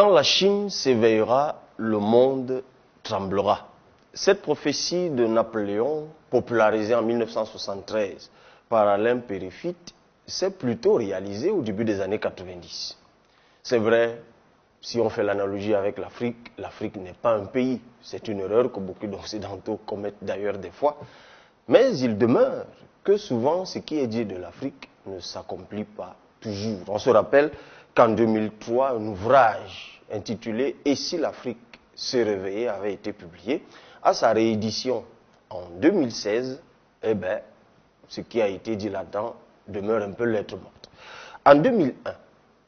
Quand la Chine s'éveillera, le monde tremblera. Cette prophétie de Napoléon, popularisée en 1973 par Alain Périphite, s'est plutôt réalisée au début des années 90. C'est vrai, si on fait l'analogie avec l'Afrique, l'Afrique n'est pas un pays. C'est une erreur que beaucoup d'Occidentaux commettent d'ailleurs des fois. Mais il demeure que souvent ce qui est dit de l'Afrique ne s'accomplit pas toujours. On se rappelle qu'en 2003, un ouvrage intitulé « Et si l'Afrique se réveillait » avait été publié. À sa réédition en 2016, eh bien, ce qui a été dit là-dedans demeure un peu lettre morte. En 2001,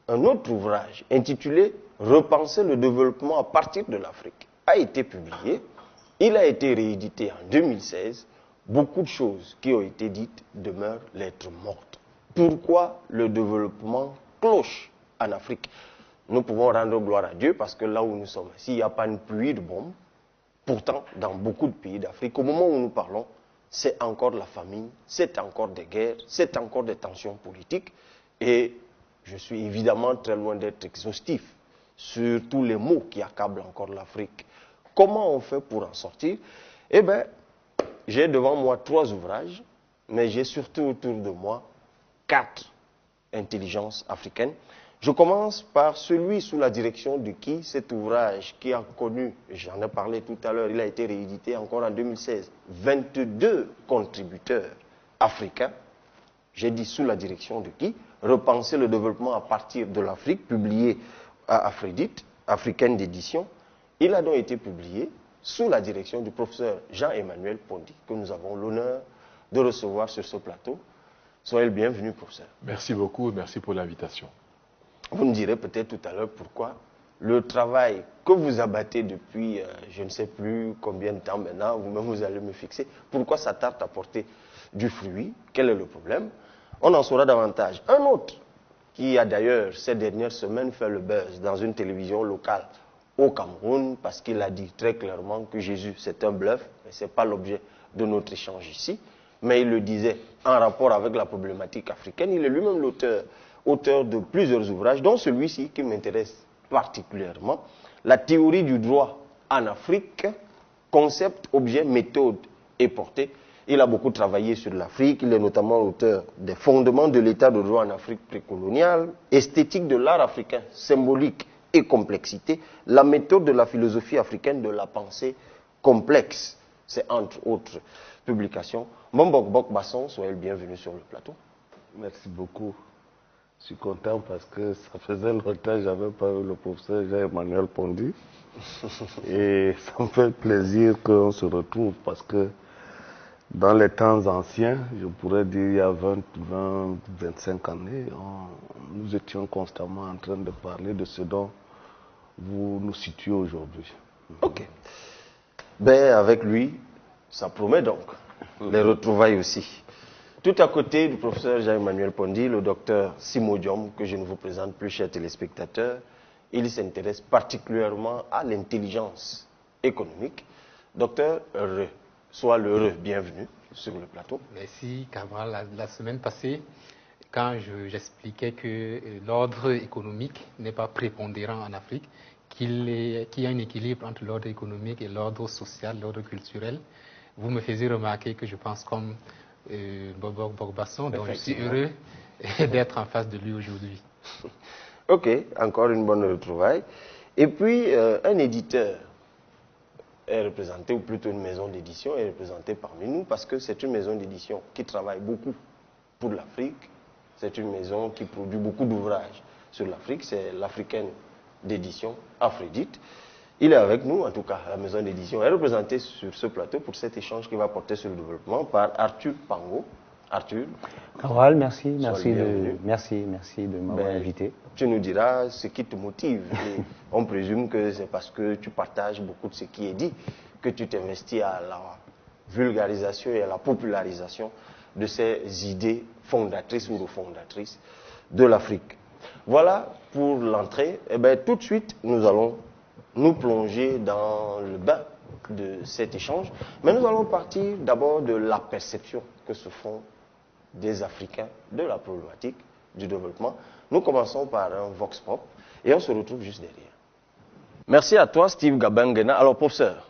un autre ouvrage intitulé « Repenser le développement à partir de l'Afrique » a été publié. Il a été réédité en 2016. Beaucoup de choses qui ont été dites demeurent lettre morte. Pourquoi le développement cloche en Afrique? Nous pouvons rendre gloire à Dieu parce que là où nous sommes, s'il n'y a pas une pluie de bombes, pourtant, dans beaucoup de pays d'Afrique, au moment où nous parlons, c'est encore la famine, c'est encore des guerres, c'est encore des tensions politiques. Et je suis évidemment très loin d'être exhaustif sur tous les maux qui accablent encore l'Afrique. Comment on fait pour en sortir? Eh bien, j'ai devant moi 3 ouvrages, mais j'ai surtout autour de moi 4 intelligences africaines. Je commence par celui sous la direction de qui cet ouvrage qui a connu, j'en ai parlé tout à l'heure, il a été réédité encore en 2016, 22 contributeurs africains. J'ai dit sous la direction de qui? Repenser le développement à partir de l'Afrique, publié à Afridite, africaine d'édition. Il a donc été publié sous la direction du professeur Jean-Emmanuel Pondy, que nous avons l'honneur de recevoir sur ce plateau. Soyez le bienvenu, professeur. Merci beaucoup et merci pour l'invitation. Vous me direz peut-être tout à l'heure pourquoi le travail que vous abattez depuis je ne sais plus combien de temps maintenant, vous-même vous allez me fixer, pourquoi ça tarde à porter du fruit, quel est le problème? On en saura davantage. Un autre qui a d'ailleurs ces dernières semaines fait le buzz dans une télévision locale au Cameroun parce qu'il a dit très clairement que Jésus c'est un bluff, mais ce n'est pas l'objet de notre échange ici, mais il le disait en rapport avec la problématique africaine. Il est lui-même auteur de plusieurs ouvrages, dont celui-ci qui m'intéresse particulièrement, La théorie du droit en Afrique, concept, objet, méthode et portée. Il a beaucoup travaillé sur l'Afrique, il est notamment auteur des fondements de l'état de droit en Afrique précoloniale, esthétique de l'art africain, symbolique et complexité, la méthode de la philosophie africaine de la pensée complexe. C'est entre autres publications. Mbok Bok Basson, soyez le bienvenu sur le plateau. Merci beaucoup. Je suis content parce que ça faisait longtemps que je n'avais pas eu le professeur Jean-Emmanuel Pondy. Et ça me fait plaisir qu'on se retrouve parce que dans les temps anciens, je pourrais dire il y a 25 années, nous étions constamment en train de parler de ce dont vous nous situez aujourd'hui. Ok. Ben, avec lui, ça promet donc. Les retrouvailles aussi. Tout à côté du professeur Jean-Emmanuel Pondy, le docteur Simo Diom, que je ne vous présente plus, chers téléspectateurs, il s'intéresse particulièrement à l'intelligence économique. Docteur Heureux, soit l'heureux, bienvenue sur le plateau. Merci, Cabral. La semaine passée, quand j'expliquais que l'ordre économique n'est pas prépondérant en Afrique, qu'il y a un équilibre entre l'ordre économique et l'ordre social, l'ordre culturel, vous me faisiez remarquer que je pense comme Bobo Bogbasson, donc je suis heureux d'être en face de lui aujourd'hui. Ok, encore une bonne retrouvaille. Et puis, un éditeur est représenté, ou plutôt une maison d'édition est représentée parmi nous, parce que c'est une maison d'édition qui travaille beaucoup pour l'Afrique. C'est une maison qui produit beaucoup d'ouvrages sur l'Afrique. C'est l'africaine d'édition Afridite. Il est avec nous, en tout cas, la maison d'édition est représentée sur ce plateau pour cet échange qui va porter sur le développement par Arthur Pango. Arthur. Cabral, merci de m'avoir invité. Tu nous diras ce qui te motive. Et on présume que c'est parce que tu partages beaucoup de ce qui est dit que tu t'investis à la vulgarisation et à la popularisation de ces idées fondatrices ou refondatrices de l'Afrique. Voilà pour l'entrée. Et bien, tout de suite, nous allons nous plonger dans le bain de cet échange. Mais nous allons partir d'abord de la perception que se font des Africains de la problématique du développement. Nous commençons par un vox pop et on se retrouve juste derrière. Merci à toi, Steve Gabangena. Alors, professeur,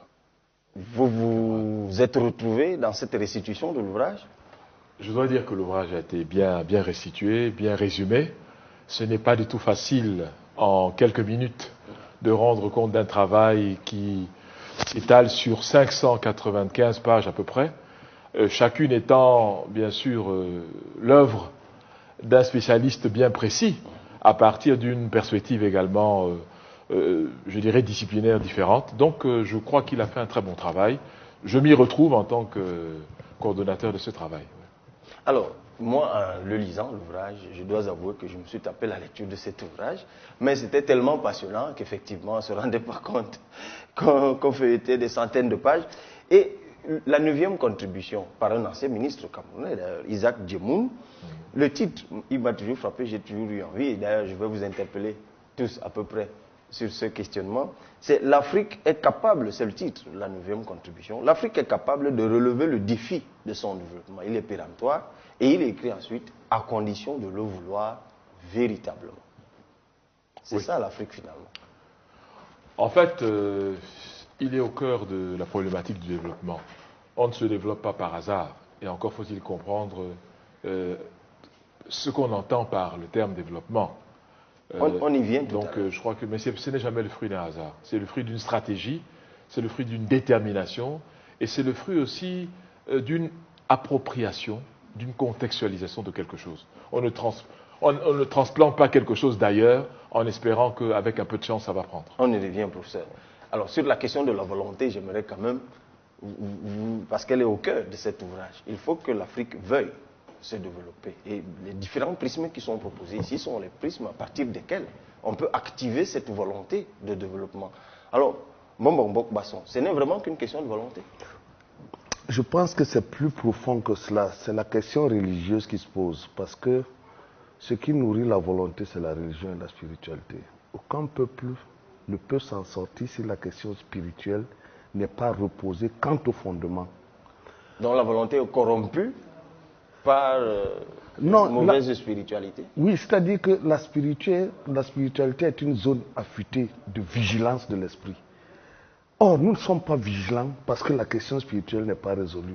vous vous êtes retrouvé dans cette restitution de l'ouvrage? Je dois dire que l'ouvrage a été bien restitué, bien résumé. Ce n'est pas du tout facile, en quelques minutes, de rendre compte d'un travail qui s'étale sur 595 pages à peu près, chacune étant, bien sûr, l'œuvre d'un spécialiste bien précis, à partir d'une perspective également, je dirais, disciplinaire différente. Donc, je crois qu'il a fait un très bon travail. Je m'y retrouve en tant que coordonnateur de ce travail. Alors, moi, en le lisant, l'ouvrage, je dois avouer que je me suis tapé la lecture de cet ouvrage, mais c'était tellement passionnant qu'effectivement, on ne se rendait pas compte qu'on feuilletait des centaines de pages. Et la 9e contribution par un ancien ministre camerounais, d'ailleurs, Isaac Djemoun, le titre, il m'a toujours frappé, j'ai toujours eu envie, et d'ailleurs, je vais vous interpeller tous à peu près sur ce questionnement. C'est l'Afrique est capable, c'est le titre, la 9e contribution, l'Afrique est capable de relever le défi de son développement. Il est péremptoire et il écrit ensuite à condition de le vouloir véritablement. C'est ça l'Afrique finalement. En fait, il est au cœur de la problématique du développement. On ne se développe pas par hasard et encore faut-il comprendre ce qu'on entend par le terme développement. On y vient tout à l'heure. Je crois que mais ce n'est jamais le fruit d'un hasard. C'est le fruit d'une stratégie, c'est le fruit d'une détermination et c'est le fruit aussi d'une appropriation, d'une contextualisation de quelque chose. On ne transplante pas quelque chose d'ailleurs en espérant qu'avec un peu de chance, ça va prendre. On y revient, professeur. Alors, sur la question de la volonté, j'aimerais quand même, parce qu'elle est au cœur de cet ouvrage, il faut que l'Afrique veuille se développer. Et les différents prismes qui sont proposés ici sont les prismes à partir desquels on peut activer cette volonté de développement. Alors, Mbok Basson, ce n'est vraiment qu'une question de volonté? Je pense que c'est plus profond que cela. C'est la question religieuse qui se pose. Parce que ce qui nourrit la volonté, c'est la religion et la spiritualité. Aucun peuple ne peut s'en sortir si la question spirituelle n'est pas reposée quant au fondement. Donc la volonté est corrompue par mauvaise spiritualité? Oui, c'est-à-dire que la spiritualité est une zone affûtée de vigilance de l'esprit. Or, nous ne sommes pas vigilants parce que la question spirituelle n'est pas résolue.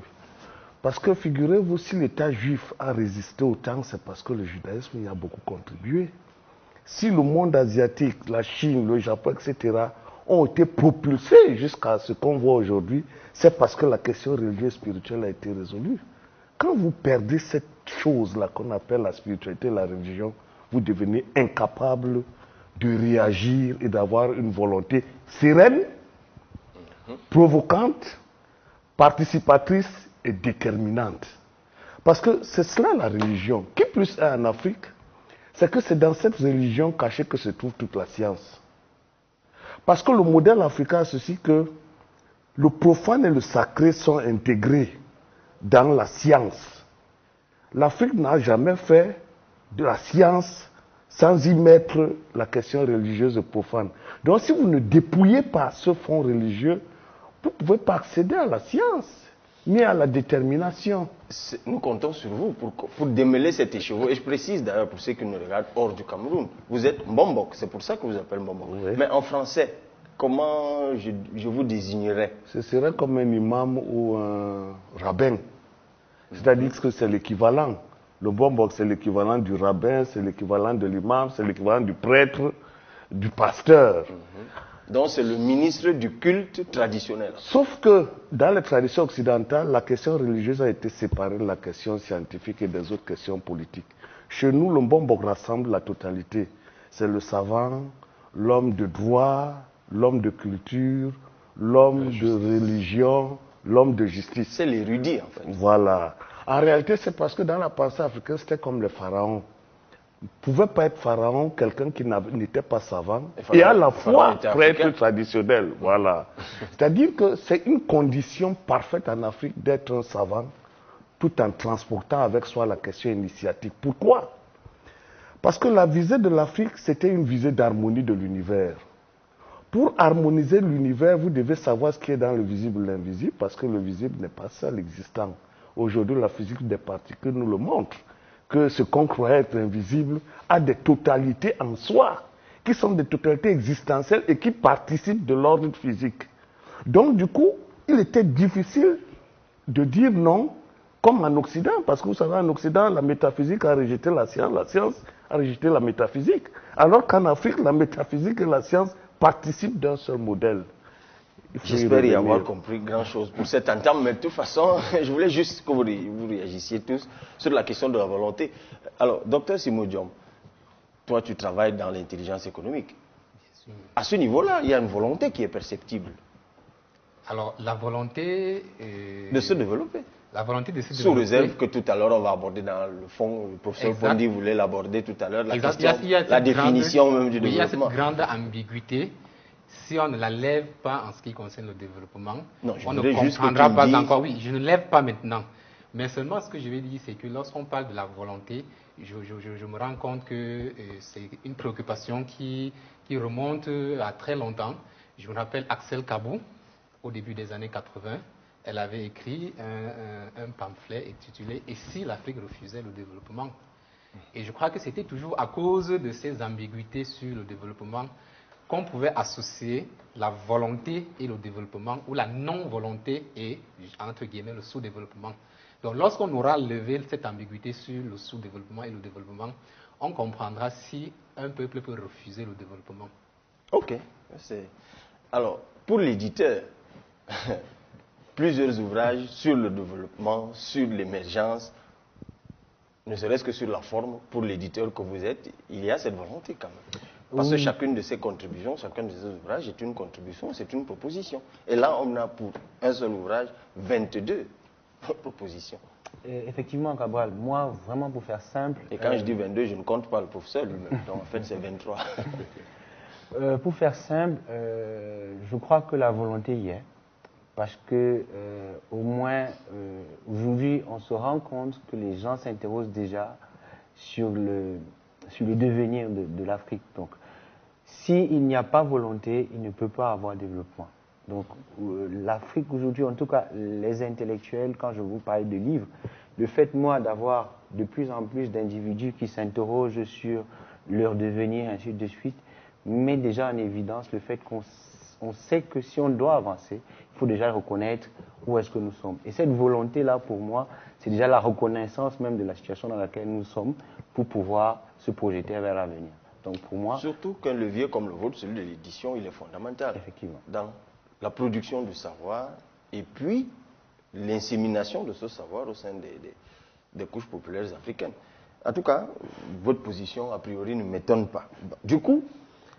Parce que, figurez-vous, si l'État juif a résisté autant, c'est parce que le judaïsme y a beaucoup contribué. Si le monde asiatique, la Chine, le Japon, etc., ont été propulsés jusqu'à ce qu'on voit aujourd'hui, c'est parce que la question religieuse spirituelle a été résolue. Quand vous perdez cette chose-là qu'on appelle la spiritualité, la religion, vous devenez incapable de réagir et d'avoir une volonté sereine, provocante, participatrice et déterminante. Parce que c'est cela la religion. Qui plus est en Afrique, c'est que c'est dans cette religion cachée que se trouve toute la science. Parce que le modèle africain a ceci que le profane et le sacré sont intégrés dans la science. L'Afrique n'a jamais fait de la science sans y mettre la question religieuse et profane. Donc si vous ne dépouillez pas ce fond religieux, vous ne pouvez pas accéder à la science, ni à la détermination. Nous comptons sur vous pour démêler cet écheveau. Et je précise d'ailleurs pour ceux qui nous regardent hors du Cameroun, vous êtes Mbombok, c'est pour ça que vous appelez Mbombok. Oui. Mais en français, comment je vous désignerais? Ce serait comme un imam ou un rabbin. C'est-à-dire que c'est l'équivalent. Le Mbombok, c'est l'équivalent du rabbin, c'est l'équivalent de l'imam, c'est l'équivalent du prêtre, du pasteur. Donc c'est le ministre du culte traditionnel. Sauf que dans les traditions occidentales, la question religieuse a été séparée de la question scientifique et des autres questions politiques. Chez nous, le Mbombok rassemble la totalité. C'est le savant, l'homme de droit, l'homme de culture, l'homme de religion, l'homme de justice. C'est l'érudit en fait. Voilà. En réalité, c'est parce que dans la pensée africaine, c'était comme les pharaons. Il ne pouvait pas être pharaon, quelqu'un qui n'était pas savant, et à la fois prêtre traditionnel. Voilà. C'est-à-dire que c'est une condition parfaite en Afrique d'être un savant, tout en transportant avec soi la question initiatique. Pourquoi? Parce que la visée de l'Afrique, c'était une visée d'harmonie de l'univers. Pour harmoniser l'univers, vous devez savoir ce qui est dans le visible et l'invisible, parce que le visible n'est pas seul existant. Aujourd'hui, la physique des particules nous le montre, que ce qu'on croyait être invisible a des totalités en soi. qui sont des totalités existentielles et qui participent de l'ordre physique. Donc, du coup, il était difficile de dire non, comme en Occident, parce que vous savez, en Occident, la métaphysique a rejeté la science a rejeté la métaphysique, alors qu'en Afrique, la métaphysique et la science participent d'un seul modèle. J'espère y avoir compris grand-chose pour cet entame, mais de toute façon, je voulais juste que vous réagissiez tous sur la question de la volonté. Alors, docteur Simo Diom, toi, tu travailles dans l'intelligence économique. À ce niveau-là, il y a une volonté qui est perceptible. Alors, la volonté... de se développer. La volonté de se Sous développer. réserve que tout à l'heure, on va aborder dans le fond, le professeur Fondi voulait l'aborder tout à l'heure, la question, la définition même du développement. Il y a cette grande ambiguïté. Si on ne la lève pas en ce qui concerne le développement, on ne comprendra pas encore. Oui, je ne lève pas maintenant. Mais seulement ce que je vais dire, c'est que lorsqu'on parle de la volonté, je me rends compte que c'est une préoccupation qui remonte à très longtemps. Je me rappelle Axel Kabou, au début des années 80, elle avait écrit un pamphlet intitulé « Et si l'Afrique refusait le développement ?» Et je crois que c'était toujours à cause de ces ambiguïtés sur le développement qu'on pouvait associer la volonté et le développement, ou la non-volonté et, entre guillemets, le sous-développement. Donc, lorsqu'on aura levé cette ambiguïté sur le sous-développement et le développement, on comprendra si un peuple peut refuser le développement. Ok. Alors, pour l'éditeur, plusieurs ouvrages sur le développement, sur l'émergence, ne serait-ce que sur la forme, pour l'éditeur que vous êtes, il y a cette volonté quand même. Parce que chacune de ces contributions, chacun de ces ouvrages est une contribution, c'est une proposition. Et là, on a pour un seul ouvrage 22 propositions. Effectivement, Cabral, moi, vraiment pour faire simple... Et quand je dis 22, je ne compte pas le professeur lui-même, donc en fait c'est 23. Pour faire simple, je crois que la volonté y est. Parce que, au moins, aujourd'hui, on se rend compte que les gens s'interrogent déjà sur le devenir de l'Afrique. Donc, s'il n'y a pas volonté, il ne peut pas avoir développement. Donc, l'Afrique aujourd'hui, en tout cas, les intellectuels, quand je vous parle de livres, le fait, moi, d'avoir de plus en plus d'individus qui s'interrogent sur leur devenir, ainsi de suite, met déjà en évidence le fait qu'on sait que si on doit avancer, il faut déjà reconnaître où est-ce que nous sommes. Et cette volonté-là, pour moi, c'est déjà la reconnaissance même de la situation dans laquelle nous sommes pour pouvoir se projeter vers l'avenir. Donc pour moi... Surtout qu'un levier comme le vôtre, celui de l'édition, il est fondamental. Effectivement. Dans la production du savoir et puis l'insémination de ce savoir au sein des couches populaires africaines. En tout cas, votre position, a priori, ne m'étonne pas. Du coup,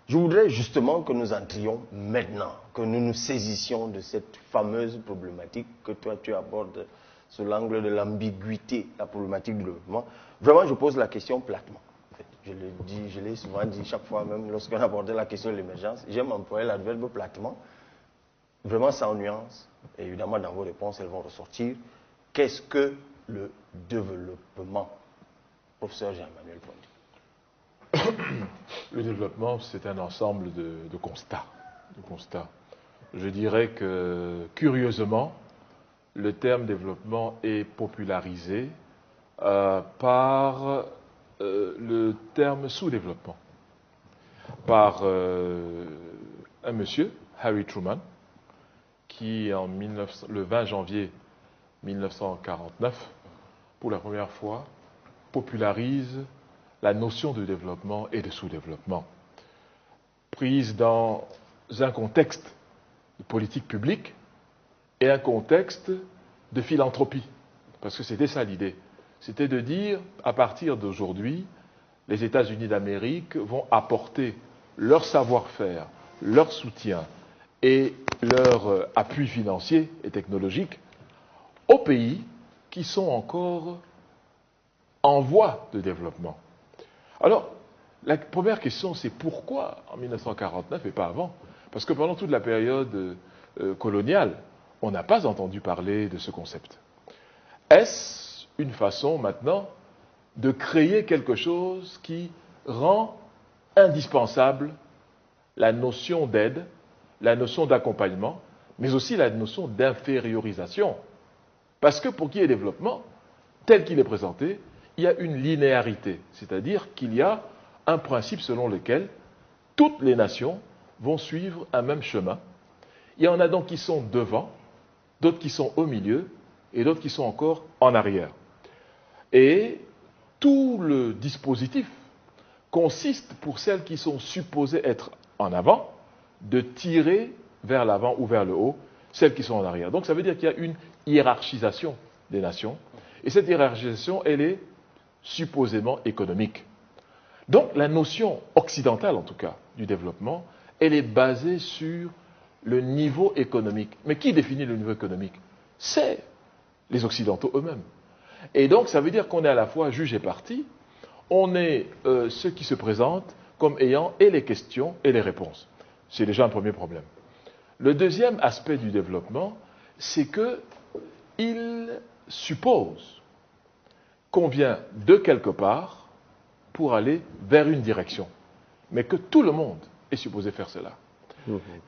je voudrais justement que nous entrions maintenant, que nous nous saisissions de cette fameuse problématique que toi tu abordes sous l'angle de l'ambiguïté, la problématique du développement. Vraiment, je pose la question platement. En fait, je l'ai souvent dit chaque fois, même lorsqu'on abordait la question de l'émergence, j'aime employer l'adverbe platement, vraiment sans nuance, et évidemment dans vos réponses elles vont ressortir. Qu'est-ce que le développement, professeur Jean-Emmanuel Fondi? Le développement, c'est un ensemble de constats. Je dirais que, curieusement, le terme développement est popularisé par le terme sous-développement, par un monsieur, Harry Truman, qui, le 20 janvier 1949, pour la première fois, popularise la notion de développement et de sous-développement, prise dans un contexte de politique publique et un contexte de philanthropie. Parce que c'était ça l'idée. C'était de dire, à partir d'aujourd'hui, les États-Unis d'Amérique vont apporter leur savoir-faire, leur soutien et leur appui financier et technologique aux pays qui sont encore en voie de développement. Alors, la première question, c'est pourquoi en 1949 et pas avant? Parce que pendant toute la période coloniale, on n'a pas entendu parler de ce concept. Est-ce une façon maintenant de créer quelque chose qui rend indispensable la notion d'aide, la notion d'accompagnement, mais aussi la notion d'infériorisation? Parce que pour qu'il y ait développement, tel qu'il est présenté, il y a une linéarité, c'est-à-dire qu'il y a un principe selon lequel toutes les nations vont suivre un même chemin. Il y en a donc qui sont devant, d'autres qui sont au milieu et d'autres qui sont encore en arrière. Et tout le dispositif consiste pour celles qui sont supposées être en avant, de tirer vers l'avant ou vers le haut celles qui sont en arrière. Donc ça veut dire qu'il y a une hiérarchisation des nations, et cette hiérarchisation, elle est supposément économique. Donc la notion occidentale, en tout cas, du développement, elle est basée sur le niveau économique. Mais qui définit le niveau économique? C'est les Occidentaux eux-mêmes. Et donc ça veut dire qu'on est à la fois juge et partie, on est ceux qui se présentent comme ayant et les questions et les réponses. C'est déjà un premier problème. Le deuxième aspect du développement, c'est qu'il suppose qu'on vient de quelque part pour aller vers une direction, mais que tout le monde est supposé faire cela.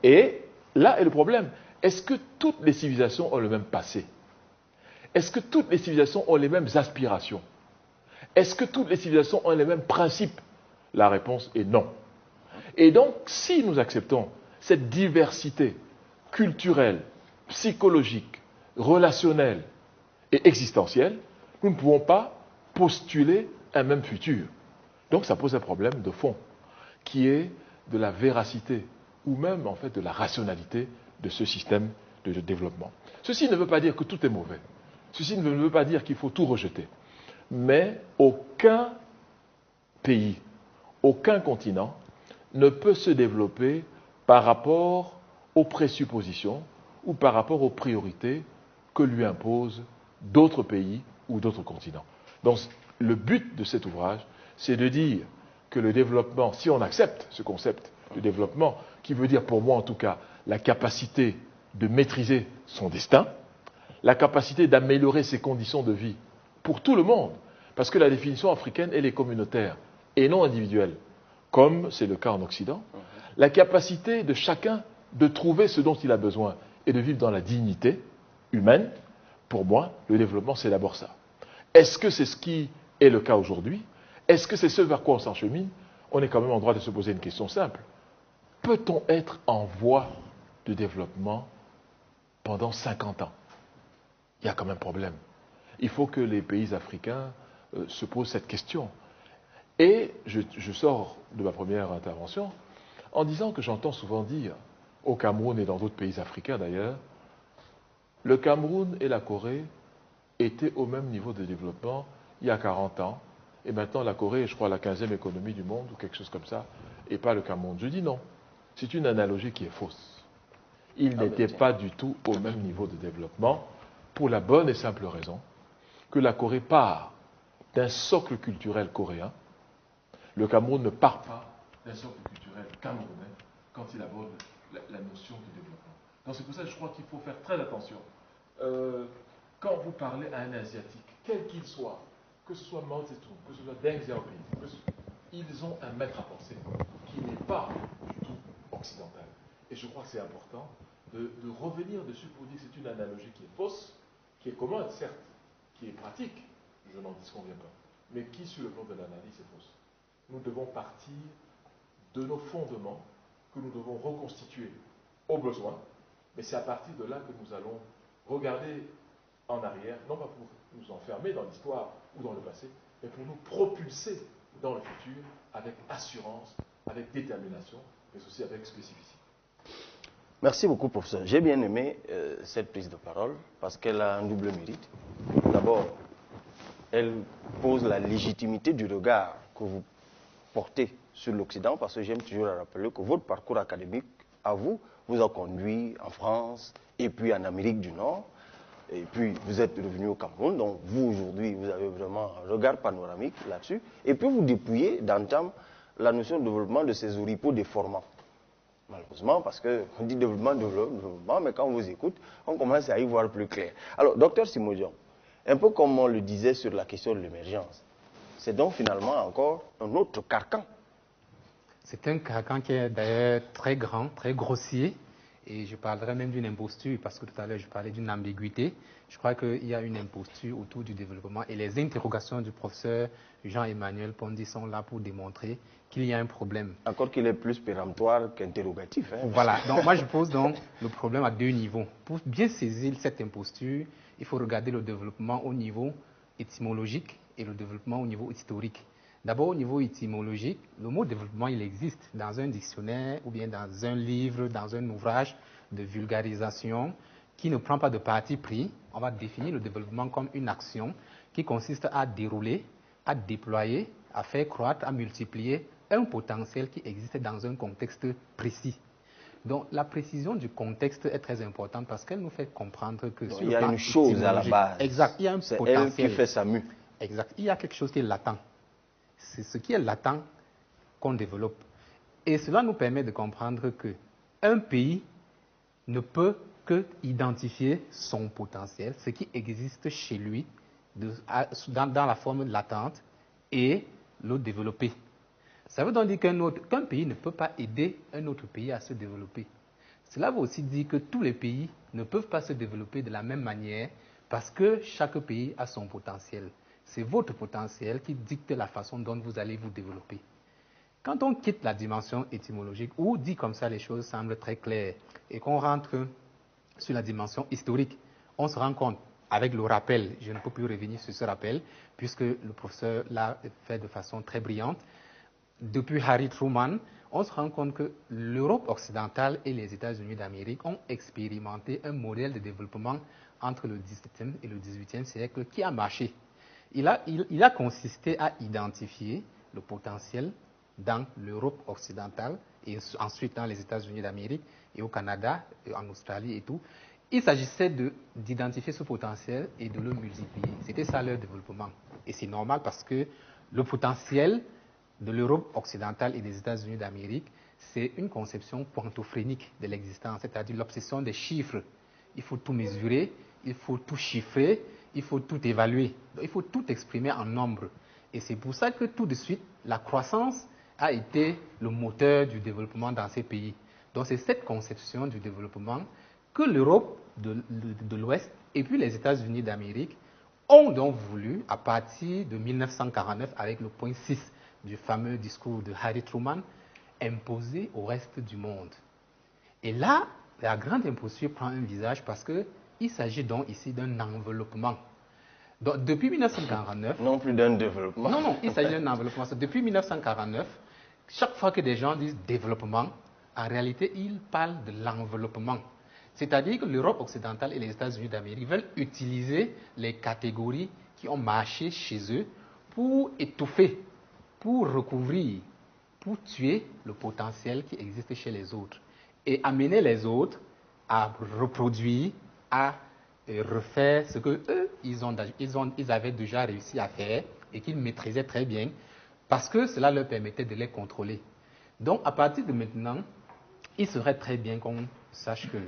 Et là est le problème. Est-ce que toutes les civilisations ont le même passé? Est-ce que toutes les civilisations ont les mêmes aspirations? Est-ce que toutes les civilisations ont les mêmes principes? La réponse est non. Et donc, si nous acceptons cette diversité culturelle, psychologique, relationnelle et existentielle, nous ne pouvons pas postuler un même futur. Donc ça pose un problème de fond, qui est de la véracité, ou même en fait de la rationalité de ce système de développement. Ceci ne veut pas dire que tout est mauvais. Ceci ne veut pas dire qu'il faut tout rejeter. Mais aucun pays, aucun continent ne peut se développer par rapport aux présuppositions ou par rapport aux priorités que lui imposent d'autres pays ou d'autres continents. Donc le but de cet ouvrage, c'est de dire que le développement, si on accepte ce concept de développement, qui veut dire pour moi en tout cas la capacité de maîtriser son destin, la capacité d'améliorer ses conditions de vie pour tout le monde, parce que la définition africaine, elle est communautaire et non individuelle, comme c'est le cas en Occident, la capacité de chacun de trouver ce dont il a besoin et de vivre dans la dignité humaine, pour moi, le développement, c'est d'abord ça. Est-ce que c'est ce qui est le cas aujourd'hui? Est-ce que c'est ce vers quoi on s'enchemine? On est quand même en droit de se poser une question simple. Peut-on être en voie de développement pendant 50 ans? Il y a quand même un problème. Il faut que les pays africains se posent cette question. Et je sors de ma première intervention en disant que j'entends souvent dire, au Cameroun et dans d'autres pays africains d'ailleurs, le Cameroun et la Corée étaient au même niveau de développement il y a 40 ans, et maintenant la Corée est, je crois, la 15e économie du monde, ou quelque chose comme ça, et pas le Cameroun. Je dis non, c'est une analogie qui est fausse. Ils n'étaient pas du tout au même niveau de développement, pour la bonne et simple raison que la Corée part d'un socle culturel coréen. Le Cameroun ne part pas d'un socle culturel camerounais quand il aborde la notion du développement. Donc c'est pour ça que je crois qu'il faut faire très attention. Quand vous parlez à un Asiatique, quel qu'il soit, que ce soit Mao Tse-tung, que ce soit Deng Xiaoping, ils ont un maître à penser qui n'est pas du tout occidental. Et je crois que c'est important de revenir dessus pour dire que c'est une analogie qui est fausse, qui est commode, certes, qui est pratique, je n'en disconviens pas, mais qui, sur le plan de l'analyse, est fausse. Nous devons partir de nos fondements que nous devons reconstituer au besoin, mais c'est à partir de là que nous allons regarder en arrière, non pas pour nous enfermer dans l'histoire ou dans le passé, mais pour nous propulser dans le futur avec assurance, avec détermination, mais aussi avec spécificité. Merci beaucoup, professeur. J'ai bien aimé cette prise de parole parce qu'elle a un double mérite. D'abord, elle pose la légitimité du regard que vous portez sur l'Occident, parce que j'aime toujours rappeler que votre parcours académique, à vous, vous a conduit en France et puis en Amérique du Nord. Et puis, vous êtes revenu au Cameroun, donc vous, aujourd'hui, vous avez vraiment un regard panoramique là-dessus. Et puis, vous dépouillez d'entame la notion de développement de ces oripeaux déformants. Malheureusement, parce qu'on dit développement, mais quand on vous écoute, on commence à y voir plus clair. Alors, docteur Simodion, un peu comme on le disait sur la question de l'émergence, c'est donc finalement encore un autre carcan. C'est un carcan qui est d'ailleurs très grand, très grossier, Et je parlerai même d'une imposture, parce que tout à l'heure, je parlais d'une ambiguïté. Je crois qu'il y a une imposture autour du développement. Et les interrogations du professeur Jean-Emmanuel Pondy sont là pour démontrer qu'il y a un problème. Encore qu'il est plus péremptoire qu'interrogatif. Hein. Voilà. Donc, moi, je pose donc le problème à deux niveaux. Pour bien saisir cette imposture, il faut regarder le développement au niveau étymologique et le développement au niveau historique. D'abord, au niveau étymologique, le mot développement, il existe dans un dictionnaire ou bien dans un livre, dans un ouvrage de vulgarisation qui ne prend pas de parti pris. On va définir le développement comme une action qui consiste à dérouler, à déployer, à faire croître, à multiplier un potentiel qui existe dans un contexte précis. Donc, la précision du contexte est très importante parce qu'elle nous fait comprendre que il y a une chose à la base. Exact, il y a un potentiel. C'est elle qui fait sa mue. Exact, il y a quelque chose qui est latent. C'est ce qui est latent qu'on développe. Et cela nous permet de comprendre qu'un pays ne peut que identifier son potentiel, ce qui existe chez lui, dans la forme latente, et le développer. Ça veut donc dire qu'un pays ne peut pas aider un autre pays à se développer. Cela veut aussi dire que tous les pays ne peuvent pas se développer de la même manière parce que chaque pays a son potentiel. C'est votre potentiel qui dicte la façon dont vous allez vous développer. Quand on quitte la dimension étymologique, ou dit comme ça les choses semblent très claires, et qu'on rentre sur la dimension historique, on se rend compte, avec le rappel, je ne peux plus revenir sur ce rappel, puisque le professeur l'a fait de façon très brillante, depuis Harry Truman, on se rend compte que l'Europe occidentale et les États-Unis d'Amérique ont expérimenté un modèle de développement entre le XVIIe et le XVIIIe siècle qui a marché. Il a consisté à identifier le potentiel dans l'Europe occidentale et ensuite dans les États-Unis d'Amérique et au Canada, et en Australie et tout. Il s'agissait d'identifier ce potentiel et de le multiplier. C'était ça leur développement. Et c'est normal parce que le potentiel de l'Europe occidentale et des États-Unis d'Amérique, c'est une conception pointophrénique de l'existence, c'est-à-dire l'obsession des chiffres. Il faut tout mesurer, il faut tout chiffrer, il faut tout évaluer, il faut tout exprimer en nombre. Et c'est pour ça que tout de suite, la croissance a été le moteur du développement dans ces pays. Donc c'est cette conception du développement que l'Europe de l'Ouest et puis les États-Unis d'Amérique ont donc voulu, à partir de 1949, avec le point 6 du fameux discours de Harry Truman, imposer au reste du monde. Et là, la grande imposture prend un visage parce qu'il s'agit donc ici d'un enveloppement. Donc, depuis 1949... Non plus d'un développement. Non, il s'agit d'un enveloppement. Depuis 1949, chaque fois que des gens disent développement, en réalité, ils parlent de l'enveloppement. C'est-à-dire que l'Europe occidentale et les États-Unis d'Amérique veulent utiliser les catégories qui ont marché chez eux pour étouffer, pour recouvrir, pour tuer le potentiel qui existe chez les autres et amener les autres à reproduire, à refaire ce que eux, ils avaient déjà réussi à faire et qu'ils maîtrisaient très bien parce que cela leur permettait de les contrôler. Donc, à partir de maintenant, il serait très bien qu'on sache que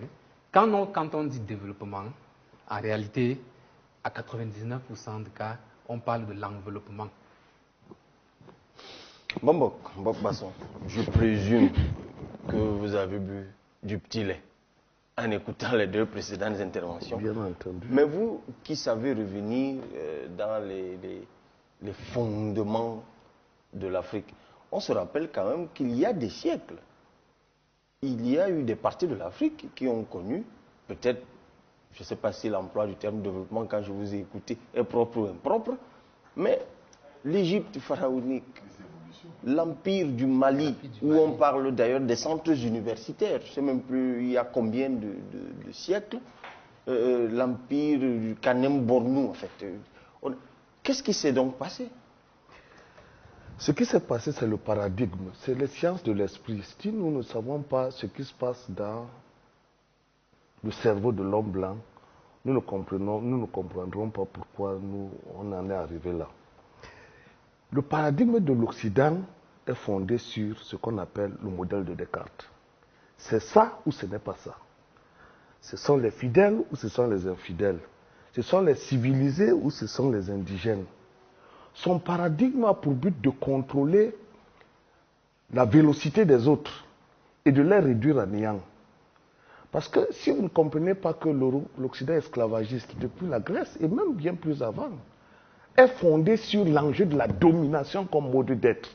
quand on dit développement, en réalité, à 99% de cas, on parle de l'enveloppement. Bob Basson, je présume que vous avez bu du petit lait en écoutant les deux précédentes interventions. Bien entendu. Mais vous qui savez revenir dans les fondements de l'Afrique, on se rappelle quand même qu'il y a des siècles, il y a eu des parties de l'Afrique qui ont connu, peut-être, je ne sais pas si l'emploi du terme développement, quand je vous ai écouté, est propre ou impropre, mais l'Égypte pharaonique, l'empire du Mali, où on parle d'ailleurs des centres universitaires, je ne sais même plus il y a combien de siècles, l'empire du Kanem Bornou, en fait. Qu'est-ce qui s'est donc passé? Ce qui s'est passé, c'est le paradigme, c'est les sciences de l'esprit. Si nous ne savons pas ce qui se passe dans le cerveau de l'homme blanc, nous ne comprendrons pas pourquoi on en est arrivé là. Le paradigme de l'Occident est fondé sur ce qu'on appelle le modèle de Descartes. C'est ça ou ce n'est pas ça. Ce sont les fidèles ou ce sont les infidèles. Ce sont les civilisés ou ce sont les indigènes. Son paradigme a pour but de contrôler la vélocité des autres et de les réduire à néant. Parce que si vous ne comprenez pas que l'Occident esclavagiste, depuis la Grèce et même bien plus avant, est fondé sur l'enjeu de la domination comme mode d'être,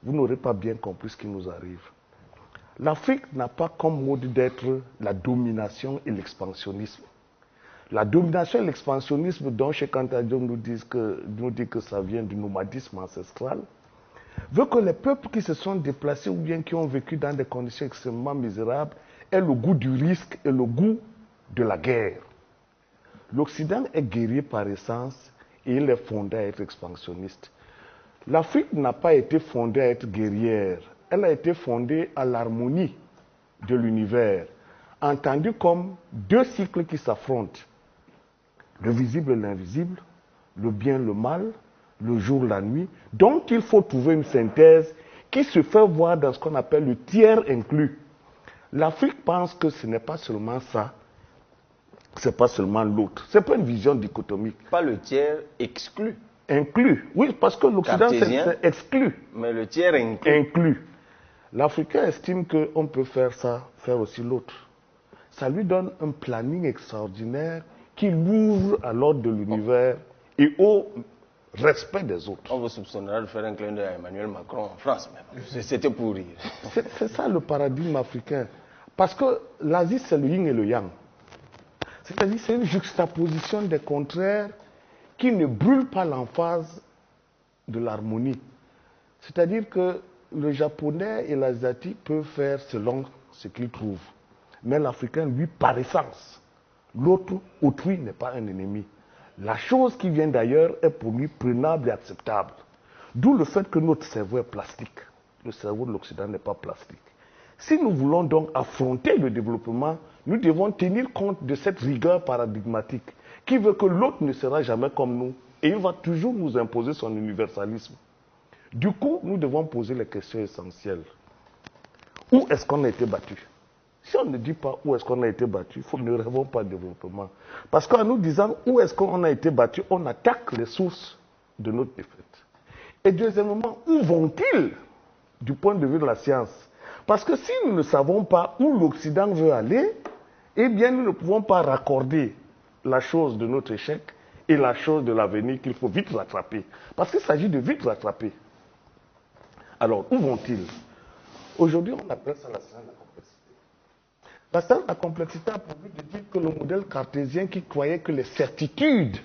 vous n'aurez pas bien compris ce qui nous arrive. L'Afrique n'a pas comme mode d'être la domination et l'expansionnisme. La domination et l'expansionnisme dont Cheikh Anta Diop nous dit que ça vient du nomadisme ancestral, veut que les peuples qui se sont déplacés ou bien qui ont vécu dans des conditions extrêmement misérables aient le goût du risque et le goût de la guerre. L'Occident est guerrier par essence et il est fondé à être expansionniste. L'Afrique n'a pas été fondée à être guerrière, elle a été fondée à l'harmonie de l'univers, entendue comme deux cycles qui s'affrontent, le visible et l'invisible, le bien, le mal, le jour, la nuit, dont il faut trouver une synthèse qui se fait voir dans ce qu'on appelle le tiers inclus. L'Afrique pense que ce n'est pas seulement ça, ce n'est pas seulement l'autre. Ce n'est pas une vision dichotomique. Pas le tiers exclu. Inclus, oui, parce que l'Occident c'est exclu. Mais le tiers inclus. Inclus. L'Africain estime qu'on peut faire ça, faire aussi l'autre. Ça lui donne un planning extraordinaire qui l'ouvre à l'ordre de l'univers et au respect des autres. On vous soupçonnera de faire un clin d'œil à Emmanuel Macron en France, même. C'était pour rire. C'est ça le paradigme africain. Parce que l'Asie, c'est le yin et le yang. C'est-à-dire c'est une juxtaposition des contraires qui ne brûle pas l'emphase de l'harmonie. C'est-à-dire que le japonais et l'asiatique peuvent faire selon ce qu'ils trouvent. Mais l'Africain, lui, par essence, l'autre, autrui n'est pas un ennemi. La chose qui vient d'ailleurs est pour lui prenable et acceptable. D'où le fait que notre cerveau est plastique. Le cerveau de l'Occident n'est pas plastique. Si nous voulons donc affronter le développement, nous devons tenir compte de cette rigueur paradigmatique qui veut que l'autre ne sera jamais comme nous et il va toujours nous imposer son universalisme. Du coup, nous devons poser les questions essentielles. Où est-ce qu'on a été battu? Si on ne dit pas où est-ce qu'on a été battu, nous ne rêvons pas de développement. Parce qu'en nous disant où est-ce qu'on a été battu, on attaque les sources de notre défaite. Et deuxièmement, où vont-ils du point de vue de la science? Parce que si nous ne savons pas où l'Occident veut aller, eh bien nous ne pouvons pas raccorder la chose de notre échec et la chose de l'avenir qu'il faut vite rattraper. Parce qu'il s'agit de vite rattraper. Alors, où vont-ils? Aujourd'hui, on appelle ça la science de la complexité. La science de la complexité a pour but de dire que le modèle cartésien qui croyait que les certitudes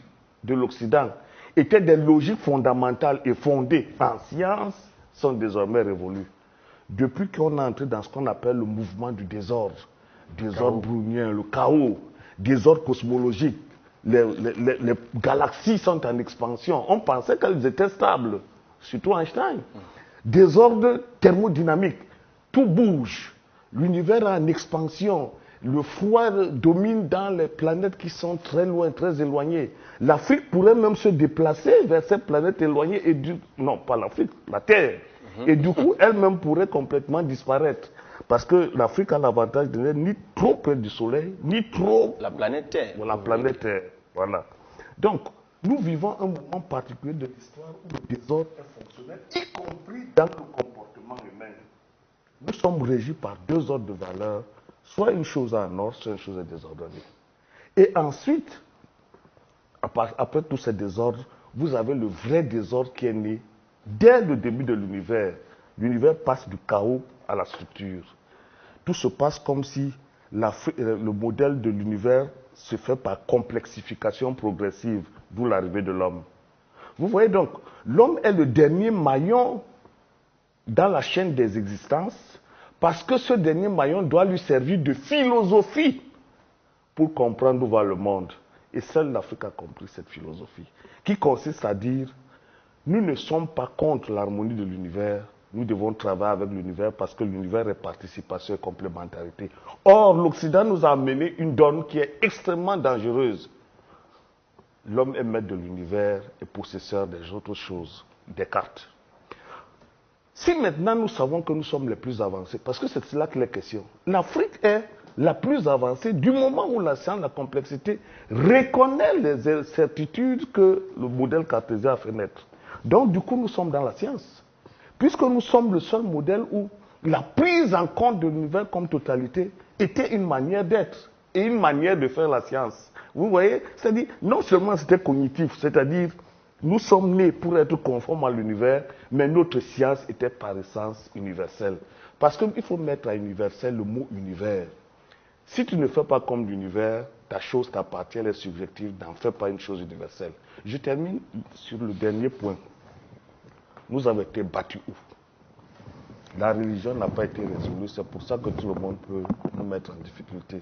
de l'Occident étaient des logiques fondamentales et fondées en science sont désormais révolues. Depuis qu'on est entré dans ce qu'on appelle le mouvement du désordre brownien, le chaos, désordre cosmologique, les galaxies sont en expansion. On pensait qu'elles étaient stables, surtout Einstein. Désordre thermodynamique, tout bouge, l'univers est en expansion, le froid domine dans les planètes qui sont très loin, très éloignées. L'Afrique pourrait même se déplacer vers ces planètes éloignées, non pas l'Afrique, la Terre. Et du coup, elle-même pourrait complètement disparaître. Parce que l'Afrique a l'avantage de n'être ni trop près du Soleil, ni trop... La planète Terre. La planète Terre, voilà. Donc, nous vivons un moment particulier de l'histoire où le désordre est fonctionnel, y compris dans le comportement humain. Nous sommes régis par deux ordres de valeurs, soit une chose en ordre, soit une chose désordonnée. Et ensuite, après tous ces désordres, vous avez le vrai désordre qui est né dès le début de l'univers. L'univers passe du chaos à la structure. Tout se passe comme si le modèle de l'univers se fait par complexification progressive, d'où l'arrivée de l'homme. Vous voyez donc, l'homme est le dernier maillon dans la chaîne des existences, parce que ce dernier maillon doit lui servir de philosophie pour comprendre où va le monde. Et seule l'Afrique a compris cette philosophie, qui consiste à dire, nous ne sommes pas contre l'harmonie de l'univers, nous devons travailler avec l'univers parce que l'univers est participation et complémentarité. Or, l'Occident nous a amené une donne qui est extrêmement dangereuse. L'homme est maître de l'univers et possesseur des autres choses, des cartes. Si maintenant nous savons que nous sommes les plus avancés, parce que c'est cela qu'il est question, l'Afrique est la plus avancée du moment où la science, la complexité, reconnaît les certitudes que le modèle cartésien a fait naître. Donc, du coup, nous sommes dans la science. Puisque nous sommes le seul modèle où la prise en compte de l'univers comme totalité était une manière d'être et une manière de faire la science. Vous voyez, c'est-à-dire, non seulement c'était cognitif, c'est-à-dire, nous sommes nés pour être conformes à l'univers, mais notre science était par essence universelle. Parce qu'il faut mettre à universel le mot univers. Si tu ne fais pas comme l'univers, ta chose t'appartient, elle est subjective, n'en fais pas une chose universelle. Je termine sur le dernier point. Nous avons été battus où? La religion n'a pas été résolue, c'est pour ça que tout le monde peut nous mettre en difficulté.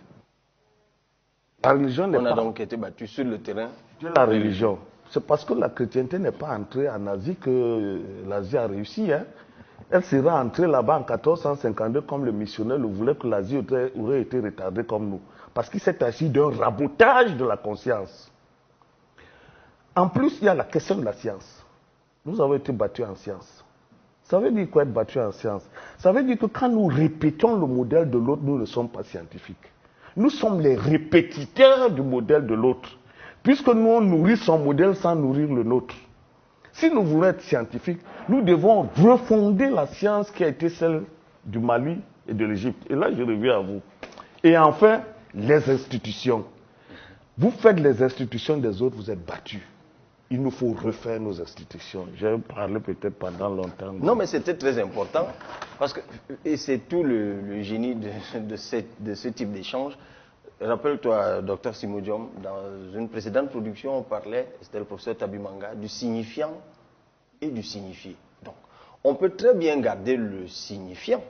La religion n'est On pas... a donc été battus sur le terrain de la religion. C'est parce que la chrétienté n'est pas entrée en Asie que l'Asie a réussi. Hein. Elle sera entrée là-bas en 1452 comme le missionnaire le voulait, que l'Asie aurait été retardée comme nous. Parce qu'il s'est agi d'un rabotage de la conscience. En plus, il y a la question de la science. Nous avons été battus en science. Ça veut dire quoi être battu en science? Ça veut dire que quand nous répétons le modèle de l'autre, nous ne sommes pas scientifiques. Nous sommes les répétiteurs du modèle de l'autre. Puisque nous, on nourrit son modèle sans nourrir le nôtre. Si nous voulons être scientifiques, nous devons refonder la science qui a été celle du Mali et de l'Égypte. Et là, je reviens à vous. Et enfin, les institutions. Vous faites les institutions des autres, vous êtes battus. Il nous faut refaire nos institutions. J'ai parlé peut-être pendant longtemps. Non, mais c'était très important, parce que, et c'est tout le génie de ce type d'échange. Rappelle-toi, docteur Simodium, dans une précédente production, on parlait, c'était le professeur Tabimanga, du signifiant et du signifié. Donc, on peut très bien garder le signifiant,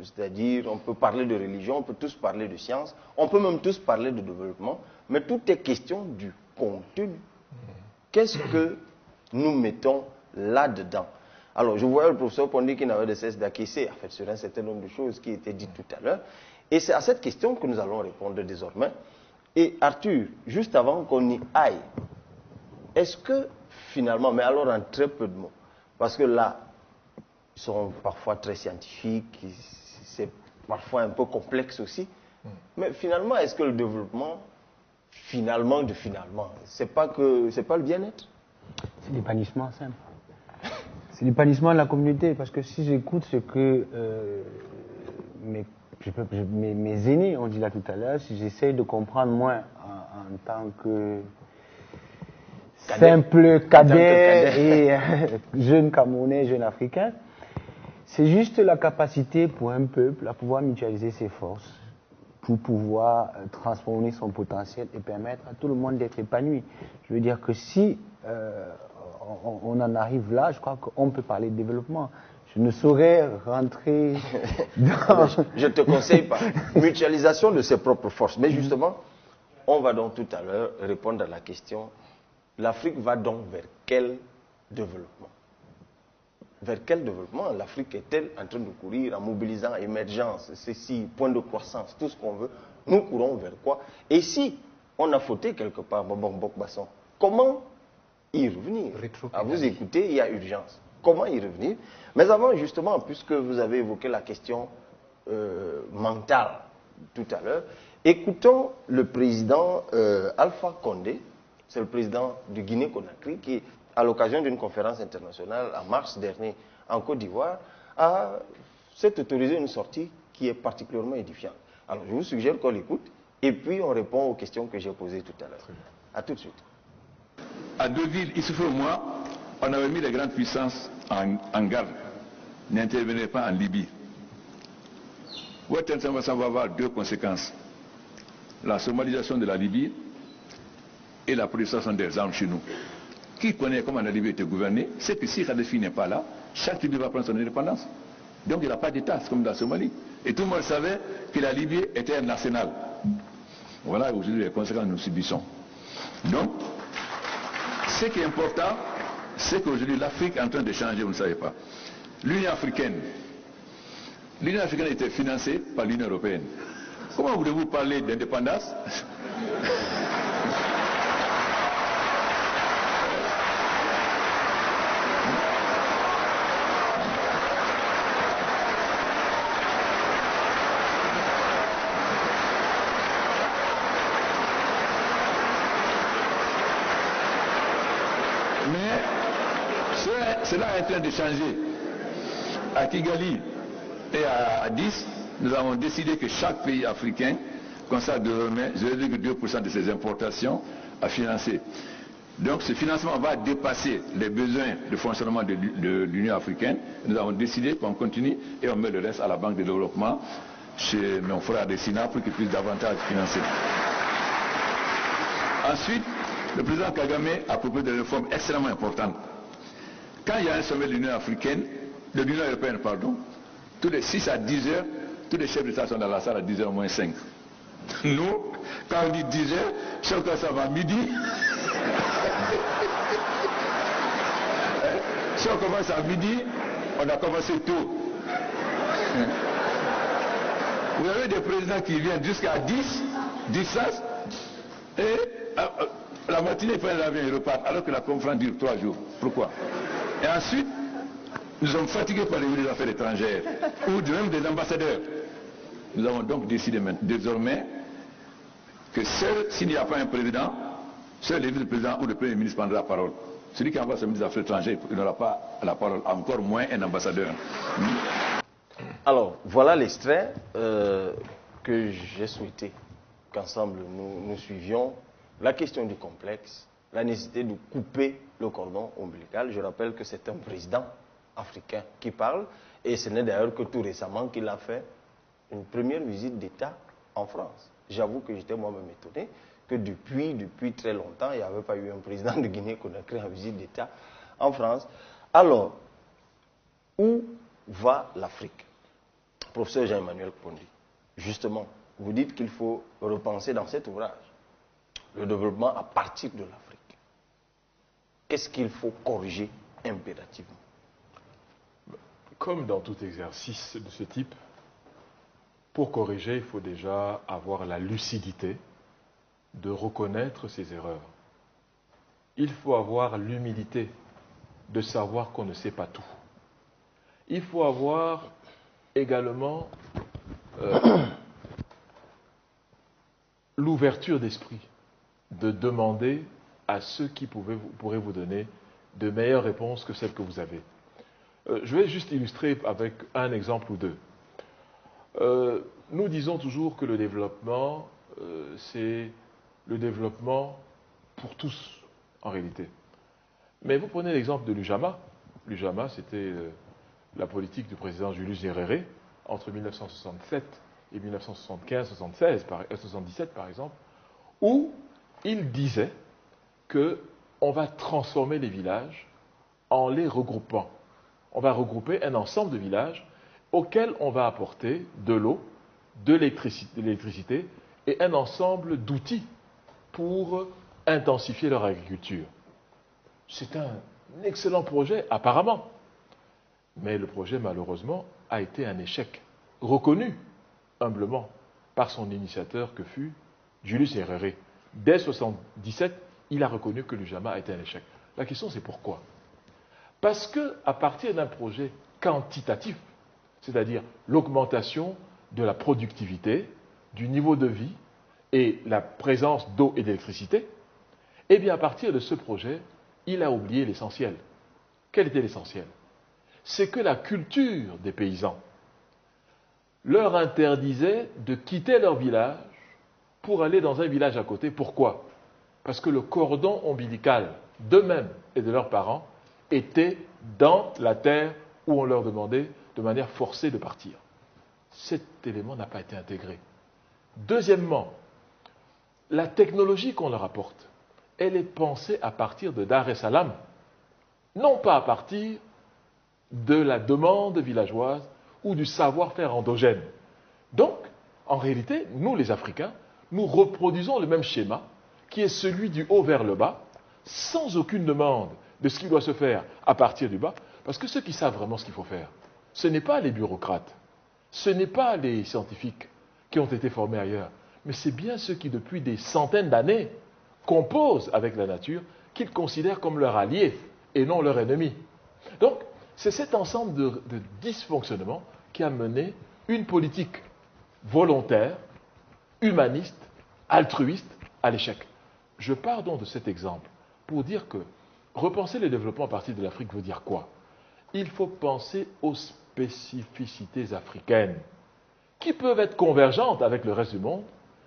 c'est-à-dire on peut parler de religion, on peut tous parler de science, on peut même tous parler de développement, mais tout est question du contenu. Qu'est-ce que nous mettons là-dedans? Alors, je voyais le professeur Pondi qui n'avait de cesse d'acquiescer, en fait, sur un certain nombre de choses qui étaient dites tout à l'heure. Et c'est à cette question que nous allons répondre désormais. Et Arthur, juste avant qu'on y aille, est-ce que finalement, mais alors en très peu de mots, parce que là, ils sont parfois très scientifiques, c'est parfois un peu complexe aussi, mais finalement, est-ce que le développement, finalement, c'est pas le bien-être? C'est l'épanouissement simple. C'est l'épanouissement de la communauté, parce que si j'écoute ce que mes aînés ont dit là tout à l'heure, si j'essaye de comprendre moi en tant que simple cadet et jeune Camerounais, jeune Africain, c'est juste la capacité pour un peuple à pouvoir mutualiser ses forces, pour pouvoir transformer son potentiel et permettre à tout le monde d'être épanoui. Je veux dire que si on en arrive là, je crois qu'on peut parler de développement. Je ne saurais rentrer dans... Je te conseille pas. Mutualisation de ses propres forces. Mais justement, on va donc tout à l'heure répondre à la question, l'Afrique va donc vers quel développement? Vers quel développement l'Afrique est-elle en train de courir en mobilisant émergence, ceci, point de croissance, tout ce qu'on veut? Nous courons vers quoi? Et si on a fauté quelque part, Bokbasson, comment y revenir? À vous écouter, il y a urgence. Comment y revenir? Mais avant, justement, puisque vous avez évoqué la question mentale tout à l'heure, écoutons le président Alpha Condé, c'est le président du Guinée-Conakry, qui, à l'occasion d'une conférence internationale en mars dernier en Côte d'Ivoire, s'est autorisé une sortie qui est particulièrement édifiante. Alors, je vous suggère qu'on l'écoute, et puis on répond aux questions que j'ai posées tout à l'heure. À tout de suite. À Deauville, il se fait au mois, on avait mis les grandes puissances en garde. N'intervenez pas en Libye. Ça va avoir deux conséquences. La somalisation de la Libye et la prolifération des armes chez nous. Qui connaît comment la Libye était gouvernée, c'est que si Kadhafi n'est pas là, chaque Libye va prendre son indépendance. Donc il n'y a pas d'État, c'est comme la Somalie. Et tout le monde savait que la Libye était un arsenal. Voilà aujourd'hui les conséquences que nous subissons. Donc, ce qui est important, c'est qu'aujourd'hui l'Afrique est en train de changer, vous ne savez pas. L'Union africaine était financée par l'Union européenne. Comment voulez-vous parler d'indépendance? Cela est en train de changer. À Kigali et à Addis, nous avons décidé que chaque pays africain consacre désormais 0,2% de ses importations à financer. Donc ce financement va dépasser les besoins de fonctionnement de l'Union africaine. Nous avons décidé qu'on continue et on met le reste à la Banque de développement chez mon frère de Sina pour qu'il puisse davantage financer. Ensuite, le président Kagame a proposé des réformes extrêmement importantes. Quand il y a un sommet de l'Union africaine, de l'Union européenne, pardon, tous les 6 à 10 heures, tous les chefs d'État sont dans la salle à 10 heures moins 5. Nous, quand on dit 10 heures, chacun ça va à midi. Si on commence à midi, on a commencé tôt. Vous avez des présidents qui viennent jusqu'à 10 sas, et la matinée, ils prennent l'avion et repartent, alors que la conférence dure 3 jours. Pourquoi? Et ensuite, nous sommes fatigués par les ministres des Affaires étrangères, ou même des ambassadeurs. Nous avons donc décidé désormais que seul, s'il n'y a pas un président, seul le vice-président ou le premier ministre prendra la parole. Celui qui envoie son ministre des Affaires étrangères, il n'aura pas la parole, encore moins un ambassadeur. Alors, voilà l'extrait que j'ai souhaité qu'ensemble nous suivions. La question du complexe, la nécessité de couper le cordon ombilical. Je rappelle que c'est un président africain qui parle, et ce n'est d'ailleurs que tout récemment qu'il a fait une première visite d'État en France. J'avoue que j'étais moi-même étonné que depuis très longtemps, il n'y avait pas eu un président de Guinée-Conakry en visite d'État en France. Alors, où va l'Afrique? Professeur Jean-Emmanuel Pondy, justement, vous dites qu'il faut repenser dans cet ouvrage le développement à partir de l'Afrique. Qu'est-ce qu'il faut corriger impérativement? Comme dans tout exercice de ce type, pour corriger, il faut déjà avoir la lucidité de reconnaître ses erreurs. Il faut avoir l'humilité de savoir qu'on ne sait pas tout. Il faut avoir également l'ouverture d'esprit de demander à ceux qui pourraient vous donner de meilleures réponses que celles que vous avez. Je vais juste illustrer avec un exemple ou deux. Nous disons toujours que le développement, c'est le développement pour tous, en réalité. Mais vous prenez l'exemple de l'UJAMA. L'UJAMA, c'était la politique du président Julius Nyerere entre 1967 et 1975-77 par exemple, où il disait qu'on va transformer les villages en les regroupant. On va regrouper un ensemble de villages auxquels on va apporter de l'eau, de l'électricité et un ensemble d'outils pour intensifier leur agriculture. C'est un excellent projet, apparemment. Mais le projet, malheureusement, a été un échec, reconnu humblement par son initiateur que fut Julius Nyerere. Dès 1977, il a reconnu que l'UJAMA a été un échec. La question, c'est pourquoi? Parce qu'à partir d'un projet quantitatif, c'est-à-dire l'augmentation de la productivité, du niveau de vie et la présence d'eau et d'électricité, eh bien à partir de ce projet, il a oublié l'essentiel. Quel était l'essentiel? C'est que la culture des paysans leur interdisait de quitter leur village pour aller dans un village à côté. Pourquoi? Parce que le cordon ombilical d'eux-mêmes et de leurs parents était dans la terre où on leur demandait de manière forcée de partir. Cet élément n'a pas été intégré. Deuxièmement, la technologie qu'on leur apporte, elle est pensée à partir de Dar es Salaam, non pas à partir de la demande villageoise ou du savoir-faire endogène. Donc, en réalité, nous les Africains, nous reproduisons le même schéma qui est celui du haut vers le bas, sans aucune demande de ce qui doit se faire à partir du bas, parce que ceux qui savent vraiment ce qu'il faut faire, ce n'est pas les bureaucrates, ce n'est pas les scientifiques qui ont été formés ailleurs, mais c'est bien ceux qui, depuis des centaines d'années, composent avec la nature, qu'ils considèrent comme leur allié et non leur ennemi. Donc, c'est cet ensemble de dysfonctionnements qui a mené une politique volontaire, humaniste, altruiste à l'échec. Je pars donc de cet exemple pour dire que repenser le développement à partir de l'Afrique veut dire quoi? Il faut penser aux spécificités africaines qui peuvent être convergentes avec le reste du monde,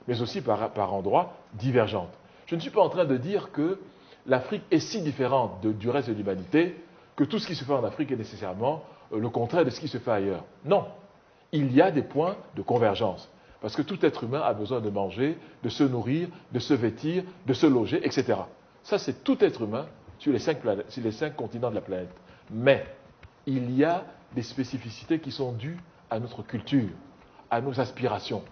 mais aussi par endroits divergentes. Je ne suis pas en train de dire que l'Afrique est si différente du reste de l'humanité que tout ce qui se fait en Afrique est nécessairement le contraire de ce qui se fait ailleurs. Non, il y a des points de convergence. Parce que tout être humain a besoin de manger, de se nourrir, de se vêtir, de se loger, etc. Ça, c'est tout être humain sur les 5 continents de la planète. Mais il y a des spécificités qui sont dues à notre culture, à nos aspirations.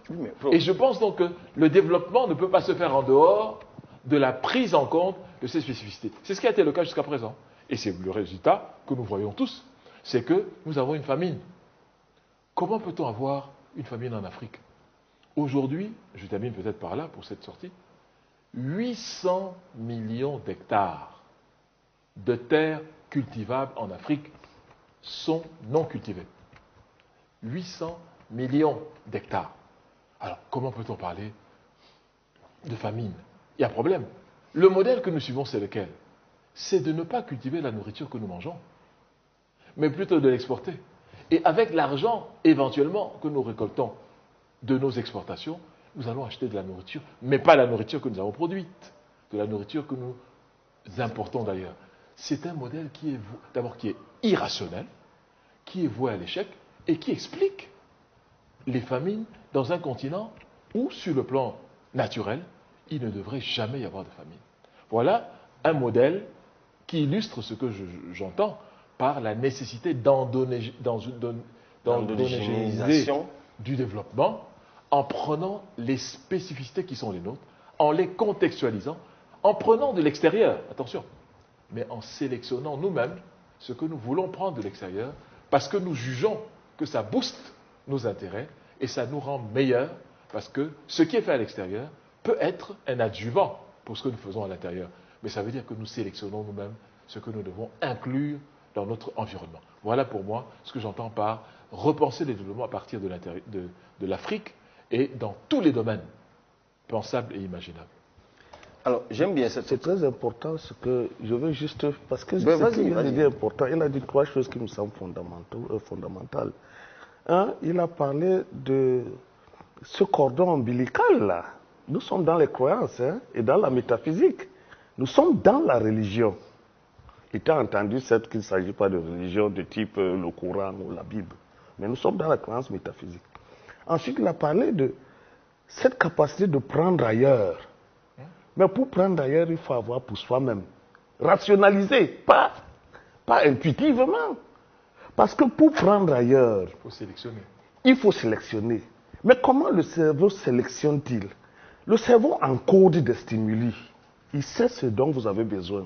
Et je pense donc que le développement ne peut pas se faire en dehors de la prise en compte de ces spécificités. C'est ce qui a été le cas jusqu'à présent. Et c'est le résultat que nous voyons tous. C'est que nous avons une famine. Comment peut-on avoir une famine en Afrique? Aujourd'hui, je termine peut-être par là pour cette sortie, 800 millions d'hectares de terres cultivables en Afrique sont non cultivées. 800 millions d'hectares. Alors, comment peut-on parler de famine? Il y a un problème. Le modèle que nous suivons, c'est lequel? C'est de ne pas cultiver la nourriture que nous mangeons, mais plutôt de l'exporter. Et avec l'argent, éventuellement, que nous récoltons de nos exportations, nous allons acheter de la nourriture, mais pas la nourriture que nous avons produite, de la nourriture que nous importons d'ailleurs. C'est un modèle qui est d'abord qui est irrationnel, qui est voué à l'échec et qui explique les famines dans un continent où, sur le plan naturel, il ne devrait jamais y avoir de famine. Voilà un modèle qui illustre ce que j'entends par la nécessité d'endogénéiser du développement en prenant les spécificités qui sont les nôtres, en les contextualisant, en prenant de l'extérieur, attention, mais en sélectionnant nous-mêmes ce que nous voulons prendre de l'extérieur, parce que nous jugeons que ça booste nos intérêts et ça nous rend meilleurs, parce que ce qui est fait à l'extérieur peut être un adjuvant pour ce que nous faisons à l'intérieur. Mais ça veut dire que nous sélectionnons nous-mêmes ce que nous devons inclure dans notre environnement. Voilà pour moi ce que j'entends par repenser le développement à partir de l'Afrique et dans tous les domaines pensables et imaginables. Alors, j'aime bien cette... C'est très important ce que je veux juste... Parce que ce qu'il a dit important, il a dit 3 choses qui me semblent fondamentales. Un, il a parlé de ce cordon ombilical-là. Nous sommes dans les croyances et dans la métaphysique. Nous sommes dans la religion. Il t'a entendu certes qu'il ne s'agit pas de religion de type le Coran ou la Bible. Mais nous sommes dans la croyance métaphysique. Ensuite, il a parlé de cette capacité de prendre ailleurs. Mais pour prendre ailleurs, il faut avoir pour soi-même. Rationaliser, pas intuitivement. Parce que pour prendre ailleurs, il faut sélectionner. Il faut sélectionner. Mais comment le cerveau sélectionne-t-il? Le cerveau encode des stimuli. Il sait ce dont vous avez besoin.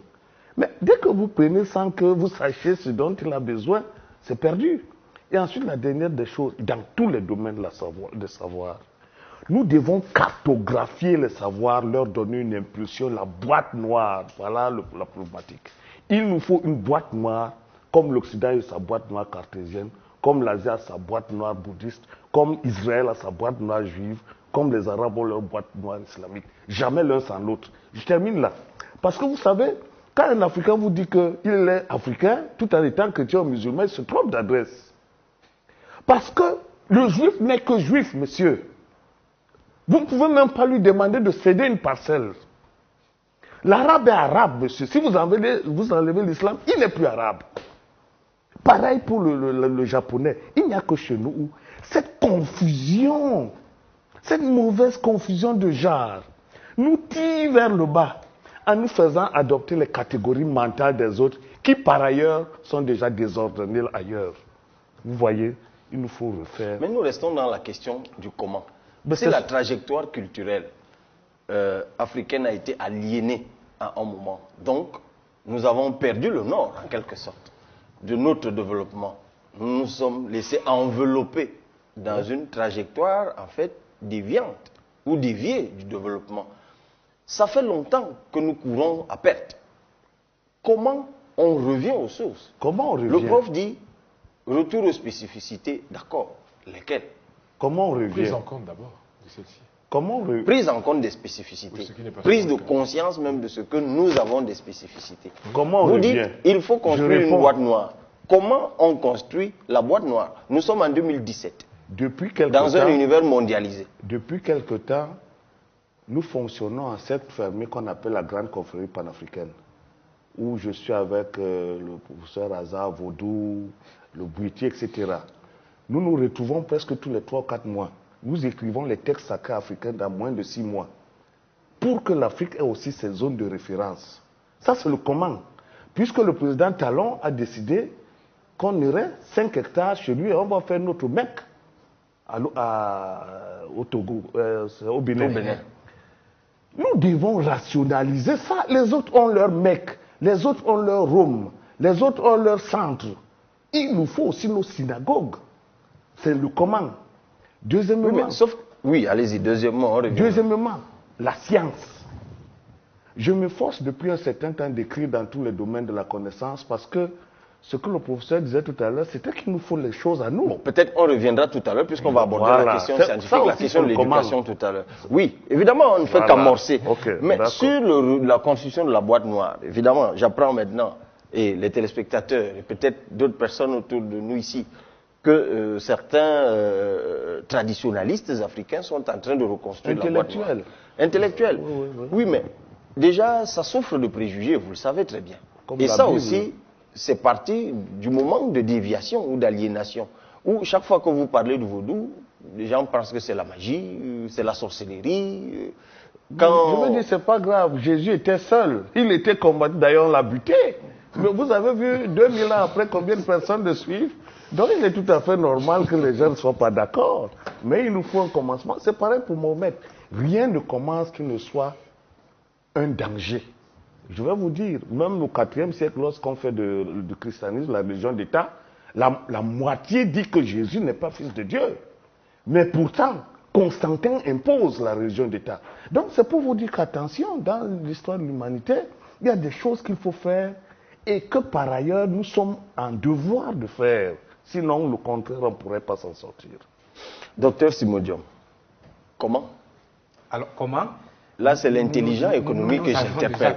Mais dès que vous prenez sans que vous sachiez ce dont il a besoin, c'est perdu. Et ensuite, la dernière des choses, dans tous les domaines de savoir, nous devons cartographier les savoirs, leur donner une impulsion, la boîte noire. Voilà la problématique. Il nous faut une boîte noire, comme l'Occident a sa boîte noire cartésienne, comme l'Asie a sa boîte noire bouddhiste, comme Israël a sa boîte noire juive, comme les Arabes ont leur boîte noire islamique. Jamais l'un sans l'autre. Je termine là. Parce que vous savez, quand un Africain vous dit qu'il est africain, tout en étant chrétien ou musulman, il se trompe d'adresse. Parce que le juif n'est que juif, monsieur. Vous ne pouvez même pas lui demander de céder une parcelle. L'arabe est arabe, monsieur. Si vous enlevez l'islam, il n'est plus arabe. Pareil pour le japonais. Il n'y a que chez nous où cette confusion, cette mauvaise confusion de genre, nous tire vers le bas en nous faisant adopter les catégories mentales des autres qui, par ailleurs, sont déjà désordonnées ailleurs. Vous voyez, il nous faut refaire. Mais nous restons dans la question du comment. Si la trajectoire culturelle africaine a été aliénée à un moment, donc nous avons perdu le nord, en quelque sorte, de notre développement. Nous nous sommes laissés envelopper dans une trajectoire, en fait, déviante ou déviée du développement. Ça fait longtemps que nous courons à perte. Comment on revient aux sources? Comment on revient? Le prof dit retour aux spécificités, d'accord. Lesquelles? Comment on revient? Prise en compte d'abord de celle-ci. Comment on revient? Prise en compte des spécificités. Oui, prise de conscience même de ce que nous avons des spécificités. Comment on Vous revient? dites il faut construire une boîte noire. Comment on construit la boîte noire? Nous sommes en 2017. Depuis quelque Dans temps, un univers mondialisé. Depuis quelque temps, nous fonctionnons en cercle fermé qu'on appelle la Grande Confrérie panafricaine, où je suis avec le professeur Hazard, Vaudou, le Bouitier, etc. Nous nous retrouvons presque tous les 3 ou 4 mois. Nous écrivons les textes sacrés africains dans moins de 6 mois, pour que l'Afrique ait aussi ses zones de référence. Ça, c'est le comment. Puisque le président Talon a décidé qu'on irait 5 hectares chez lui et on va faire notre mec au Togo, au Bénin. Nous devons rationaliser ça. Les autres ont leur mec, les autres ont leur Rome, les autres ont leur centre. Il nous faut aussi nos synagogues. C'est le comment. Deuxièmement, oui, allez-y, deuxièmement, la science. Je m'efforce depuis un certain temps d'écrire dans tous les domaines de la connaissance parce que ce que le professeur disait tout à l'heure, c'était qu'il nous faut les choses à nous. Bon, peut-être on reviendra tout à l'heure puisqu'on va aborder la question scientifique, la question de l'éducation tout à l'heure. Oui, évidemment, on ne fait qu'amorcer. Mais sur la constitution de la boîte noire, évidemment, j'apprends maintenant, et les téléspectateurs, et peut-être d'autres personnes autour de nous ici, que certains traditionalistes africains sont en train de reconstruire la boîte noire. Intellectuels. Oui, mais déjà, ça souffre de préjugés, vous le savez très bien. Et ça aussi, c'est parti du moment de déviation ou d'aliénation, où chaque fois que vous parlez de vaudou, les gens pensent que c'est la magie, c'est la sorcellerie. Je me dis, c'est pas grave, Jésus était seul, il était combattu, d'ailleurs on l'a buté. Mais vous avez vu, 2000 ans après, combien de personnes le suivent? Donc il est tout à fait normal que les gens ne soient pas d'accord. Mais il nous faut un commencement. C'est pareil pour Mohamed. Rien ne commence qui ne soit un danger. Je vais vous dire, même au IVe siècle, lorsqu'on fait du christianisme la religion d'État, la moitié dit que Jésus n'est pas fils de Dieu. Mais pourtant, Constantin impose la religion d'État. Donc c'est pour vous dire qu'attention, dans l'histoire de l'humanité, il y a des choses qu'il faut faire et que par ailleurs, nous sommes en devoir de faire. Sinon, le contraire, on ne pourrait pas s'en sortir. Docteur Simodium, comment? Alors, comment? Là, c'est l'intelligence économique que j'interpelle.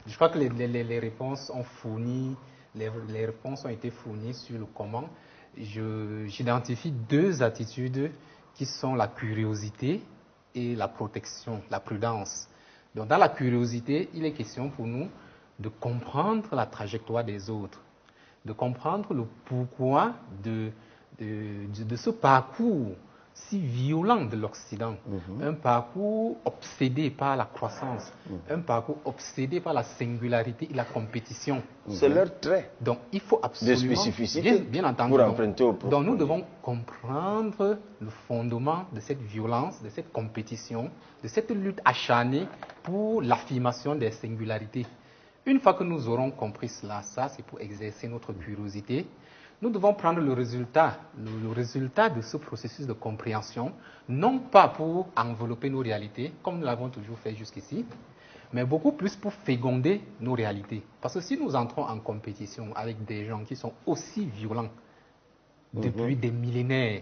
Je crois que les réponses ont fourni, les réponses ont été fournies sur le comment. J'identifie 2 attitudes qui sont la curiosité et la protection, la prudence. Donc, dans la curiosité, il est question pour nous de comprendre la trajectoire des autres, de comprendre le pourquoi de ce parcours si violent de l'Occident, un parcours obsédé par la croissance, un parcours obsédé par la singularité et la compétition. C'est leur trait. Donc il faut absolument, de spécificité bien entendu, pour emprunter au donc nous devons comprendre le fondement de cette violence, de cette compétition, de cette lutte acharnée pour l'affirmation des singularités. Une fois que nous aurons compris cela, ça c'est pour exercer notre curiosité. Nous devons prendre le résultat de ce processus de compréhension, non pas pour envelopper nos réalités, comme nous l'avons toujours fait jusqu'ici, mais beaucoup plus pour féconder nos réalités. Parce que si nous entrons en compétition avec des gens qui sont aussi violents depuis des millénaires,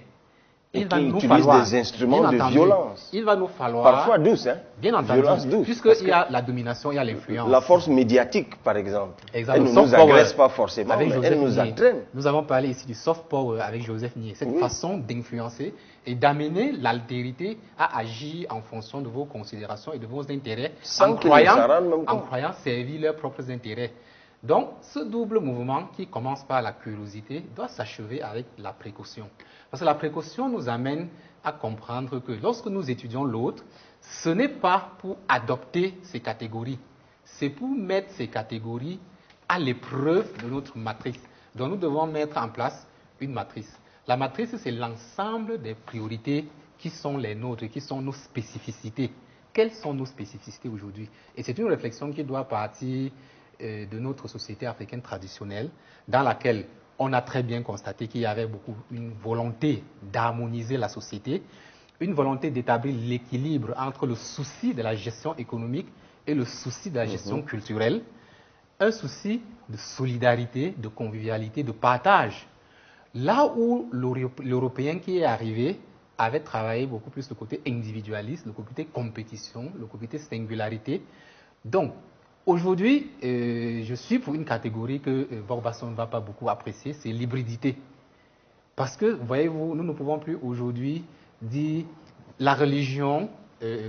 il va nous falloir des instruments de violence. Il va nous falloir, parfois douce, hein? Bien entendu, violence douce, puisqu'il y a la domination, il y a l'influence. La force médiatique, par exemple. Exactement. Elle ne nous agresse pas forcément, mais elle nous entraîne. Nous avons parlé ici du soft power avec Joseph Nier, cette façon d'influencer et d'amener l'altérité à agir en fonction de vos considérations et de vos intérêts, en croyant servir leurs propres intérêts. Donc, ce double mouvement qui commence par la curiosité doit s'achever avec la précaution. Parce que la précaution nous amène à comprendre que lorsque nous étudions l'autre, ce n'est pas pour adopter ces catégories, c'est pour mettre ces catégories à l'épreuve de notre matrice. Donc, nous devons mettre en place une matrice. La matrice, c'est l'ensemble des priorités qui sont les nôtres, qui sont nos spécificités. Quelles sont nos spécificités aujourd'hui? Et c'est une réflexion qui doit partir de notre société africaine traditionnelle, dans laquelle on a très bien constaté qu'il y avait une volonté d'harmoniser la société, une volonté d'établir l'équilibre entre le souci de la gestion économique et le souci de la gestion culturelle, un souci de solidarité, de convivialité, de partage. Là où l'Européen qui est arrivé avait travaillé beaucoup plus le côté individualiste, le côté compétition, le côté singularité. Donc, aujourd'hui, je suis pour une catégorie que Borbasson ne va pas beaucoup apprécier, c'est l'hybridité. Parce que, voyez-vous, nous ne pouvons plus aujourd'hui dire la religion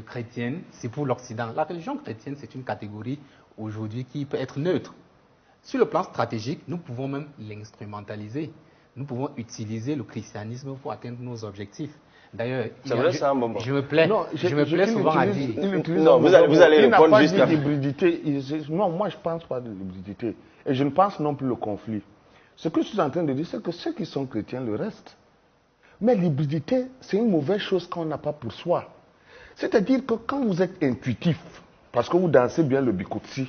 chrétienne, c'est pour l'Occident. La religion chrétienne, c'est une catégorie aujourd'hui qui peut être neutre. Sur le plan stratégique, nous pouvons même l'instrumentaliser. Nous pouvons utiliser le christianisme pour atteindre nos objectifs. D'ailleurs, je me plais, souvent à dire... Non, vous allez répondre juste après. Non, moi je ne pense pas de l'hybridité. Et je ne pense non plus le conflit. Ce que je suis en train de dire, c'est que ceux qui sont chrétiens le restent. Mais l'hybridité, c'est une mauvaise chose qu'on n'a pas pour soi. C'est-à-dire que quand vous êtes intuitif, parce que vous dansez bien le bikutsi,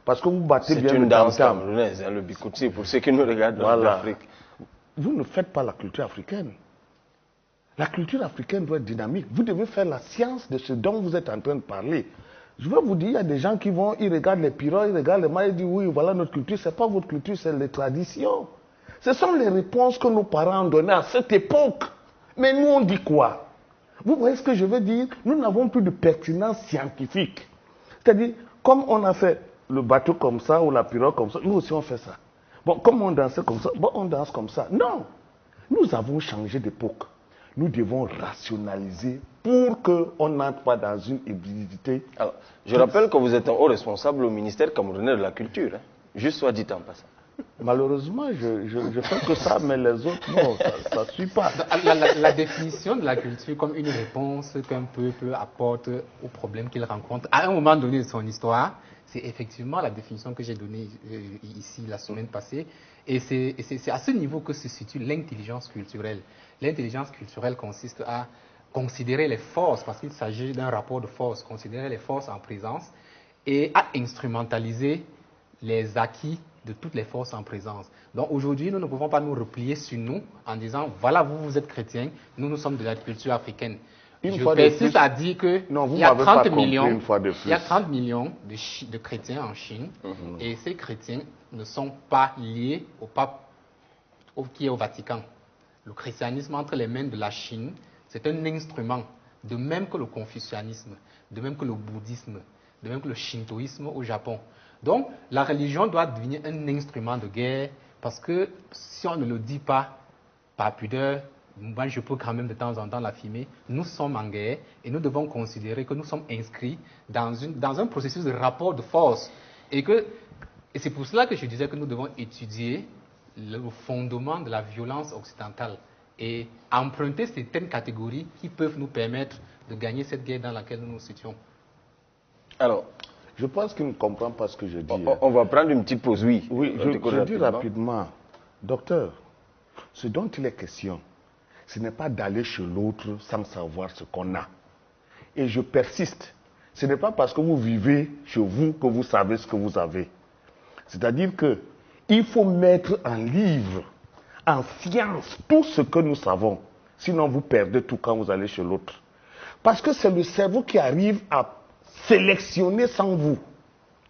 parce que vous battez bien le tam-tam. C'est une danse camerounaise, le bikutsi, pour ceux qui nous regardent dans l'Afrique. Vous ne faites pas la culture africaine. La culture africaine doit être dynamique. Vous devez faire la science de ce dont vous êtes en train de parler. Je veux vous dire, il y a des gens qui vont, ils regardent les pirogues, ils regardent les mailles, ils disent oui, voilà notre culture. Ce n'est pas votre culture, c'est les traditions. Ce sont les réponses que nos parents ont données à cette époque. Mais nous, on dit quoi? Vous voyez ce que je veux dire? Nous n'avons plus de pertinence scientifique. C'est-à-dire, comme on a fait le bateau comme ça ou la pirogue comme ça, nous aussi on fait ça. Bon, comme on dansait comme ça, bon, on danse comme ça. Non, nous avons changé d'époque. Nous devons rationaliser pour qu'on n'entre pas dans une hybridité. Alors, je rappelle que vous êtes un haut responsable au ministère camerounais de la Culture. Hein. Juste soit dit en passant. Malheureusement, je fais que ça, mais les autres, non, ça ne suit pas. La définition de la culture comme une réponse qu'un peuple apporte aux problèmes qu'il rencontre à un moment donné de son histoire, c'est effectivement la définition que j'ai donnée ici la semaine passée. Et c'est à ce niveau que se situe l'intelligence culturelle. L'intelligence culturelle consiste à considérer les forces, parce qu'il s'agit d'un rapport de force, considérer les forces en présence et à instrumentaliser les acquis de toutes les forces en présence. Donc aujourd'hui, nous ne pouvons pas nous replier sur nous en disant, voilà, vous êtes chrétiens, nous sommes de la culture africaine. Je persiste à dire qu'il y a 30 millions, il y a 30 millions de chrétiens en Chine, et ces chrétiens ne sont pas liés au pape qui est au Vatican. Le christianisme entre les mains de la Chine, c'est un instrument, de même que le confucianisme, de même que le bouddhisme, de même que le shintoïsme au Japon. Donc, la religion doit devenir un instrument de guerre, parce que si on ne le dit pas, par pudeur, moi je peux quand même de temps en temps l'affirmer, nous sommes en guerre et nous devons considérer que nous sommes inscrits dans un processus de rapport de force. Et c'est pour cela que je disais que nous devons étudier le fondement de la violence occidentale et emprunter certaines catégories qui peuvent nous permettre de gagner cette guerre dans laquelle nous nous situons. Alors, je pense qu'il ne comprend pas ce que je dis. On va prendre une petite pause, oui. Oui, je dis rapidement. Docteur, ce dont il est question, ce n'est pas d'aller chez l'autre sans savoir ce qu'on a. Et je persiste. Ce n'est pas parce que vous vivez chez vous que vous savez ce que vous avez. C'est-à-dire qu'il faut mettre en livre, en science, tout ce que nous savons. Sinon, vous perdez tout quand vous allez chez l'autre. Parce que c'est le cerveau qui arrive à sélectionner sans vous.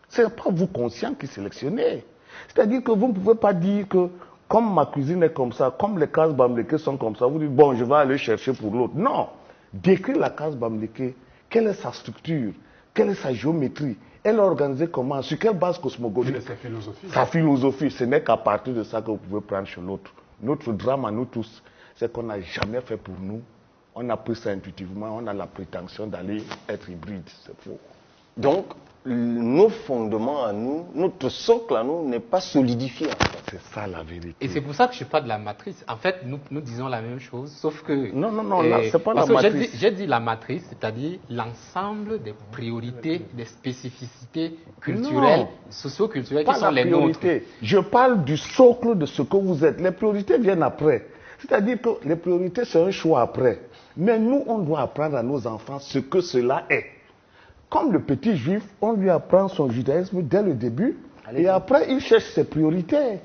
Ce n'est pas vous conscient qui sélectionnez. C'est-à-dire que vous ne pouvez pas dire que comme ma cuisine est comme ça, comme les cases bamlékées sont comme ça, vous dites bon, je vais aller chercher pour l'autre. Non. Décrire la case bamlékée, quelle est sa structure, quelle est sa géométrie, elle est organisée comment, sur quelle base cosmogonique. Sa philosophie. Sa philosophie, ce n'est qu'à partir de ça que vous pouvez prendre chez l'autre. Notre drame à nous tous, c'est qu'on n'a jamais fait pour nous. On a pris ça intuitivement, on a la prétention d'aller être hybride. C'est faux. Donc, nos fondements à nous, notre socle à nous n'est pas solidifié. C'est ça la vérité. Et c'est pour ça que je parle de la matrice. En fait, nous disons la même chose, sauf que... Non, là, c'est pas la matrice. J'ai dit la matrice, c'est-à-dire l'ensemble des priorités, des spécificités culturelles, socio-culturelles qui sont les nôtres. Je parle du socle de ce que vous êtes. Les priorités viennent après. C'est-à-dire que les priorités, c'est un choix après. Mais nous, on doit apprendre à nos enfants ce que cela est. Comme le petit juif, on lui apprend son judaïsme dès le début, et après, il cherche ses priorités.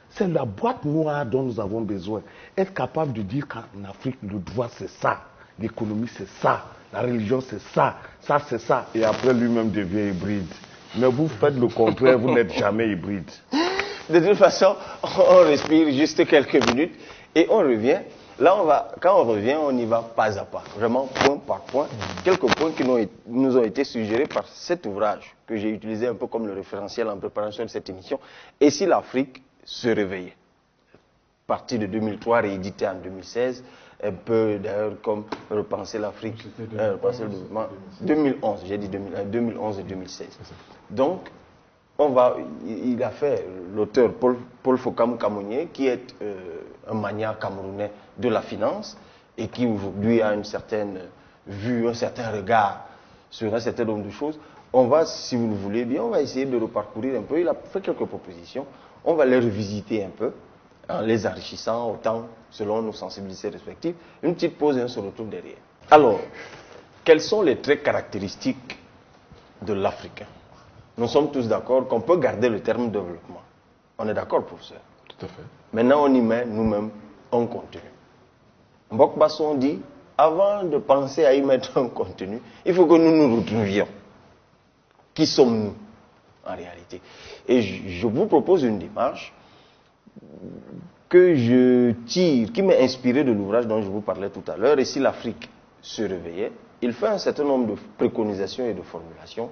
C'est la boîte noire dont nous avons besoin. Être capable de dire qu'en Afrique, le droit, c'est ça. L'économie, c'est ça. La religion, c'est ça. Ça, c'est ça. Et après, lui-même devient hybride. Mais vous faites le contraire, vous n'êtes jamais hybride. De toute façon, on respire juste quelques minutes et on revient. Là, quand on revient, on y va pas à pas, vraiment point par point. Quelques points qui nous ont été suggérés par cet ouvrage que j'ai utilisé un peu comme le référentiel en préparation de cette émission. Et si l'Afrique se réveillait? partir de 2003, réédité en 2016, un peu d'ailleurs comme Repenser l'Afrique, Repenser le développement, 2011, j'ai dit 2011 et 2016. Donc, il a fait l'auteur Paul Fokam Kamounié, qui est un magnat camerounais de la finance et qui aujourd'hui a une certaine vue, un certain regard sur un certain nombre de choses. On va, si vous le voulez bien, on va essayer de reparcourir un peu. Il a fait quelques propositions. On va les revisiter un peu, en les enrichissant autant selon nos sensibilités respectives. Une petite pause et on se retrouve derrière. Alors, quels sont les traits caractéristiques de l'Africain? Nous sommes tous d'accord qu'on peut garder le terme développement. On est d'accord, professeur? Tout à fait. Maintenant, on y met nous-mêmes un contenu. Mbok Basson dit, avant de penser à y mettre un contenu, il faut que nous nous retrouvions. Qui sommes-nous en réalité? Et je vous propose une démarche que je tire, qui m'est inspirée de l'ouvrage dont je vous parlais tout à l'heure. Et si l'Afrique se réveillait, il fait un certain nombre de préconisations et de formulations.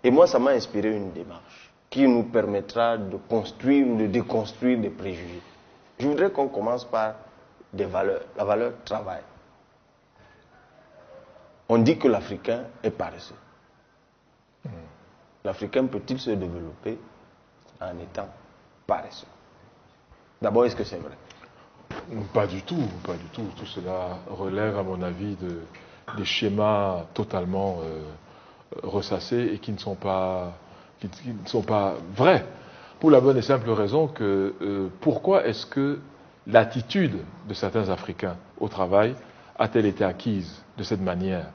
Et moi, ça m'a inspiré une démarche qui nous permettra de construire ou de déconstruire des préjugés. Je voudrais qu'on commence par des valeurs. La valeur travail. On dit que l'Africain est paresseux. L'Africain peut-il se développer en étant paresseux? D'abord, est-ce que c'est vrai? Pas du tout, pas du tout. Tout cela relève, à mon avis, des schémas totalement ressassés et qui ne sont pas vrais. Pour la bonne et simple raison que pourquoi est-ce que l'attitude de certains Africains au travail a-t-elle été acquise de cette manière?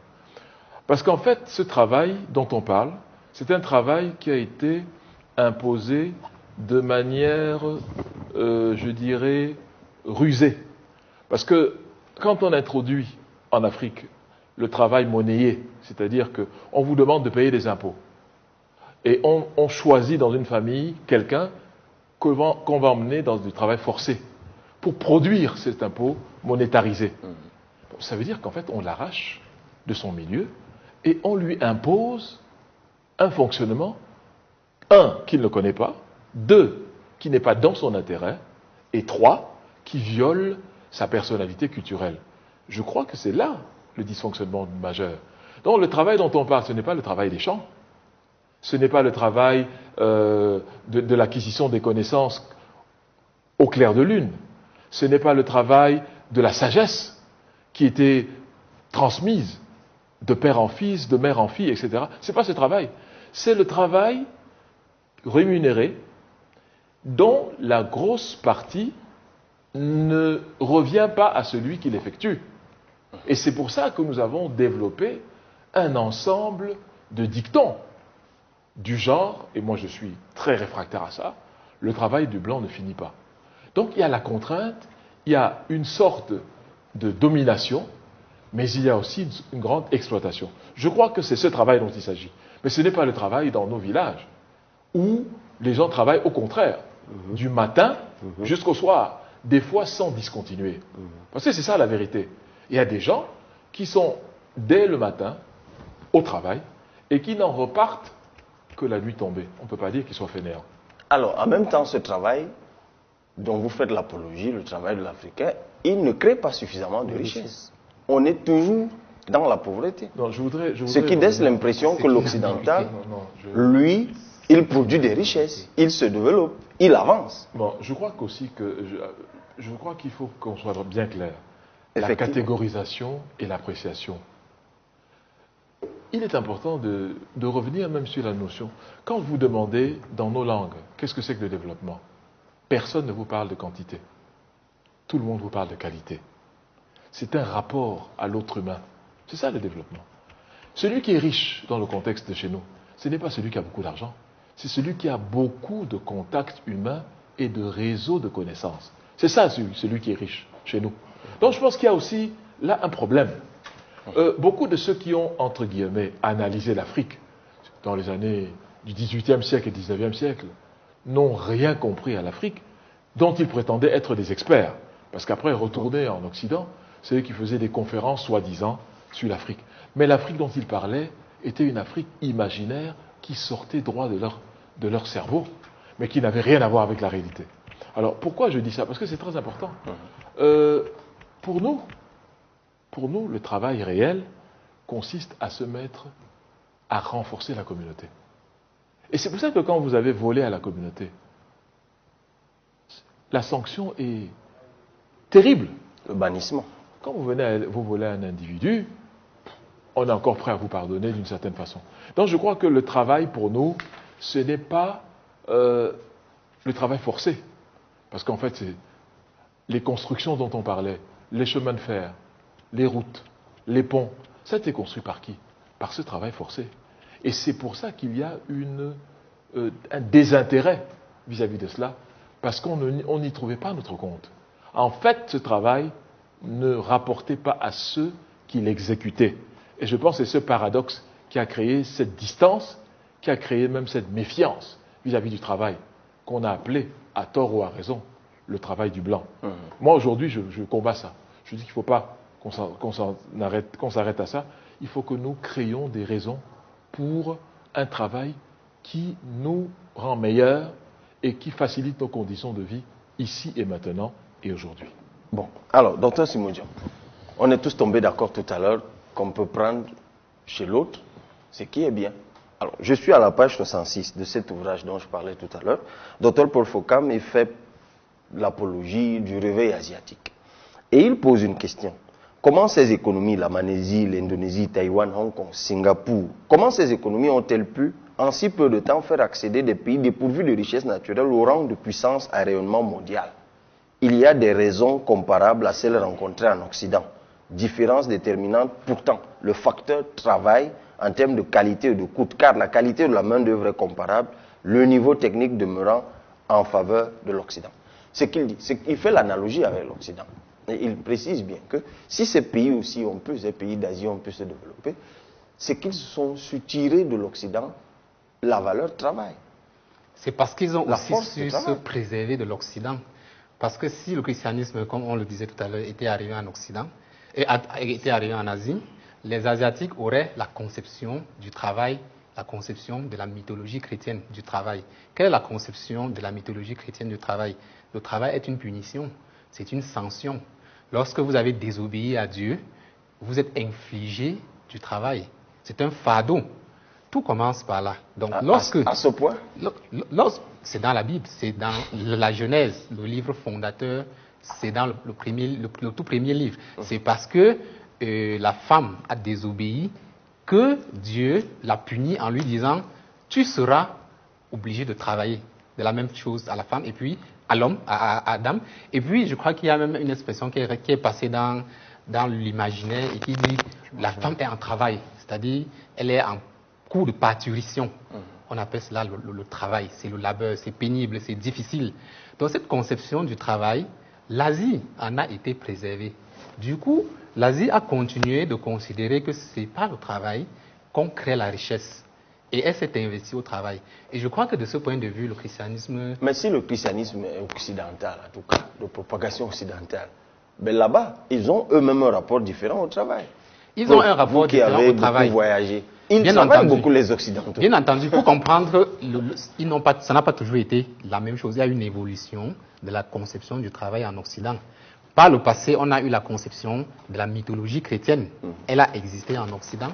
Parce qu'en fait, ce travail dont on parle, c'est un travail qui a été imposé de manière, je dirais, rusée. Parce que quand on introduit en Afrique le travail monnayé, c'est-à-dire qu'on vous demande de payer des impôts, et on choisit dans une famille quelqu'un qu'on va emmener dans du travail forcé pour produire cet impôt monétarisé. Ça veut dire qu'en fait, on l'arrache de son milieu et on lui impose un fonctionnement, un, qu'il ne connaît pas, deux, qui n'est pas dans son intérêt, et trois, qui viole sa personnalité culturelle. Je crois que c'est là le dysfonctionnement majeur. Donc le travail dont on parle, ce n'est pas le travail des champs, ce n'est pas le travail de l'acquisition des connaissances au clair de lune, ce n'est pas le travail de la sagesse qui était transmise de père en fils, de mère en fille, etc. Ce n'est pas ce travail. C'est le travail rémunéré dont la grosse partie ne revient pas à celui qui l'effectue. Et c'est pour ça que nous avons développé un ensemble de dictons du genre, et moi je suis très réfractaire à ça, le travail du blanc ne finit pas. Donc il y a la contrainte, il y a une sorte de domination, mais il y a aussi une grande exploitation. Je crois que c'est ce travail dont il s'agit. Mais ce n'est pas le travail dans nos villages, où les gens travaillent au contraire, du matin jusqu'au soir, des fois sans discontinuer. Parce que c'est ça la vérité. Il y a des gens qui sont dès le matin au travail et qui n'en repartent que la nuit tombée. On ne peut pas dire qu'ils soient fainéants. Alors, en même temps, ce travail dont vous faites l'apologie, le travail de l'Africain, il ne crée pas suffisamment de richesse. On est toujours dans la pauvreté. Non, je voudrais ce qui laisse l'impression que l'Occidental, lui, il produit des richesses, il se développe, il avance. Bon, je crois qu'aussi je crois qu'il faut qu'on soit bien clair. La catégorisation et l'appréciation. Il est important de revenir même sur la notion. Quand vous demandez dans nos langues, qu'est-ce que c'est que le développement? Personne ne vous parle de quantité. Tout le monde vous parle de qualité. C'est un rapport à l'autre humain. C'est ça le développement. Celui qui est riche dans le contexte de chez nous, ce n'est pas celui qui a beaucoup d'argent. C'est celui qui a beaucoup de contacts humains et de réseaux de connaissances. C'est ça celui qui est riche chez nous. Donc je pense qu'il y a aussi là un problème. Beaucoup de ceux qui ont, entre guillemets, analysé l'Afrique dans les années du XVIIIe siècle et XIXe siècle n'ont rien compris à l'Afrique dont ils prétendaient être des experts. Parce qu'après, retourner en Occident, c'est eux qui faisaient des conférences soi-disant sur l'Afrique. Mais l'Afrique dont ils parlaient était une Afrique imaginaire qui sortait droit de leur cerveau, mais qui n'avait rien à voir avec la réalité. Alors, pourquoi je dis ça? Parce que c'est très important. Pour nous, le travail réel consiste à se mettre à renforcer la communauté. Et c'est pour ça que quand vous avez volé à la communauté, la sanction est terrible. Le bannissement. Quand vous volez à un individu, on est encore prêt à vous pardonner d'une certaine façon. Donc je crois que le travail pour nous, ce n'est pas le travail forcé. Parce qu'en fait, c'est les constructions dont on parlait, les chemins de fer, les routes, les ponts, ça a été construit par qui? Par ce travail forcé. Et c'est pour ça qu'il y a un désintérêt vis-à-vis de cela, parce qu'on n'y trouvait pas notre compte. En fait, ce travail ne rapportait pas à ceux qui l'exécutaient. Et je pense que c'est ce paradoxe qui a créé cette distance, qui a créé même cette méfiance vis-à-vis du travail, qu'on a appelé, à tort ou à raison, le travail du blanc. Moi, aujourd'hui, je combats ça. Je dis qu'il ne faut pas qu'on s'arrête à ça. Il faut que nous créions des raisons pour un travail qui nous rend meilleurs et qui facilite nos conditions de vie ici et maintenant et aujourd'hui. Bon, alors, docteur Simodian, on est tous tombés d'accord tout à l'heure qu'on peut prendre chez l'autre ce qui est bien. Alors, je suis à la page 66 de cet ouvrage dont je parlais tout à l'heure. Dr Paul Fokam fait l'apologie du réveil asiatique. Et il pose une question. Comment ces économies, la Malaisie, l'Indonésie, Taïwan, Hong Kong, Singapour, comment ces économies ont-elles pu, en si peu de temps, faire accéder des pays dépourvus de richesses naturelles au rang de puissance à rayonnement mondial? Il y a des raisons comparables à celles rencontrées en Occident. Différence déterminante, pourtant, le facteur travail en termes de qualité et de coût, car la qualité de la main-d'œuvre est comparable, le niveau technique demeurant en faveur de l'Occident. Ce qu'il dit, c'est qu'il fait l'analogie avec l'Occident. Et il précise bien que si ces pays aussi ont pu, ces pays d'Asie ont pu se développer, c'est qu'ils sont su tirer de l'Occident la valeur travail. C'est parce qu'ils ont aussi su se préserver de l'Occident. Parce que si le christianisme, comme on le disait tout à l'heure, était arrivé en Occident, et était arrivé en Asie, les Asiatiques auraient la conception du travail, la conception de la mythologie chrétienne du travail. Quelle est la conception de la mythologie chrétienne du travail? Le travail est une punition, c'est une sanction. Lorsque vous avez désobéi à Dieu, vous êtes infligé du travail. C'est un fardeau. Tout commence par là. Donc, à ce point? C'est dans la Bible, c'est dans la Genèse, le livre fondateur, c'est dans le tout premier livre. C'est parce que la femme a désobéi que Dieu l'a punie en lui disant « Tu seras obligé de travailler ». De la même chose à la femme et puis à l'homme, à Adam. Et puis, je crois qu'il y a même une expression qui est passée dans l'imaginaire et qui dit « La femme est en travail », c'est-à-dire elle est en cours de parturition. On appelle cela le travail, c'est le labeur, c'est pénible, c'est difficile. Dans cette conception du travail, l'Asie en a été préservée. Du coup, l'Asie a continué de considérer que ce n'est pas le travail qu'on crée la richesse. Et elle s'est investie au travail. Et je crois que de ce point de vue, le christianisme... Mais si le christianisme est occidental, en tout cas, de propagation occidentale, ben là-bas, ils ont eux-mêmes un rapport différent au travail. Ils ont un rapport différent au travail. Vous qui avez beaucoup voyagé, ils travaillent beaucoup les Occidentaux. Bien entendu, pour comprendre, ça n'a pas toujours été la même chose. Il y a une évolution de la conception du travail en Occident. Par le passé, on a eu la conception de la mythologie chrétienne. Elle a existé en Occident.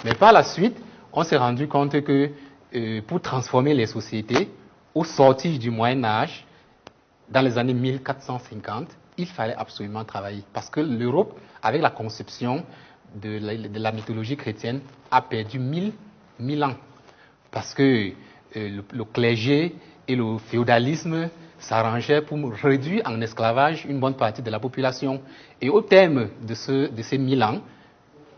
Mais par la suite, on s'est rendu compte que pour transformer les sociétés, au sortir du Moyen-Âge, dans les années 1450, il fallait absolument travailler. Parce que l'Europe, avec la conception de la mythologie chrétienne, a perdu 1000 ans. Parce que le clergé et le féodalisme s'arrangeaient pour réduire en esclavage une bonne partie de la population. Et au terme de ces 1000 ans,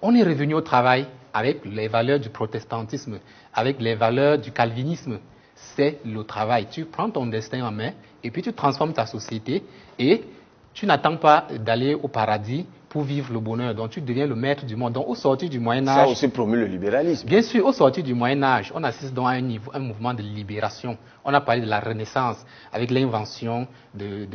on est revenu au travail avec les valeurs du protestantisme, avec les valeurs du calvinisme. C'est le travail. Tu prends ton destin en main et puis tu transformes ta société et tu n'attends pas d'aller au paradis pour vivre le bonheur. Donc tu deviens le maître du monde. Donc au sortir du Moyen-Âge... Ça a aussi promu le libéralisme. Bien sûr, au sortir du Moyen-Âge, on assiste donc à un mouvement de libération. On a parlé de la Renaissance avec l'invention de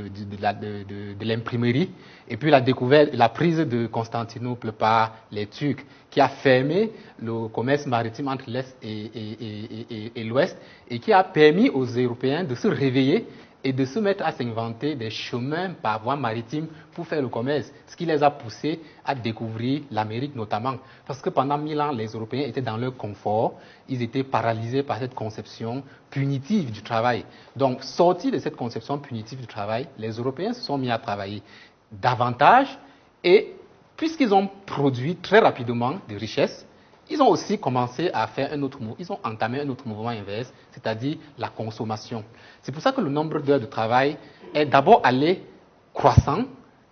l'imprimerie et puis la découverte, la prise de Constantinople par les Turcs qui a fermé le commerce maritime entre l'Est et l'Ouest et qui a permis aux Européens de se réveiller et de se mettre à s'inventer des chemins par voie maritime pour faire le commerce, ce qui les a poussés à découvrir l'Amérique notamment. Parce que pendant 1000 ans, les Européens étaient dans leur confort, ils étaient paralysés par cette conception punitive du travail. Donc, sortis de cette conception punitive du travail, les Européens se sont mis à travailler davantage et puisqu'ils ont produit très rapidement des richesses, ils ont aussi commencé à faire ils ont entamé un autre mouvement inverse, c'est-à-dire la consommation. C'est pour ça que le nombre d'heures de travail est d'abord allé croissant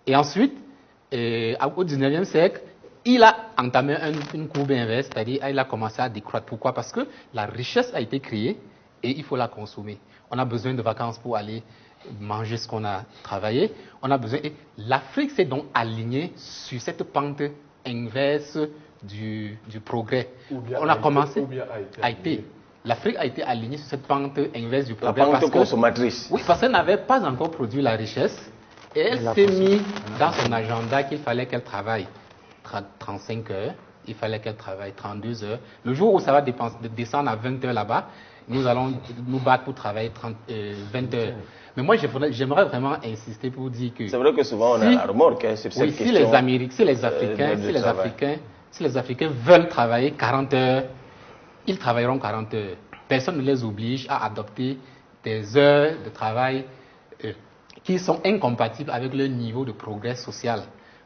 et ensuite, au 19e siècle, il a entamé une courbe inverse, c'est-à-dire il a commencé à décroître. Pourquoi? Parce que la richesse a été créée et il faut la consommer. On a besoin de vacances pour aller manger ce qu'on a travaillé. On a besoin. Et l'Afrique s'est donc alignée sur cette pente inverse du progrès. On a commencé. L'Afrique a été alignée sur cette pente inverse du progrès. La pente consommatrice. Oui, parce qu'elle n'avait pas encore produit la richesse. Et elle s'est mise dans son agenda qu'il fallait qu'elle travaille 35 heures. Il fallait qu'elle travaille 32 heures. Le jour où ça va descendre à 20 heures là-bas, nous allons nous battre pour travailler 20 heures. Mais moi, j'aimerais vraiment insister pour dire que... C'est vrai que souvent, on a la remorque sur cette question. Si les Africains veulent travailler 40 heures, ils travailleront 40 heures. Personne ne les oblige à adopter des heures de travail qui sont incompatibles avec leur niveau de progrès social.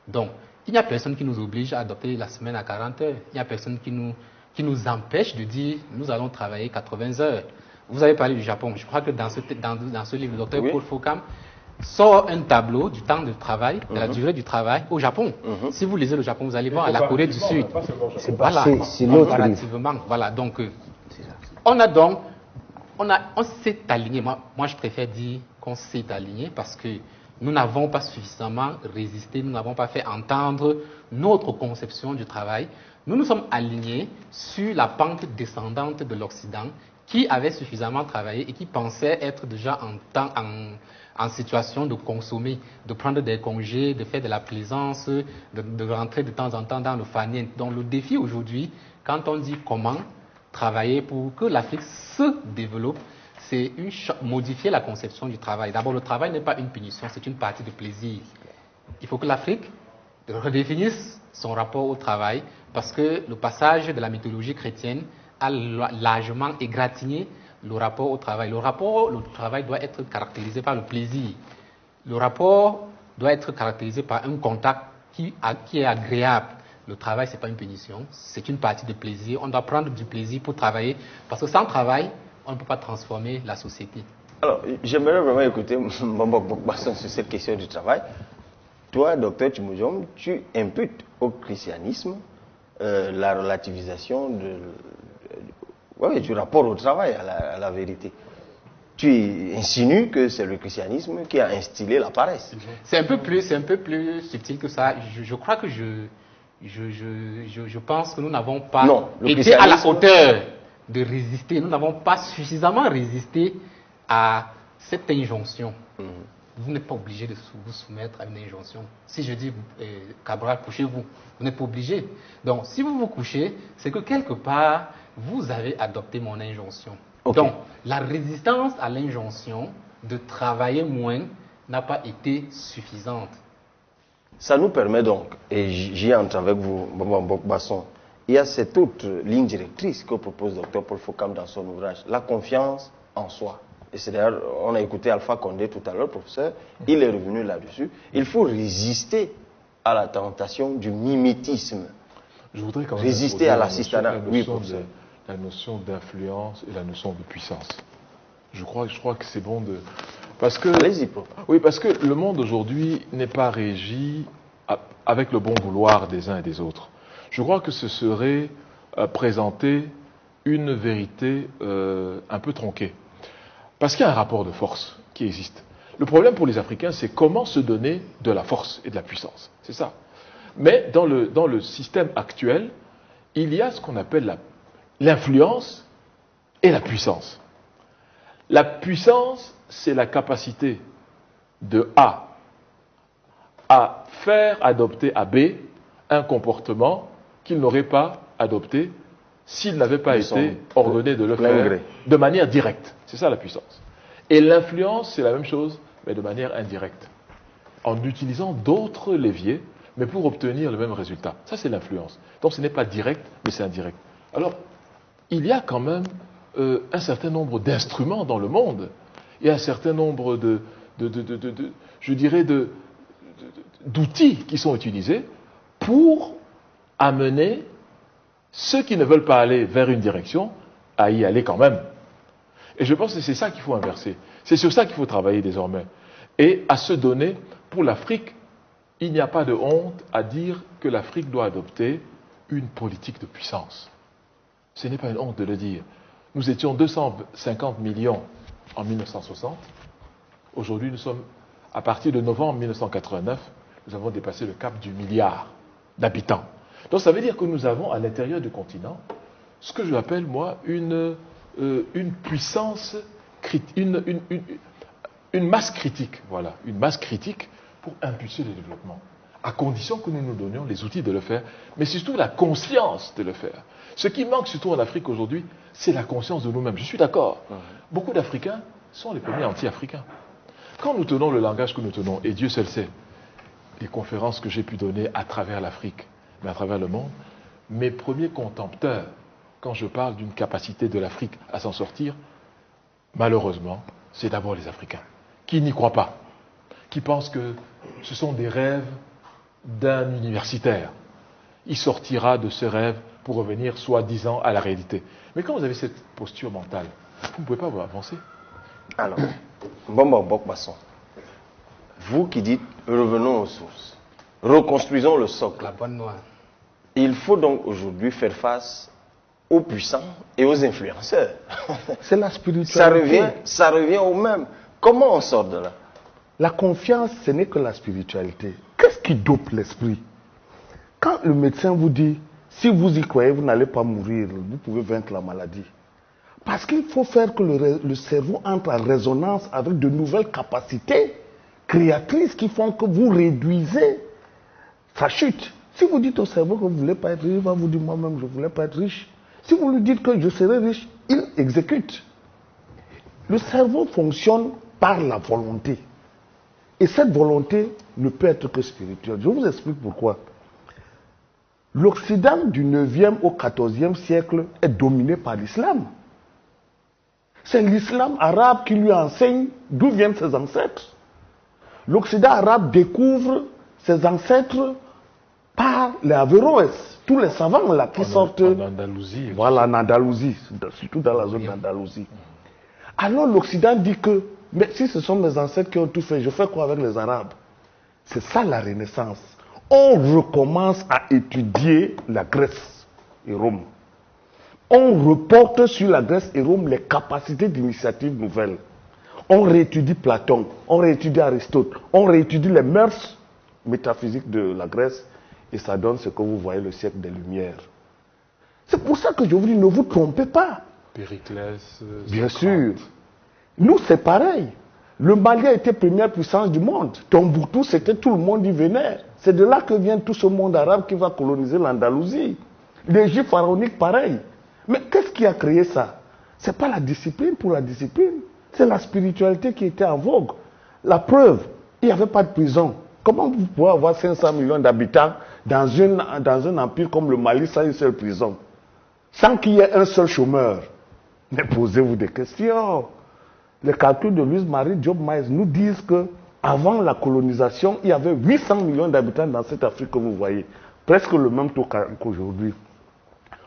Donc, il n'y a personne qui nous oblige à adopter la semaine à 40 heures. Il n'y a personne qui nous empêche de dire nous allons travailler 80 heures. Vous avez parlé du Japon. Je crois que dans ce livre, le docteur Paul Fokam sort un tableau du temps de travail, de la durée du travail au Japon. Si vous lisez le Japon, vous allez voir à la Corée du Sud. C'est l'autre livre. Voilà, donc on s'est aligné. Moi, je préfère dire qu'on s'est aligné parce que nous n'avons pas suffisamment résisté, nous n'avons pas fait entendre notre conception du travail. Nous nous sommes alignés sur la pente descendante de l'Occident qui avait suffisamment travaillé et qui pensait être déjà en situation de consommer, de prendre des congés, de faire de la plaisance, de rentrer de temps en temps dans le fanien. Donc le défi aujourd'hui, quand on dit comment travailler pour que l'Afrique se développe, c'est modifier la conception du travail. D'abord, le travail n'est pas une punition, c'est une partie de plaisir. Il faut que l'Afrique redéfinisse son rapport au travail parce que le passage de la mythologie chrétienne a largement égratigné le rapport au travail. Le rapport au travail doit être caractérisé par le plaisir. Le rapport doit être caractérisé par un contact qui est agréable. Le travail, ce n'est pas une punition, c'est une partie de plaisir. On doit prendre du plaisir pour travailler parce que sans travail, on ne peut pas transformer la société. Alors, j'aimerais vraiment écouter Mbambo Bokbasson sur cette question du travail. Toi, docteur Tchimoudiom, tu imputes au christianisme la relativisation du rapport au travail, à la vérité. Tu insinues que c'est le christianisme qui a instillé la paresse. C'est un peu plus subtil que ça. Je crois que je pense que nous n'avons pas été à la hauteur de résister. Nous n'avons pas suffisamment résisté à cette injonction. Vous n'êtes pas obligé de vous soumettre à une injonction. Si je dis, Cabral, couchez-vous, vous n'êtes pas obligé. Donc, si vous vous couchez, c'est que quelque part, vous avez adopté mon injonction. Donc, la résistance à l'injonction de travailler moins n'a pas été suffisante. Ça nous permet donc, et j'y entre avec vous, Bokbasson, il y a cette autre ligne directrice que propose le Dr Paul Fokam dans son ouvrage, la confiance en soi. Et c'est d'ailleurs, on a écouté Alpha Condé tout à l'heure, professeur, il est revenu là-dessus. Il faut résister à la tentation du mimétisme. Je voudrais quand même résister à l'assistanat. Oui, professeur. La notion d'influence et la notion de puissance. Je crois que c'est bon de... Parce que, allez-y, professeur. Oui, parce que le monde aujourd'hui n'est pas régi avec le bon vouloir des uns et des autres. Je crois que ce serait présenter une vérité un peu tronquée. Parce qu'il y a un rapport de force qui existe. Le problème pour les Africains, c'est comment se donner de la force et de la puissance. C'est ça. Mais dans le système actuel, il y a ce qu'on appelle l'influence et la puissance. La puissance, c'est la capacité de A à faire adopter à B un comportement qu'il n'aurait pas adopté s'il n'avait pas été ordonné de le faire de manière directe. C'est ça la puissance. Et l'influence, c'est la même chose, mais de manière indirecte, en utilisant d'autres leviers, mais pour obtenir le même résultat. Ça, c'est l'influence. Donc, ce n'est pas direct, mais c'est indirect. Alors, il y a quand même un certain nombre d'instruments dans le monde, et un certain nombre d'outils qui sont utilisés pour amener ceux qui ne veulent pas aller vers une direction à y aller quand même. Et je pense que c'est ça qu'il faut inverser. C'est sur ça qu'il faut travailler désormais. Et à se donner, pour l'Afrique, il n'y a pas de honte à dire que l'Afrique doit adopter une politique de puissance. Ce n'est pas une honte de le dire. Nous étions 250 millions en 1960. Aujourd'hui, nous sommes, à partir de novembre 1989, nous avons dépassé le cap du milliard d'habitants. Donc ça veut dire que nous avons à l'intérieur du continent ce que je appelle, moi, une puissance, une masse critique, voilà, une masse critique pour impulser le développement, à condition que nous nous donnions les outils de le faire, mais surtout la conscience de le faire. Ce qui manque surtout en Afrique aujourd'hui, c'est la conscience de nous-mêmes. Je suis d'accord. Beaucoup d'Africains sont les premiers anti-africains. Quand nous tenons le langage que nous tenons, et Dieu seul sait, les conférences que j'ai pu donner à travers l'Afrique, mais à travers le monde, mes premiers contempteurs, quand je parle d'une capacité de l'Afrique à s'en sortir, malheureusement, c'est d'abord les Africains, qui n'y croient pas, qui pensent que ce sont des rêves d'un universitaire. Il sortira de ce rêve pour revenir soi-disant à la réalité. Mais quand vous avez cette posture mentale, vous ne pouvez pas vous avancer. Alors, Mbamba Bokbasson, vous qui dites revenons aux sources, reconstruisons le socle. La bonne noire. Il faut donc aujourd'hui faire face aux puissants et aux influenceurs. C'est la spiritualité. Ça revient au même. Comment on sort de là? La confiance, ce n'est que la spiritualité. Qu'est-ce qui dope l'esprit? Quand le médecin vous dit, si vous y croyez, vous n'allez pas mourir, vous pouvez vaincre la maladie. Parce qu'il faut faire que le cerveau entre en résonance avec de nouvelles capacités créatrices qui font que vous réduisez sa chute. Si vous dites au cerveau que vous ne voulez pas être riche, il va vous dire moi-même je ne voulais pas être riche. Si vous lui dites que je serai riche, il exécute. Le cerveau fonctionne par la volonté. Et cette volonté ne peut être que spirituelle. Je vous explique pourquoi. L'Occident du 9e au 14e siècle est dominé par l'islam. C'est l'islam arabe qui lui enseigne d'où viennent ses ancêtres. L'Occident arabe découvre ses ancêtres par les Averroès, tous les savants là qui sortent en Andalousie. Voilà, en Andalousie, surtout dans la zone d'Andalousie. Alors l'Occident dit que, mais si ce sont mes ancêtres qui ont tout fait, je fais quoi avec les Arabes? C'est ça la Renaissance. On recommence à étudier la Grèce et Rome. On reporte sur la Grèce et Rome les capacités d'initiative nouvelles. On réétudie Platon, on réétudie Aristote, on réétudie les mœurs métaphysiques de la Grèce et ça donne ce que vous voyez, le siècle des Lumières. C'est pour ça que je vous dis, ne vous trompez pas. Périclès, bien sûr. Nous, c'est pareil. Le Mali a été première puissance du monde. Tombouctou, c'était tout le monde y venait. C'est de là que vient tout ce monde arabe qui va coloniser l'Andalousie. L'Égypte pharaonique, pareil. Mais qu'est-ce qui a créé ça? Ce n'est pas la discipline pour la discipline. C'est la spiritualité qui était en vogue. La preuve, il n'y avait pas de prison. Comment vous pouvez avoir 500 millions d'habitants dans un empire comme le Mali sans une seule prison? Sans qu'il y ait un seul chômeur? Mais posez-vous des questions. Les calculs de Louise-Marie Diop-Maïs nous disent que avant la colonisation, il y avait 800 millions d'habitants dans cette Afrique que vous voyez. Presque le même taux qu'aujourd'hui.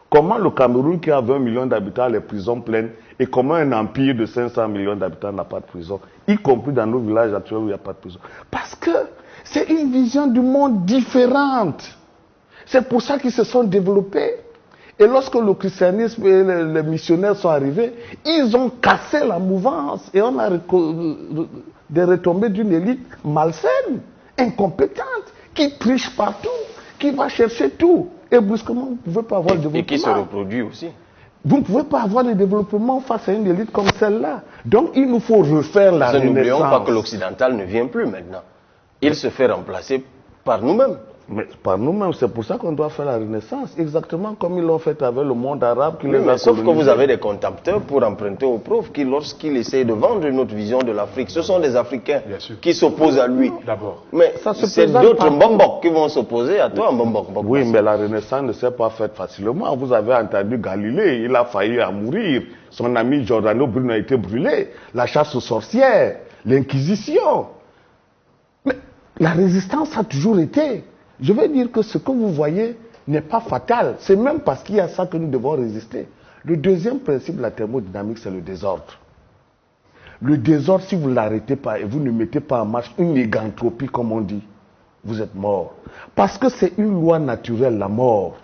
Comment le Cameroun, qui a 20 millions d'habitants, a les prisons pleines, et comment un empire de 500 millions d'habitants n'a pas de prison, y compris dans nos villages actuels où il n'y a pas de prison? Parce que c'est une vision du monde différente. C'est pour ça qu'ils se sont développés. Et lorsque le christianisme et les missionnaires sont arrivés, ils ont cassé la mouvance. Et on a des retombées d'une élite malsaine, incompétente, qui triche partout, qui va chercher tout. Et brusquement, vous ne pouvez pas avoir de développement. Et qui se reproduit aussi. Vous ne pouvez pas avoir de développement face à une élite comme celle-là. Donc il nous faut refaire la Renaissance. N'oublions pas que l'occidental ne vient plus maintenant. Il se fait remplacer par nous-mêmes. Mais par nous-mêmes, c'est pour ça qu'on doit faire la renaissance, exactement comme ils l'ont fait avec le monde arabe qui les a Sauf que vous colonisés. avez des contempteurs pour emprunter aux profs qui, lorsqu'ils essayent de vendre une autre vision de l'Afrique, ce sont des Africains Bien sûr. qui s'opposent à lui. D'abord. Mais Ça se c'est présente d'autres pas. Mbambok qui vont s'opposer à toi, Mbambok. Oui, mais la renaissance ne s'est pas faite facilement. Vous avez entendu Galilée, il a failli à mourir. Son ami Giordano Bruno a été brûlé. La chasse aux sorcières, l'inquisition. Mais la résistance a toujours été. Je veux dire que ce que vous voyez n'est pas fatal. C'est même parce qu'il y a ça que nous devons résister. Le deuxième principe de la thermodynamique, c'est le désordre. Le désordre, si vous ne l'arrêtez pas et vous ne mettez pas en marche une égantropie, comme on dit, vous êtes mort. Parce que c'est une loi naturelle, la mort.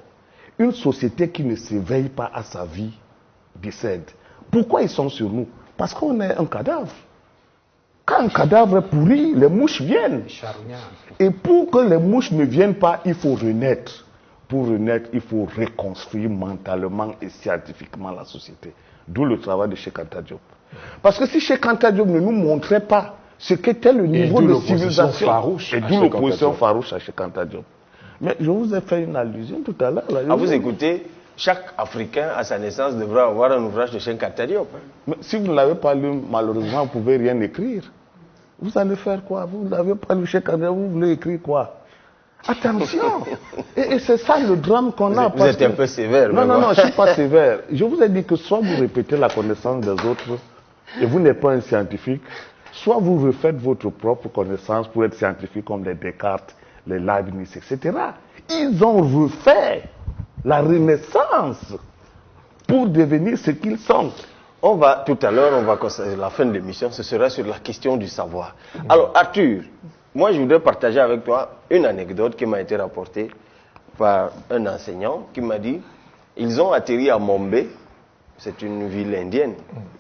Une société qui ne s'éveille pas à sa vie décède. Pourquoi ils sont sur nous? Parce qu'on est un cadavre. Quand un cadavre est pourri, les mouches viennent. Et pour que les mouches ne viennent pas, il faut renaître. Pour renaître, il faut reconstruire mentalement et scientifiquement la société. D'où le travail de Cheikh Anta Diop. Parce que si Cheikh Anta Diop ne nous montrait pas ce qu'était le niveau de civilisation, farouche et d'où l'opposition farouche à Cheikh Anta Diop. Mais je vous ai fait une allusion tout à l'heure. À vous écouter, chaque Africain à sa naissance devra avoir un ouvrage de Cheikh Anta Diop. Mais si vous ne l'avez pas lu, malheureusement, vous ne pouvez rien écrire. Vous allez faire quoi? Vous n'avez pas lu Cheikh Anta Diop, vous voulez écrire quoi? Attention. Et c'est ça le drame qu'on a. Vous êtes un peu sévère. Non, non, non, je ne suis pas sévère. Je vous ai dit que soit vous répétez la connaissance des autres et vous n'êtes pas un scientifique, soit vous refaites votre propre connaissance pour être scientifique comme les Descartes, les Leibniz, etc. Ils ont refait la Renaissance pour devenir ce qu'ils sont. On va, tout à l'heure, on va constater la fin de l'émission, ce sera sur la question du savoir. Alors, Arthur, moi, je voudrais partager avec toi une anecdote qui m'a été rapportée par un enseignant qui m'a dit, ils ont atterri à Mombé, c'est une ville indienne,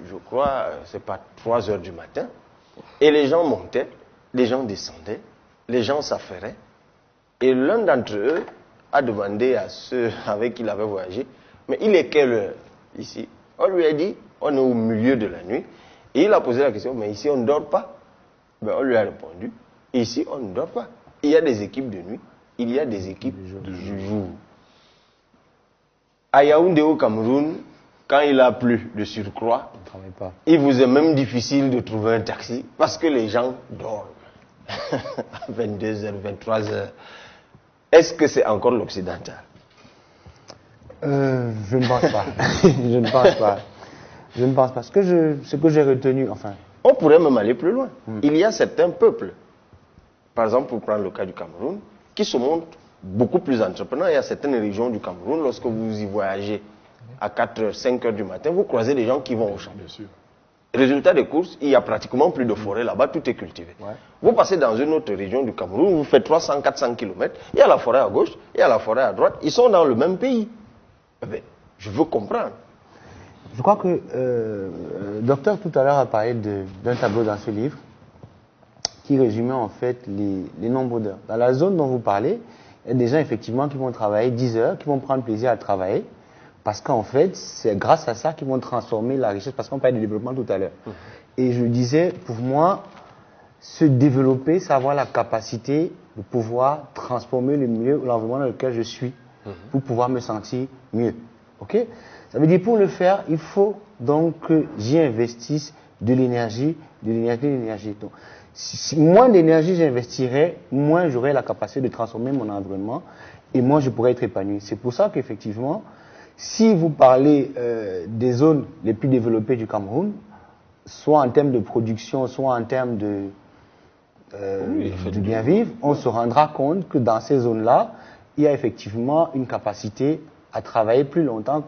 je crois, c'est pas 3 heures du matin, et les gens montaient, les gens descendaient, les gens s'affairaient, et l'un d'entre eux a demandé à ceux avec qui il avait voyagé, mais il est quelle heure ici? On lui a dit, on est au milieu de la nuit, et il a posé la question, mais ici on ne dort pas? Ben, on lui a répondu, ici, on ne dort pas. Il y a des équipes de nuit, il y a des équipes du jour. À Yaoundé au Cameroun, quand il a plu de surcroît, il vous est même difficile de trouver un taxi parce que les gens dorment. À 22h, 23h. Est-ce que c'est encore l'occidental? Je ne pense pas. Je ne pense pas. Je ne pense pas. Ce que j'ai retenu, enfin... On pourrait même aller plus loin. Il y a certains peuples, par exemple, pour prendre le cas du Cameroun, qui se montrent beaucoup plus entreprenants. Il y a certaines régions du Cameroun, lorsque vous y voyagez à 4h, 5h du matin, vous croisez des gens qui vont au champ. Bien sûr. Résultat des courses, il n'y a pratiquement plus de forêt là-bas, tout est cultivé. Ouais. Vous passez dans une autre région du Cameroun, vous faites 300, 400 km, il y a la forêt à gauche, il y a la forêt à droite, ils sont dans le même pays. Eh bien, je veux comprendre. Je crois que le docteur tout à l'heure a parlé d'un tableau dans ce livre qui résumait en fait les nombres d'heures. Dans la zone dont vous parlez, il y a des gens effectivement qui vont travailler 10 heures, qui vont prendre plaisir à travailler, parce qu'en fait, c'est grâce à ça qu'ils vont transformer la richesse, parce qu'on parlait de développement tout à l'heure. Et je disais, pour moi, se développer, c'est avoir la capacité de pouvoir transformer le milieu ou l'environnement dans lequel je suis, pour pouvoir me sentir mieux. Ok? Ça veut dire pour le faire, il faut donc que j'y investisse de l'énergie. Donc, si moins d'énergie j'investirais, moins j'aurais la capacité de transformer mon environnement et moins je pourrais être épanoui. C'est pour ça qu'effectivement, si vous parlez des zones les plus développées du Cameroun, soit en termes de production, soit en termes de bien vivre, on se rendra compte que dans ces zones-là, il y a effectivement une capacité à travailler plus longtemps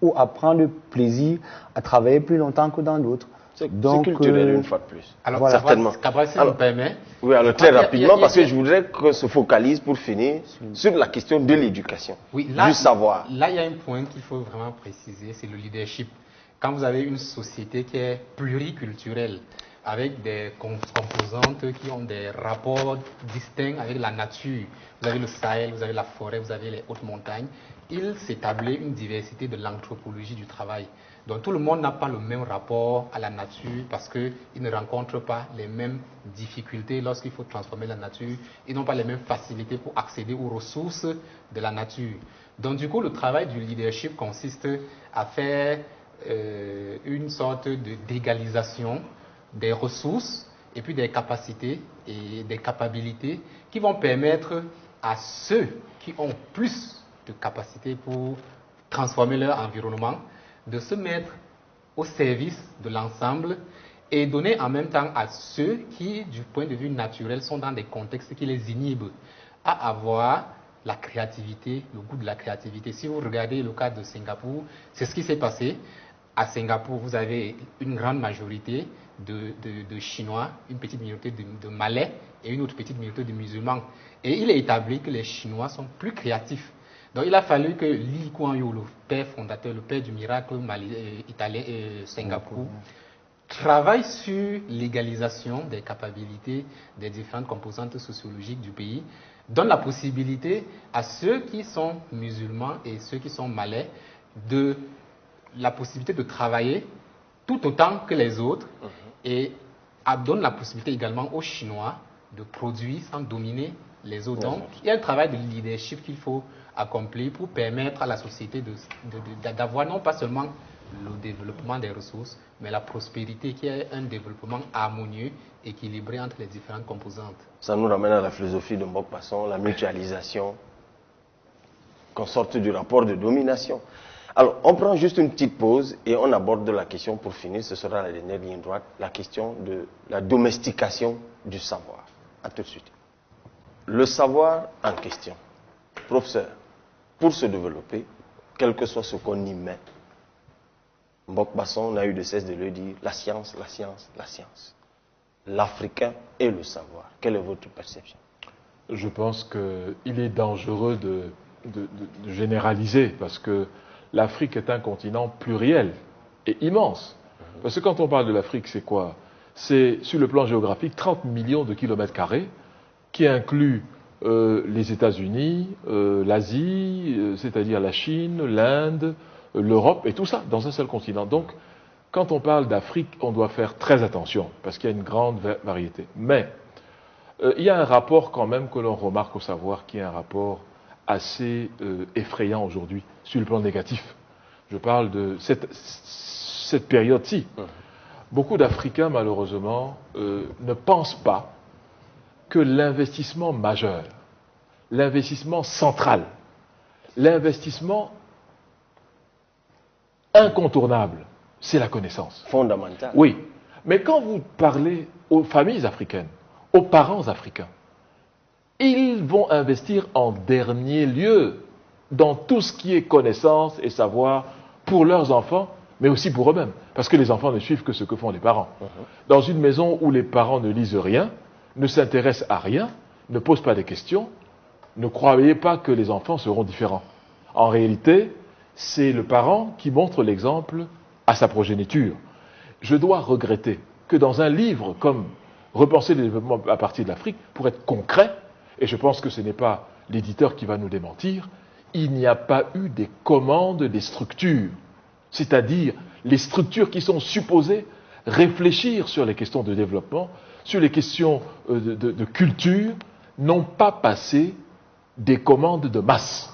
ou à prendre plaisir à travailler plus longtemps que dans d'autres. C'est culturel une fois de plus. Alors, voilà. Certainement. Cabral, si vous me permettez. Oui, alors très rapidement, parce que je voudrais qu'on se focalise pour finir sur la question de l'éducation, du savoir. Là, il y a un point qu'il faut vraiment préciser, c'est le leadership. Quand vous avez une société qui est pluriculturelle, avec des composantes qui ont des rapports distincts avec la nature, vous avez le Sahel, vous avez la forêt, vous avez les hautes montagnes, il s'établit une diversité de l'anthropologie du travail. Donc tout le monde n'a pas le même rapport à la nature parce qu'ils ne rencontrent pas les mêmes difficultés lorsqu'il faut transformer la nature. Ils n'ont pas les mêmes facilités pour accéder aux ressources de la nature. Donc du coup, le travail du leadership consiste à faire une sorte d'égalisation des ressources et puis des capacités et des capacités qui vont permettre à ceux qui ont plus de capacités pour transformer leur environnement de se mettre au service de l'ensemble et donner en même temps à ceux qui, du point de vue naturel, sont dans des contextes qui les inhibent à avoir la créativité, le goût de la créativité. Si vous regardez le cas de Singapour, c'est ce qui s'est passé. À Singapour, vous avez une grande majorité de Chinois, une petite minorité de Malais et une autre petite minorité de musulmans. Et il est établi que les Chinois sont plus créatifs. Donc il a fallu que Lee Kuan Yew, le père fondateur, le père du miracle italien Singapour, travaille sur l'égalisation des capacités des différentes composantes sociologiques du pays, donne la possibilité à ceux qui sont musulmans et ceux qui sont malais de la possibilité de travailler tout autant que les autres et donne la possibilité également aux Chinois de produire sans dominer les autres. Donc, il y a un travail de leadership qu'il faut accomplir pour permettre à la société d'avoir non pas seulement le développement des ressources, mais la prospérité qui est un développement harmonieux, équilibré entre les différentes composantes. Ça nous ramène à la philosophie de Mokpasson, la mutualisation, qu'on sorte du rapport de domination. Alors, on prend juste une petite pause et on aborde la question, pour finir, ce sera la dernière ligne droite, la question de la domestication du savoir. À tout de suite. Le savoir en question. Professeur, pour se développer, quel que soit ce qu'on y met, Mokpasson n'a eu de cesse de le dire, la science, la science, la science. L'Africain et le savoir. Quelle est votre perception? Je pense qu'il est dangereux de généraliser parce que l'Afrique est un continent pluriel et immense. Parce que quand on parle de l'Afrique, c'est quoi? C'est, sur le plan géographique, 30 millions de kilomètres carrés qui inclut les États-Unis, l'Asie, c'est-à-dire la Chine, l'Inde, l'Europe et tout ça dans un seul continent. Donc, quand on parle d'Afrique, on doit faire très attention parce qu'il y a une grande variété. Mais il y a un rapport quand même que l'on remarque au savoir qui est un rapport assez effrayant aujourd'hui sur le plan négatif. Je parle de cette période-ci. Beaucoup d'Africains, malheureusement, ne pensent pas que l'investissement majeur, l'investissement central, l'investissement incontournable, c'est la connaissance. Fondamentale. Oui. Mais quand vous parlez aux familles africaines, aux parents africains, ils vont investir en dernier lieu dans tout ce qui est connaissance et savoir pour leurs enfants, mais aussi pour eux-mêmes. Parce que les enfants ne suivent que ce que font les parents. Dans une maison où les parents ne lisent rien, ne s'intéressent à rien, ne posent pas de questions, ne croyez pas que les enfants seront différents. En réalité, c'est le parent qui montre l'exemple à sa progéniture. Je dois regretter que dans un livre comme Repenser le développement à partir de l'Afrique, pour être concret, et je pense que ce n'est pas l'éditeur qui va nous démentir, il n'y a pas eu des commandes des structures, c'est-à-dire les structures qui sont supposées réfléchir sur les questions de développement, sur les questions de culture, n'ont pas passé des commandes de masse.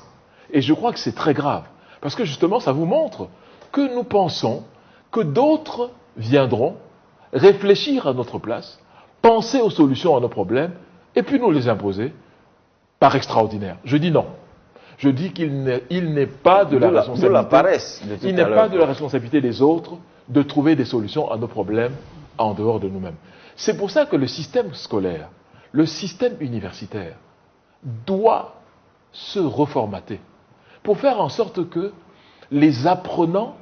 Et je crois que c'est très grave, parce que justement ça vous montre que nous pensons que d'autres viendront réfléchir à notre place, penser aux solutions à nos problèmes, et puis nous les imposer par extraordinaire. Je dis non. Je dis qu'il n'est pas de la responsabilité. Il n'est pas de la responsabilité des autres de trouver des solutions à nos problèmes en dehors de nous-mêmes. C'est pour ça que le système scolaire, le système universitaire, doit se reformater pour faire en sorte que les apprenants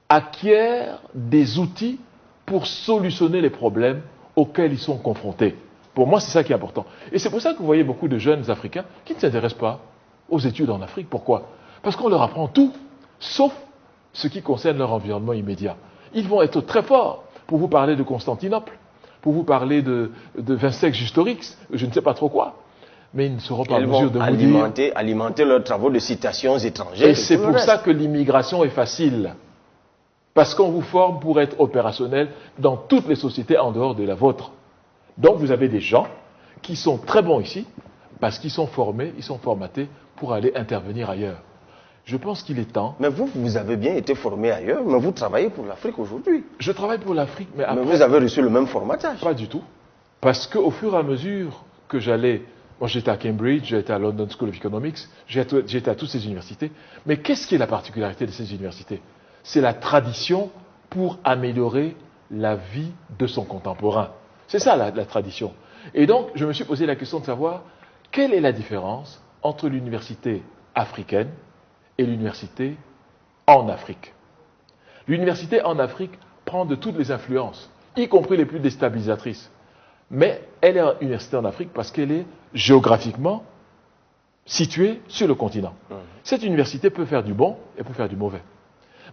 acquièrent des outils pour solutionner les problèmes auxquels ils sont confrontés. Pour moi, c'est ça qui est important. Et c'est pour ça que vous voyez beaucoup de jeunes Africains qui ne s'intéressent pas aux études en Afrique. Pourquoi? Parce qu'on leur apprend tout, sauf ce qui concerne leur environnement immédiat. Ils vont être très forts pour vous parler de Constantinople, pour vous parler de Vincex Justorix, je ne sais pas trop quoi. Mais ils ne seront pas en mesure de vous dire... alimenter leurs travaux de citations étrangères. Et c'est pour ça que l'immigration est facile. Parce qu'on vous forme pour être opérationnel dans toutes les sociétés en dehors de la vôtre. Donc vous avez des gens qui sont très bons ici, parce qu'ils sont formés, ils sont formatés pour aller intervenir ailleurs. Je pense qu'il est temps. Mais vous avez bien été formé ailleurs, mais vous travaillez pour l'Afrique aujourd'hui. Je travaille pour l'Afrique, mais après... Mais vous avez reçu le même formatage. Pas du tout. Parce qu'au fur et à mesure que j'allais... Moi, j'étais à Cambridge, j'étais à London School of Economics, j'étais à toutes ces universités. Mais qu'est-ce qui est la particularité de ces universités? C'est la tradition pour améliorer la vie de son contemporain. C'est ça la tradition. Et donc, je me suis posé la question de savoir quelle est la différence entre l'université africaine et l'université en Afrique. L'université en Afrique prend de toutes les influences, y compris les plus déstabilisatrices. Mais elle est une université en Afrique parce qu'elle est géographiquement située sur le continent. Cette université peut faire du bon et peut faire du mauvais.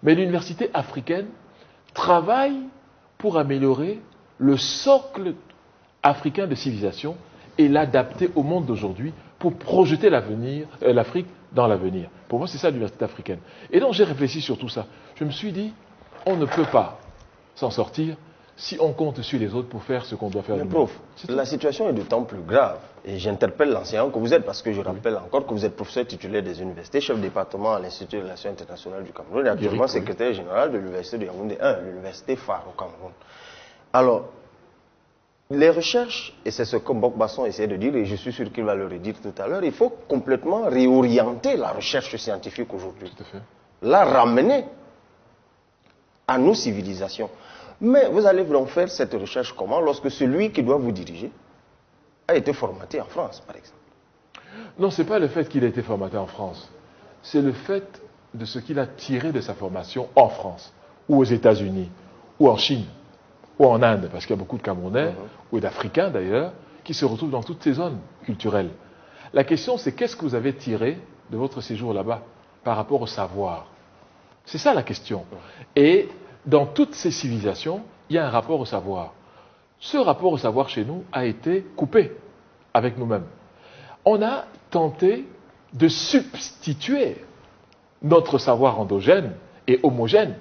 Mais l'université africaine travaille pour améliorer le socle africain de civilisation et l'adapter au monde d'aujourd'hui pour projeter l'Afrique dans l'avenir. Pour moi, c'est ça l'université africaine. Et donc, j'ai réfléchi sur tout ça. Je me suis dit, on ne peut pas s'en sortir si on compte sur les autres pour faire ce qu'on doit faire. Mais prof, la situation est d'autant plus grave. Et j'interpelle l'enseignant que vous êtes, parce que je rappelle encore que vous êtes professeur titulaire des universités, chef de département à l'Institut de relations internationales du Cameroun et actuellement secrétaire général de l'Université de Yaoundé 1, l'université phare au Cameroun. Alors, les recherches, et c'est ce que Mbok Basson essaie de dire, et je suis sûr qu'il va le redire tout à l'heure, il faut complètement réorienter la recherche scientifique aujourd'hui. La ramener à nos civilisations. Mais vous allez donc faire cette recherche comment lorsque celui qui doit vous diriger a été formaté en France, par exemple? Non, ce n'est pas le fait qu'il ait été formaté en France. C'est le fait de ce qu'il a tiré de sa formation en France, ou aux États-Unis, ou en Chine, ou en Inde, parce qu'il y a beaucoup de Camerounais, ou d'Africains d'ailleurs, qui se retrouvent dans toutes ces zones culturelles. La question, c'est qu'est-ce que vous avez tiré de votre séjour là-bas par rapport au savoir? C'est ça la question. Et dans toutes ces civilisations, il y a un rapport au savoir. Ce rapport au savoir chez nous a été coupé avec nous-mêmes. On a tenté de substituer notre savoir endogène et homogène.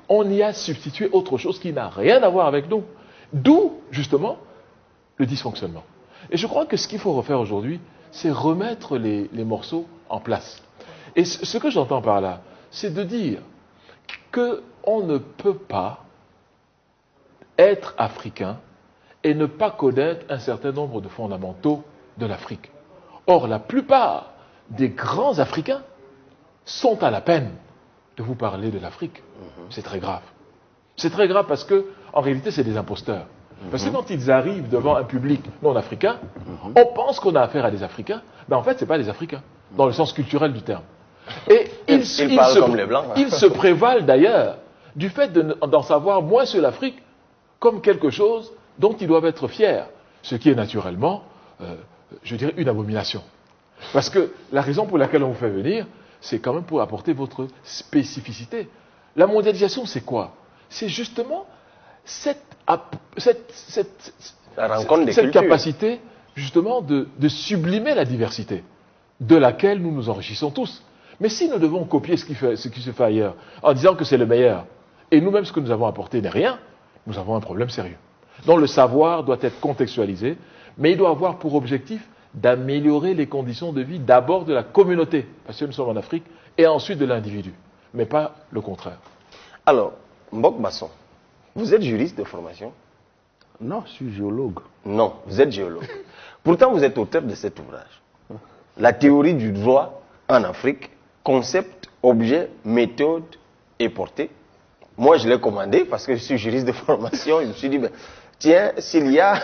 On y a substitué autre chose qui n'a rien à voir avec nous. D'où, justement, le dysfonctionnement. Et je crois que ce qu'il faut refaire aujourd'hui, c'est remettre les morceaux en place. Et ce que j'entends par là, c'est de dire qu'on ne peut pas être africain et ne pas connaître un certain nombre de fondamentaux de l'Afrique. Or, la plupart des grands Africains sont à la peine de vous parler de l'Afrique. C'est très grave. C'est très grave parce que, en réalité, c'est des imposteurs. Parce que quand ils arrivent devant un public non africain, on pense qu'on a affaire à des Africains, mais en fait, ce n'est pas des Africains, dans le sens culturel du terme. Et ils se prévalent d'ailleurs du fait d'en savoir moins sur l'Afrique comme quelque chose dont ils doivent être fiers. Ce qui est naturellement, je dirais, une abomination. Parce que la raison pour laquelle on vous fait venir, c'est quand même pour apporter votre spécificité. La mondialisation, c'est quoi? C'est justement cette capacité justement de sublimer la diversité, de laquelle nous nous enrichissons tous. Mais si nous devons copier ce qui se fait ailleurs, en disant que c'est le meilleur, et nous-mêmes ce que nous avons apporté n'est rien, nous avons un problème sérieux. Donc le savoir doit être contextualisé, mais il doit avoir pour objectif d'améliorer les conditions de vie d'abord de la communauté, parce que nous sommes en Afrique, et ensuite de l'individu, mais pas le contraire. Alors, Mbok Basson, vous êtes juriste de formation? Non, je suis géologue. Non, vous êtes géologue. Pourtant, vous êtes auteur de cet ouvrage. La théorie du droit en Afrique, concept, objet, méthode et portée. Moi, je l'ai commandé parce que je suis juriste de formation. Je me suis dit, ben, tiens, s'il y a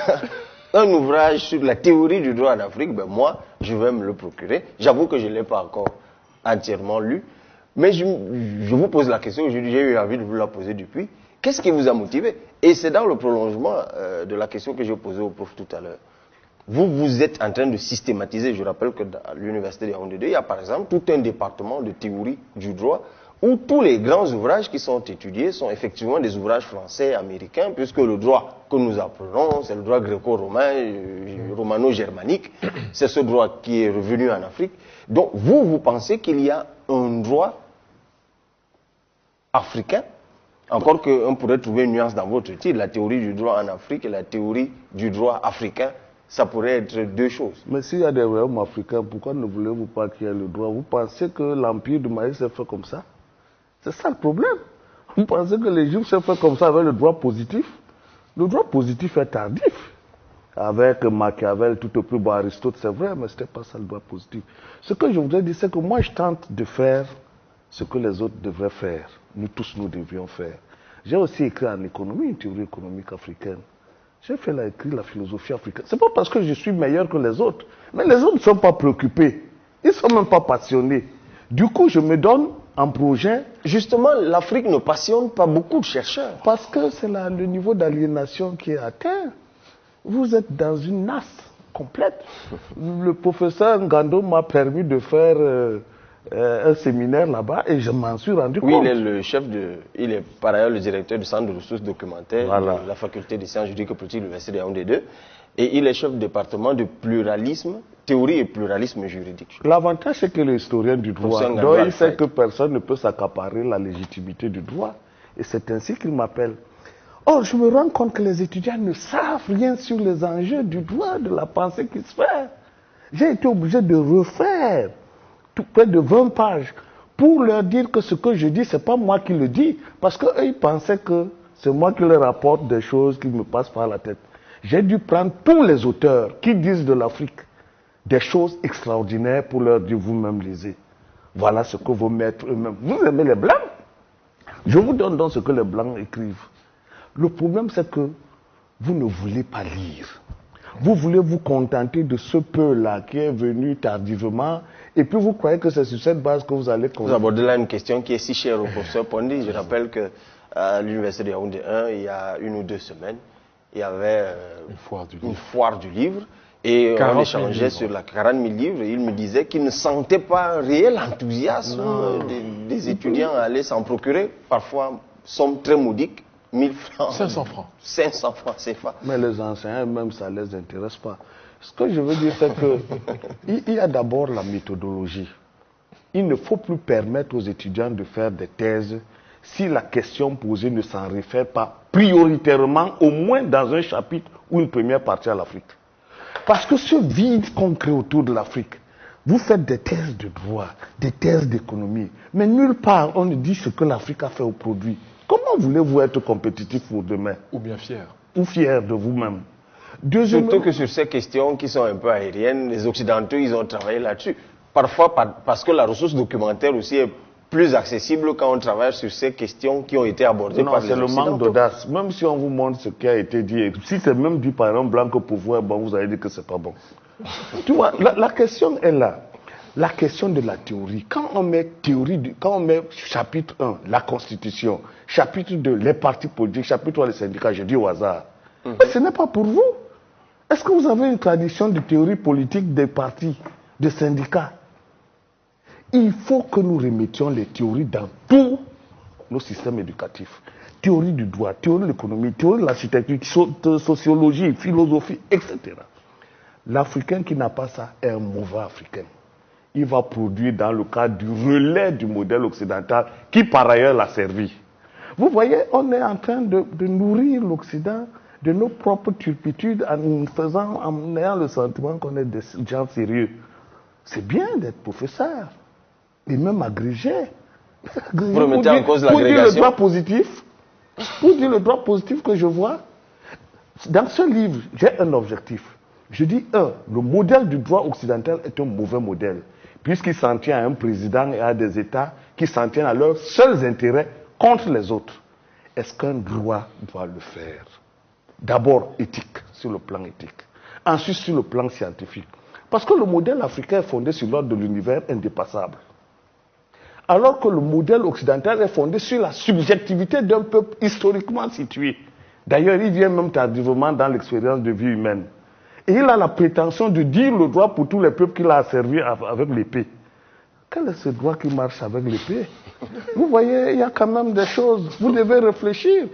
un ouvrage sur la théorie du droit en Afrique, ben, moi, je vais me le procurer. J'avoue que je ne l'ai pas encore entièrement lu. Mais je vous pose la question, j'ai eu envie de vous la poser depuis. Qu'est-ce qui vous a motivé? Et c'est dans le prolongement de la question que j'ai posée au prof tout à l'heure. Vous êtes en train de systématiser, je rappelle que dans l'université de Yaoundé 2, il y a par exemple tout un département de théorie du droit où tous les grands ouvrages qui sont étudiés sont effectivement des ouvrages français, américains, puisque le droit que nous apprenons, c'est le droit gréco-romain, romano-germanique, c'est ce droit qui est revenu en Afrique. Donc vous pensez qu'il y a un droit africain Encore qu'on pourrait trouver une nuance dans votre titre, la théorie du droit en Afrique et la théorie du droit africain, ça pourrait être deux choses. Mais s'il y a des royaumes africains, pourquoi ne voulez-vous pas qu'il y ait le droit? Vous pensez que l'empire du Mali s'est fait comme ça? C'est ça le problème. Vous pensez que les Juifs s'est fait comme ça avec le droit positif? Le droit positif est tardif. Avec Machiavel, tout au plus bas Aristote, c'est vrai, mais ce n'était pas ça le droit positif. Ce que je voudrais dire, c'est que moi, je tente de faire ce que les autres devraient faire. Nous tous, nous devions faire. J'ai aussi écrit en économie, une théorie économique africaine. J'ai écrit la philosophie africaine. C'est pas parce que je suis meilleur que les autres, mais les autres ne sont pas préoccupés. Ils ne sont même pas passionnés. Du coup, je me donne un projet. Justement, l'Afrique ne passionne pas beaucoup de chercheurs. Parce que c'est le niveau d'aliénation qui est atteint. Vous êtes dans une nasse complète. Le professeur Ngando m'a permis de faire un séminaire là-bas et je m'en suis rendu compte. Oui, il est par ailleurs le directeur du centre de ressources documentaires de la faculté des sciences juridiques et politiques de l'Université de Yaoundé 2. Et il est chef de département de pluralisme, théorie et pluralisme juridique. L'avantage, c'est que l'historien du droit, donc il sait que personne ne peut s'accaparer la légitimité du droit. Et c'est ainsi qu'il m'appelle. Or, je me rends compte que les étudiants ne savent rien sur les enjeux du droit, de la pensée qui se fait. J'ai été obligé de refaire près de 20 pages pour leur dire que ce que je dis, ce n'est pas moi qui le dis. Parce qu'eux, ils pensaient que c'est moi qui leur rapporte des choses qui me passent par la tête. J'ai dû prendre tous les auteurs qui disent de l'Afrique des choses extraordinaires pour leur dire vous-même lisez. Voilà ce que vos maîtres eux-mêmes. Vous aimez les Blancs? Je vous donne donc ce que les Blancs écrivent. Le problème, c'est que vous ne voulez pas lire. Vous voulez vous contenter de ce peu-là qui est venu tardivement, et puis vous croyez que c'est sur cette base que vous allez... Vous abordez là une question qui est si chère au professeur Pondi. Je rappelle qu'à l'Université de Yaoundé 1, il y a 1 ou 2 semaines, il y avait une foire du livre. Et on échangeait sur la 40 000 livres et il me disait qu'il ne sentait pas un réel enthousiasme des étudiants à aller s'en procurer. Parfois, somme très modique, 1000 francs. 500 francs. 500 francs, c'est pas. Mais les enseignants, même ça ne les intéresse pas. Ce que je veux dire, c'est qu'il y a d'abord la méthodologie. Il ne faut plus permettre aux étudiants de faire des thèses si la question posée ne s'en réfère pas prioritairement, au moins dans un chapitre ou une première partie à l'Afrique. Parce que ce vide qu'on crée autour de l'Afrique, vous faites des thèses de droit, des thèses d'économie, mais nulle part on ne dit ce que l'Afrique a fait au produit. Comment voulez-vous être compétitif pour demain? Ou bien fier. Ou fier de vous-même. Surtout que sur ces questions qui sont un peu aériennes, les Occidentaux, ils ont travaillé là-dessus. Parfois, parce que la ressource documentaire aussi est plus accessible quand on travaille sur ces questions qui ont été abordées par les Occidentaux. C'est le manque d'audace. Même si on vous montre ce qui a été dit, si c'est même dit par un blanc que pour vous est bon, vous allez dire que c'est pas bon. Tu vois, la question est là. La question de la théorie. Quand on met chapitre 1, la Constitution, chapitre 2, les partis politiques, chapitre 3, les syndicats, je dis au hasard. Mais ce n'est pas pour vous. Est-ce que vous avez une tradition de théorie politique des partis, des syndicats? Il faut que nous remettions les théories dans tous nos systèmes éducatifs. Théorie du droit, théorie de l'économie, théorie de l'architecture, sociologie, philosophie, etc. L'Africain qui n'a pas ça est un mauvais Africain. Il va produire dans le cadre du relais du modèle occidental qui par ailleurs l'a servi. Vous voyez, on est en train de nourrir l'Occident de nos propres turpitudes en ayant le sentiment qu'on est des gens sérieux. C'est bien d'être professeur et même agrégé. Vous remettez en cause l'agrégation. Pour dire le droit positif, pour dire le droit positif que je vois, dans ce livre, j'ai un objectif. Je dis, le modèle du droit occidental est un mauvais modèle, puisqu'il s'en tient à un président et à des États qui s'en tiennent à leurs seuls intérêts contre les autres. Est-ce qu'un droit doit le faire? D'abord éthique, sur le plan éthique. Ensuite sur le plan scientifique. Parce que le modèle africain est fondé sur l'ordre de l'univers indépassable. Alors que le modèle occidental est fondé sur la subjectivité d'un peuple historiquement situé. D'ailleurs, il vient même tardivement dans l'expérience de vie humaine. Et il a la prétention de dire le droit pour tous les peuples qu'il a asservis avec l'épée. Quel est ce droit qui marche avec l'épée? Vous voyez, il y a quand même des choses. Vous devez réfléchir.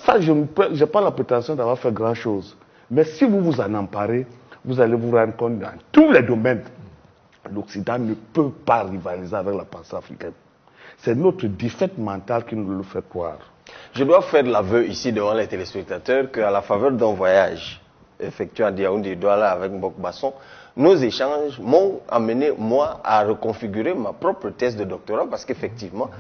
Ça je n'ai pas la prétention d'avoir fait grand-chose. Mais si vous vous en emparez, vous allez vous rendre compte dans tous les domaines. L'Occident ne peut pas rivaliser avec la pensée africaine. C'est notre défaite mentale qui nous le fait croire. Je dois faire l'aveu ici devant les téléspectateurs qu'à la faveur d'un voyage effectué à Yaoundé et Douala avec Mbok Basson, nos échanges m'ont amené, moi, à reconfigurer ma propre thèse de doctorat parce qu'effectivement,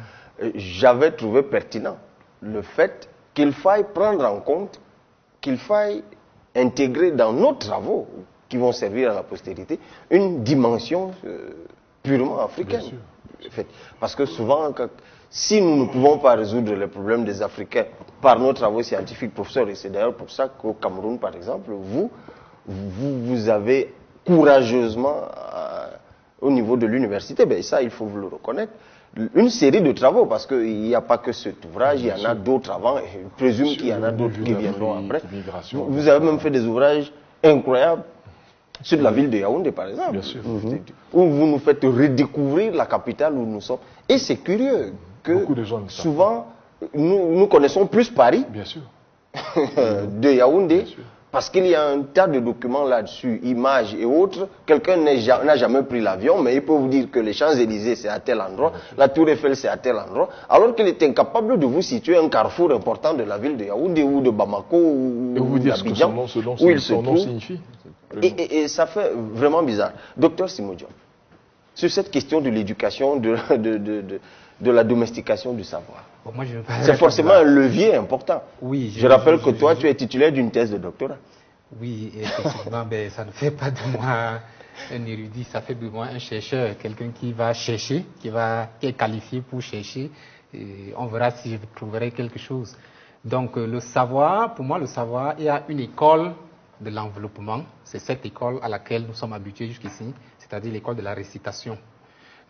j'avais trouvé pertinent le fait qu'il faille prendre en compte, qu'il faille intégrer dans nos travaux qui vont servir à la postérité une dimension purement africaine. Parce que souvent, si nous ne pouvons pas résoudre les problèmes des Africains par nos travaux scientifiques, professeurs, et c'est d'ailleurs pour ça qu'au Cameroun, par exemple, vous avez courageusement, au niveau de l'université, ben ça, il faut vous le reconnaître, une série de travaux, parce qu'il n'y a pas que cet ouvrage, il y en a d'autres avant, et je présume qu'il y en a d'autres qui viendront après. Vous avez même fait des ouvrages incroyables sur la ville de Yaoundé, par exemple. Bien sûr. Où vous nous faites redécouvrir la capitale où nous sommes. Et c'est curieux que souvent, nous connaissons plus Paris de Yaoundé, parce qu'il y a un tas de documents là-dessus, images et autres. Quelqu'un n'a jamais pris l'avion, mais il peut vous dire que les Champs-Élysées, c'est à tel endroit, la Tour Eiffel, c'est à tel endroit, alors qu'il est incapable de vous situer un carrefour important de la ville de Yaoundé ou de Bamako ou d'Abidjan, où il se trouve. Signifie. Et ça fait vraiment bizarre. Docteur Simodion, sur cette question de l'éducation, de la domestication du savoir, Bon, c'est forcément un levier important. Oui, je rappelle que toi, tu es titulaire d'une thèse de doctorat. Oui, effectivement, ben, ça ne fait pas de moi un érudit, ça fait de moi un chercheur, quelqu'un qui va chercher, qui est qualifié pour chercher, et on verra si je trouverai quelque chose. Donc le savoir, pour moi le savoir, il y a une école de l'enveloppement, c'est cette école à laquelle nous sommes habitués jusqu'ici, c'est-à-dire l'école de la récitation.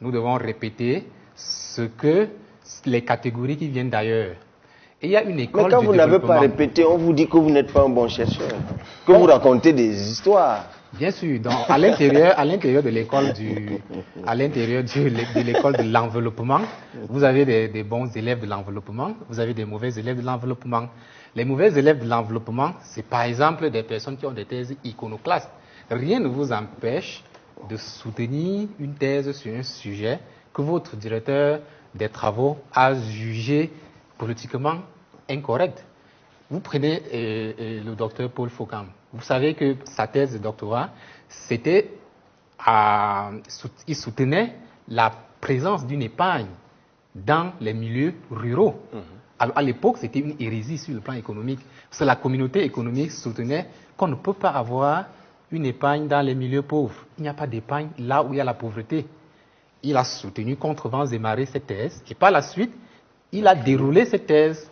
Nous devons répéter ce que les catégories qui viennent d'ailleurs. Et il y a une école. Mais quand vous n'avez pas répété, on vous dit que vous n'êtes pas un bon chercheur, que vous racontez des histoires. Bien sûr, donc à l'intérieur de l'école de l'école de l'enveloppement, vous avez des bons élèves de l'enveloppement, vous avez des mauvais élèves de l'enveloppement. Les mauvais élèves de l'enveloppement, c'est par exemple des personnes qui ont des thèses iconoclastes. Rien ne vous empêche de soutenir une thèse sur un sujet que votre directeur des travaux a jugé politiquement incorrect. Vous prenez le docteur Paul Fokam. Vous savez que sa thèse de doctorat, il soutenait la présence d'une épargne dans les milieux ruraux. À l'époque, c'était une hérésie sur le plan économique. Parce que la communauté économique soutenait qu'on ne peut pas avoir une épargne dans les milieux pauvres. Il n'y a pas d'épargne là où il y a la pauvreté. Il a soutenu contre vents et marées cette thèse. Et par la suite, il a déroulé cette thèse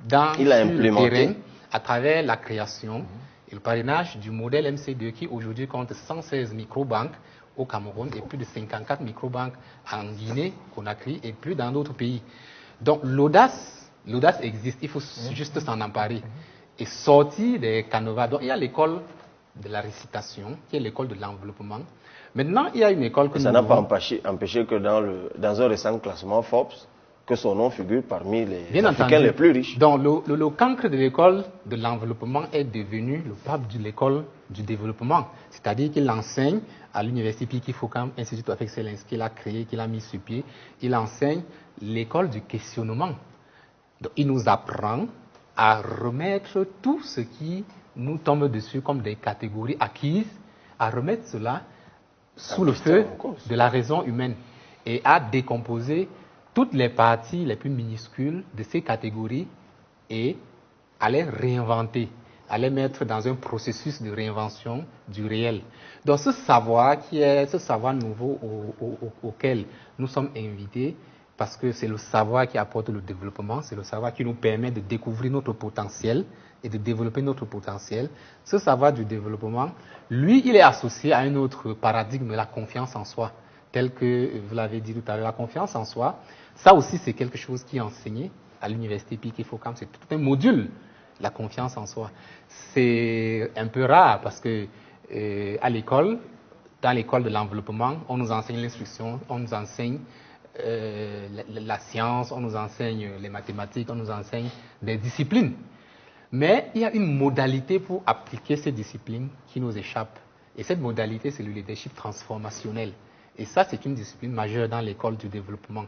sur le terrain à travers la création et le parrainage du modèle MC2 qui aujourd'hui compte 116 microbanques au Cameroun et plus de 54 microbanques en Guinée, Conakry et plus dans d'autres pays. Donc l'audace existe, il faut juste s'en emparer et sortir des canevas. Donc il y a l'école de la récitation qui est l'école de l'enveloppement. Maintenant, il y a une école que ça n'a pas empêché que dans un récent classement Forbes, que son nom figure parmi les Africains les plus riches. Donc le cancre de l'école de l'enveloppement est devenu le pape de l'école du développement. C'est-à-dire qu'il enseigne à l'université Piki Fokam, Institut of Excellence, qu'il a créé, qu'il a mis sur pied. Il enseigne l'école du questionnement. Donc il nous apprend à remettre tout ce qui nous tombe dessus comme des catégories acquises, à remettre cela sous le feu de la raison humaine et à décomposer toutes les parties les plus minuscules de ces catégories et à les réinventer, à les mettre dans un processus de réinvention du réel. Donc ce savoir ce savoir nouveau auquel nous sommes invités, parce que c'est le savoir qui apporte le développement, c'est le savoir qui nous permet de découvrir notre potentiel et de développer notre potentiel. Ce savoir du développement, lui, il est associé à un autre paradigme, la confiance en soi, tel que vous l'avez dit tout à l'heure, la confiance en soi. Ça aussi, c'est quelque chose qui est enseigné à l'université Piki Fokam. C'est tout un module, la confiance en soi. C'est un peu rare parce que à l'école, dans l'école de l'enveloppement, on nous enseigne l'instruction, on nous enseigne la science, on nous enseigne les mathématiques, on nous enseigne des disciplines. Mais il y a une modalité pour appliquer ces disciplines qui nous échappe. Et cette modalité, c'est le leadership transformationnel. Et ça, c'est une discipline majeure dans l'école du développement,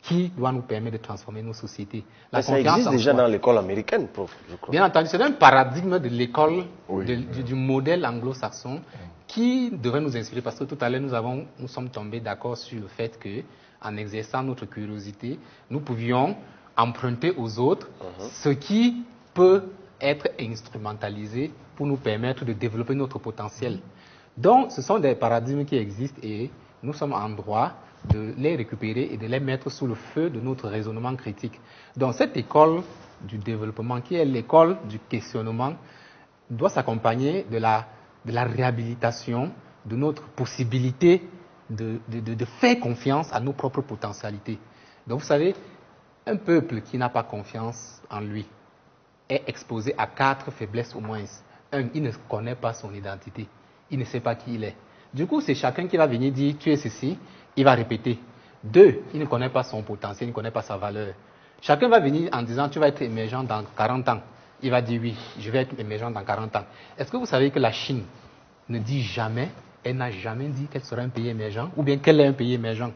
qui doit nous permettre de transformer nos sociétés. Ça existe déjà dans l'école américaine, prof, je crois. Bien entendu, c'est un paradigme de l'école, Oui. du modèle anglo-saxon qui devrait nous inspirer, parce que tout à l'heure, nous sommes tombés d'accord sur le fait que, en exerçant notre curiosité, nous pouvions emprunter aux autres ce qui peut être instrumentalisé pour nous permettre de développer notre potentiel. Donc, ce sont des paradigmes qui existent et nous sommes en droit de les récupérer et de les mettre sous le feu de notre raisonnement critique. Donc, cette école du développement, qui est l'école du questionnement, doit s'accompagner de la réhabilitation de notre possibilité de faire confiance à nos propres potentialités. Donc, vous savez, un peuple qui n'a pas confiance en lui est exposé à 4 faiblesses au moins. 1, il ne connaît pas son identité. Il ne sait pas qui il est. Du coup, c'est chacun qui va venir dire « tu es ceci », il va répéter. 2, il ne connaît pas son potentiel, il ne connaît pas sa valeur. Chacun va venir en disant « tu vas être émergent dans 40 ans ». Il va dire « oui, je vais être émergent dans 40 ans ». Est-ce que vous savez que la Chine ne dit jamais, elle n'a jamais dit qu'elle sera un pays émergent ou bien qu'elle est un pays émergent?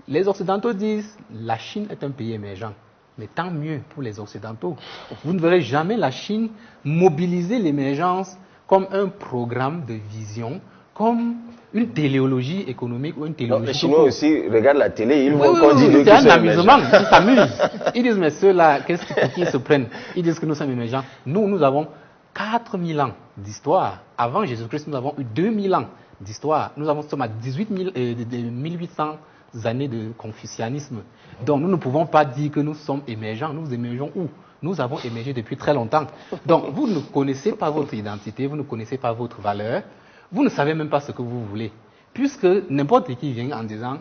Les Occidentaux disent « la Chine est un pays émergent ». Mais tant mieux pour les Occidentaux. Vous ne verrez jamais la Chine mobiliser l'émergence comme un programme de vision, comme une téléologie économique ou une téléologie... Non, les Chinois aussi regardent la télé, ils vont qu'on dit c'est un amusement, ils s'amusent. Ils disent, mais ceux-là, pour qui ils se prennent? Ils disent que nous sommes émergents. Nous avons 4000 ans d'histoire. Avant Jésus-Christ, nous avons eu 2000 ans d'histoire. Nous sommes à 1800 années de confucianisme. Donc, nous ne pouvons pas dire que nous sommes émergents. Nous émergeons où? Nous avons émergé depuis très longtemps. Donc, vous ne connaissez pas votre identité, vous ne connaissez pas votre valeur, vous ne savez même pas ce que vous voulez. Puisque n'importe qui vient en disant,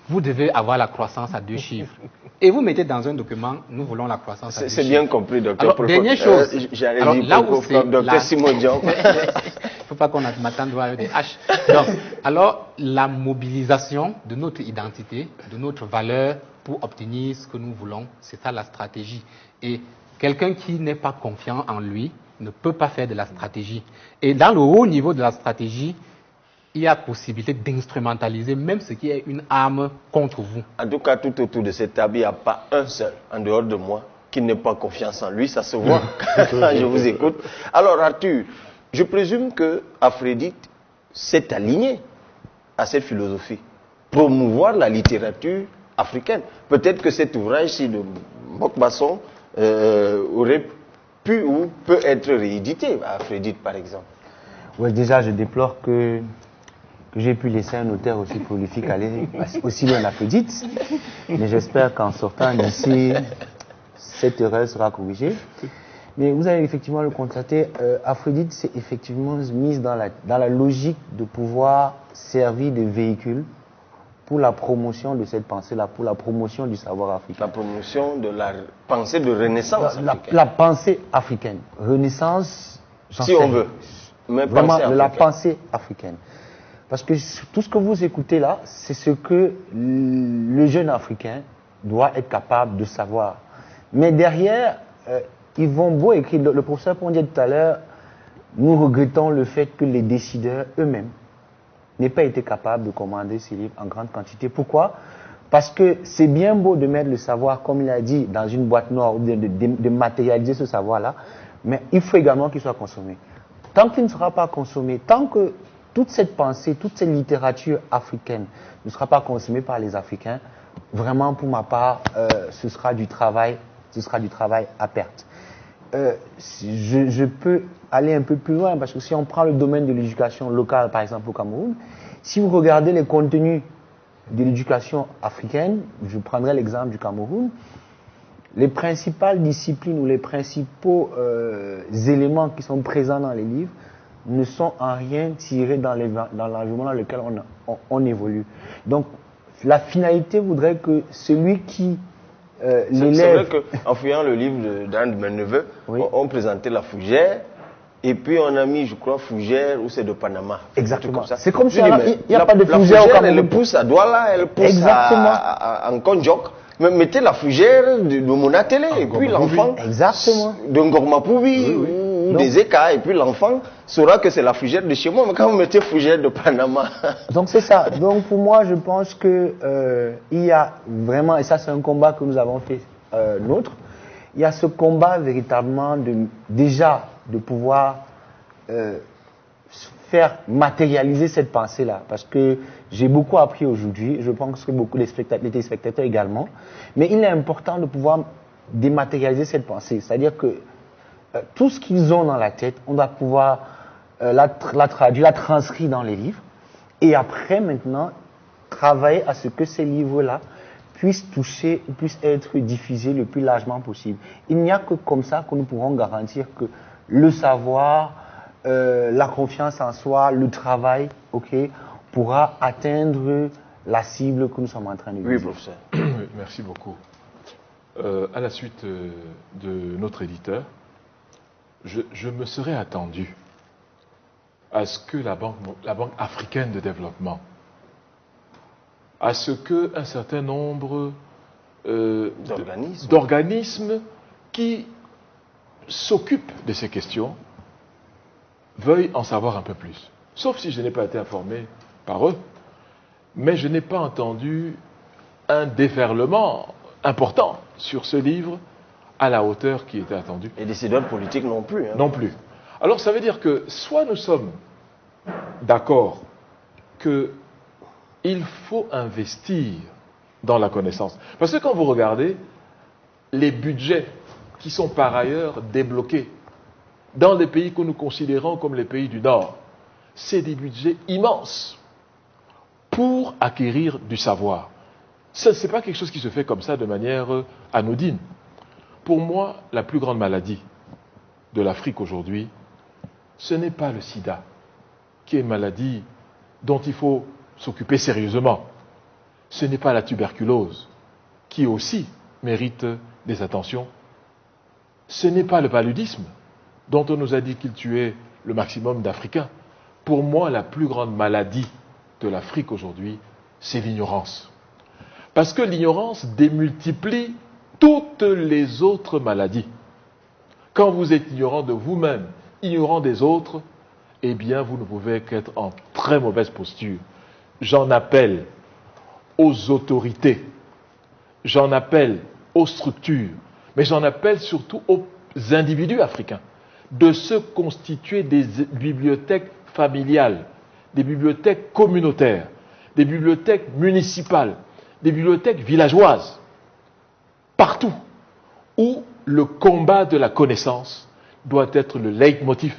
vous devez avoir la croissance à 2 chiffres. Et vous mettez dans un document, nous voulons la croissance à 2 chiffres. C'est bien compris, docteur. Alors, dernière chose. Alors, là où c'est docteur Simon Dion. Il ne faut pas qu'on m'attende avec des haches. Donc, alors, la mobilisation de notre identité, de notre valeur pour obtenir ce que nous voulons, c'est ça la stratégie. Et quelqu'un qui n'est pas confiant en lui ne peut pas faire de la stratégie. Et dans le haut niveau de la stratégie, il y a possibilité d'instrumentaliser même ce qui est une arme contre vous. En tout cas, tout autour de cette table, il n'y a pas un seul, en dehors de moi, qui n'ait pas confiance en lui. Ça se voit quand je vous écoute. Alors, Arthur, je présume que Aphrodite s'est aligné à cette philosophie. Promouvoir la littérature africaine. Peut-être que cet ouvrage-ci de Mokbasson aurait pu ou peut être réédité à Aphrodite, par exemple. Oui, déjà, je déplore que j'ai pu laisser un auteur aussi prolifique aller aussi loin Aphrodite. Mais j'espère qu'en sortant d'ici, cette erreur sera corrigée. Mais vous avez effectivement le constaté, Aphrodite s'est effectivement mise dans la logique de pouvoir servir de véhicule pour la promotion de cette pensée-là, pour la promotion du savoir africain. La promotion de la pensée de renaissance africaine. La pensée africaine. Renaissance, si on veut. Mais vraiment, de la pensée africaine. Parce que tout ce que vous écoutez là, c'est ce que le jeune Africain doit être capable de savoir. Mais derrière, ils vont beau écrire, le professeur Pondier tout à l'heure, nous regrettons le fait que les décideurs eux-mêmes n'aient pas été capables de commander ces livres en grande quantité. Pourquoi? Parce que c'est bien beau de mettre le savoir, comme il a dit, dans une boîte noire, ou bien de matérialiser ce savoir-là, mais il faut également qu'il soit consommé. Tant qu'il ne sera pas consommé, tant que toute cette pensée, toute cette littérature africaine ne sera pas consommée par les Africains, vraiment pour ma part, ce sera du travail à perte. Je peux aller un peu plus loin, parce que si on prend le domaine de l'éducation locale, par exemple au Cameroun, si vous regardez les contenus de l'éducation africaine, je prendrai l'exemple du Cameroun, les principales disciplines ou les principaux éléments qui sont présents dans les livres ne sont en rien tirés dans l'environnement dans lequel on évolue. Donc, la finalité voudrait que celui qui l'élève... C'est vrai qu'en fouillant le livre d'un de mes neveux, oui. on présentait la fougère, et puis on a mis, je crois, fougère ou c'est de Panama. Exactement. Comme c'est comme si il n'y a pas de fougère au Cameroun. Elle pousse à Douala, elle pousse en Konjok. Mais mettez la fougère de mon atelier, et puis l'enfant Exactement. de Ngormapoubi ou ou des écarts, et puis l'enfant saura que c'est la fougère de chez moi, mais quand vous mettez fougère de Panama... Donc c'est ça. Donc pour moi, je pense que il y a vraiment, et ça c'est un combat que nous avons fait nôtre, il y a ce combat véritablement déjà de pouvoir faire matérialiser cette pensée-là, parce que j'ai beaucoup appris aujourd'hui, je pense que beaucoup les téléspectateurs également, mais il est important de pouvoir dématérialiser cette pensée, c'est-à-dire que tout ce qu'ils ont dans la tête, on doit pouvoir la traduire, la transcrire dans les livres, et après maintenant travailler à ce que ces livres-là puissent toucher, puissent être diffusés le plus largement possible. Il n'y a que comme ça que nous pourrons garantir que le savoir, la confiance en soi, le travail, pourra atteindre la cible que nous sommes en train de viser. Oui, professeur. Merci beaucoup. À la suite de notre éditeur, je me serais attendu à ce que la Banque africaine de développement, à ce qu'un certain nombre d'organismes qui s'occupent de ces questions veuillent en savoir un peu plus. Sauf si je n'ai pas été informé par eux, mais je n'ai pas entendu un déferlement important sur ce livre à la hauteur qui était attendue. Et décideurs politiques non plus. Non plus. Alors ça veut dire que soit nous sommes d'accord qu'il faut investir dans la connaissance. Parce que quand vous regardez les budgets qui sont par ailleurs débloqués dans les pays que nous considérons comme les pays du Nord, c'est des budgets immenses pour acquérir du savoir. Ce n'est pas quelque chose qui se fait comme ça de manière anodine. Pour moi, la plus grande maladie de l'Afrique aujourd'hui, ce n'est pas le sida, qui est une maladie dont il faut s'occuper sérieusement. Ce n'est pas la tuberculose, qui aussi mérite des attentions. Ce n'est pas le paludisme, dont on nous a dit qu'il tuait le maximum d'Africains. Pour moi, la plus grande maladie de l'Afrique aujourd'hui, c'est l'ignorance. Parce que l'ignorance démultiplie toutes les autres maladies. Quand vous êtes ignorant de vous-même, ignorant des autres, eh bien, vous ne pouvez qu'être en très mauvaise posture. J'en appelle aux autorités, j'en appelle aux structures, mais j'en appelle surtout aux individus africains de se constituer des bibliothèques familiales, des bibliothèques communautaires, des bibliothèques municipales, des bibliothèques villageoises, partout où le combat de la connaissance doit être le leitmotiv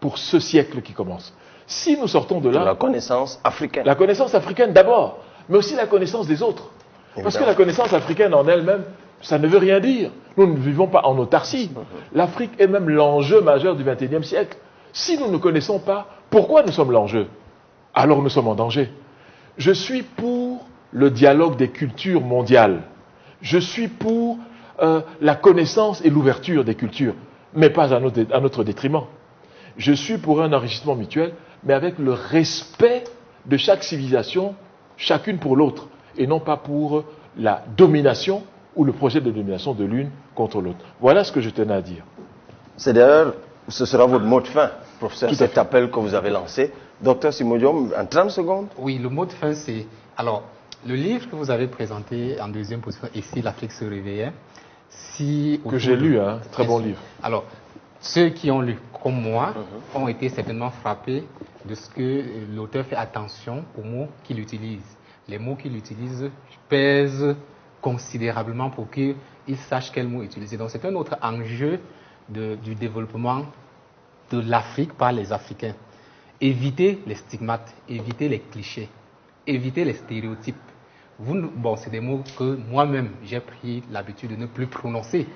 pour ce siècle qui commence. Si nous sortons de là... La connaissance africaine. La connaissance africaine d'abord, mais aussi la connaissance des autres. Évidemment. Parce que la connaissance africaine en elle-même, ça ne veut rien dire. Nous ne vivons pas en autarcie. L'Afrique est même l'enjeu majeur du XXIe siècle. Si nous ne connaissons pas pourquoi nous sommes l'enjeu, alors nous sommes en danger. Je suis pour le dialogue des cultures mondiales. Je suis pour la connaissance et l'ouverture des cultures, mais pas à notre détriment. Je suis pour un enrichissement mutuel, mais avec le respect de chaque civilisation, chacune pour l'autre, et non pas pour la domination ou le projet de domination de l'une contre l'autre. Voilà ce que je tenais à dire. C'est d'ailleurs, ce sera votre mot de fin, professeur, cet appel que vous avez lancé. Docteur Simodium, en 30 secondes. Oui, le mot de fin, c'est... Alors, le livre que vous avez présenté en deuxième position, Ici l'Afrique se réveillait, que j'ai lu, hein, très bon livre. Alors, ceux qui ont lu, comme moi, ont été certainement frappés de ce que l'auteur fait attention aux mots qu'il utilise. Les mots qu'il utilise pèsent considérablement pour qu'il sache quel mot utiliser. Donc, c'est un autre enjeu du développement de l'Afrique par les Africains. Éviter les stigmates, éviter les clichés, éviter les stéréotypes. Bon, c'est des mots que moi-même, j'ai pris l'habitude de ne plus prononcer.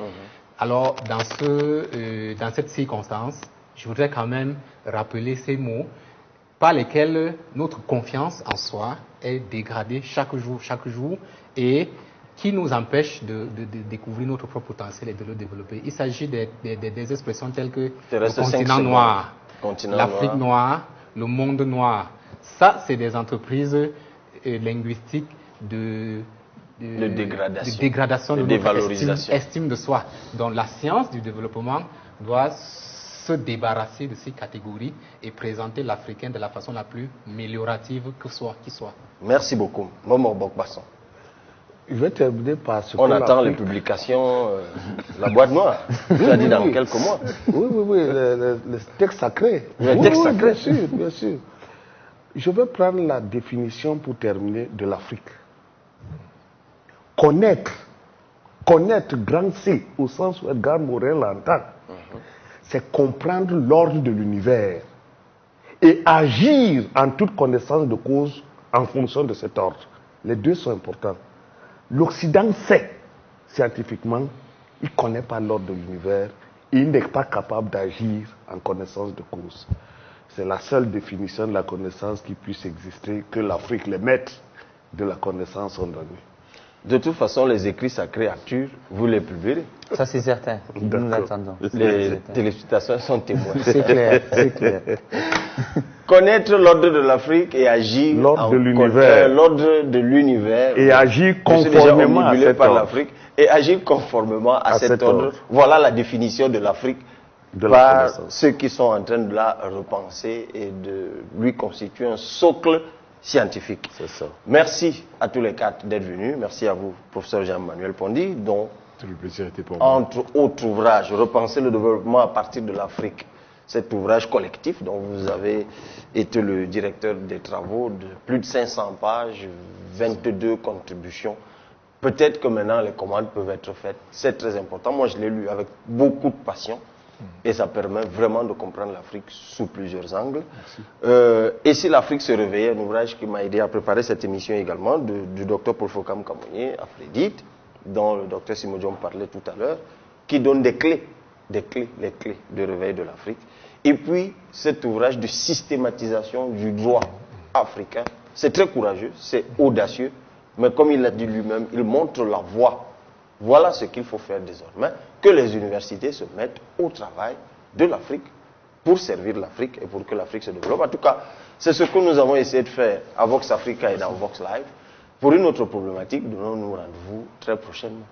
Alors, dans cette circonstance, je voudrais quand même rappeler ces mots par lesquels notre confiance en soi est dégradée chaque jour et qui nous empêchent de découvrir notre propre potentiel et de le développer. Il s'agit des expressions telles que le continent noir, l'Afrique noire, le monde noir. Ça, c'est des entreprises linguistiques de dégradation de notre estime de soi. Donc la science du développement doit se débarrasser de ces catégories et présenter l'Africain de la façon la plus améliorative qui soit. Merci beaucoup. Momo Bokbasson. Je vais terminer par ce On attend les publications, la boîte noire. Tu as dit dans quelques mois. Oui, le texte sacré. Le texte sacré. Bien sûr. Je vais prendre la définition pour terminer de l'Afrique. Connaître grand C, au sens où Edgar Morin l'entend, c'est comprendre l'ordre de l'univers et agir en toute connaissance de cause en fonction de cet ordre. Les deux sont importants. L'Occident sait, scientifiquement, il ne connaît pas l'ordre de l'univers et il n'est pas capable d'agir en connaissance de cause. C'est la seule définition de la connaissance qui puisse exister que l'Afrique, les maîtres de la connaissance, ont donné. De toute façon, les écrits sacrés actuels, vous les publierez. Ça, c'est certain. Nous l'attendons. Les téléspectateurs sont témoins. C'est clair, c'est clair. Connaître l'ordre de l'Afrique et agir l'ordre de l'univers. L'ordre de l'univers. Et agir conformément à cet ordre. Et agir conformément à cet ordre. Voilà la définition de l'Afrique par ceux qui sont en train de la repenser et de lui constituer un socle scientifique. C'est ça. Merci à tous les quatre d'être venus. Merci à vous, professeur Jean-Manuel Pondy, dont, tout le plaisir était pour moi. entre autres ouvrages, Repenser le développement à partir de l'Afrique. Cet ouvrage collectif dont vous avez été le directeur des travaux de plus de 500 pages, 22 contributions. Peut-être que maintenant les commandes peuvent être faites. C'est très important. Moi, je l'ai lu avec beaucoup de passion. Et ça permet vraiment de comprendre l'Afrique sous plusieurs angles. Et si l'Afrique se réveillait, un ouvrage qui m'a aidé à préparer cette émission également, du docteur Paul Fokam Kamounié, Afrédite, dont le docteur Simodjon parlait tout à l'heure, qui donne les clés de réveil de l'Afrique. Et puis, cet ouvrage de systématisation du droit africain, c'est très courageux, c'est audacieux, mais comme il l'a dit lui-même, il montre la voie. Voilà ce qu'il faut faire désormais, que les universités se mettent au travail de l'Afrique pour servir l'Afrique et pour que l'Afrique se développe. En tout cas, c'est ce que nous avons essayé de faire à Vox Africa et dans Vox Live. Pour une autre problématique, donnons-nous rendez-vous très prochainement.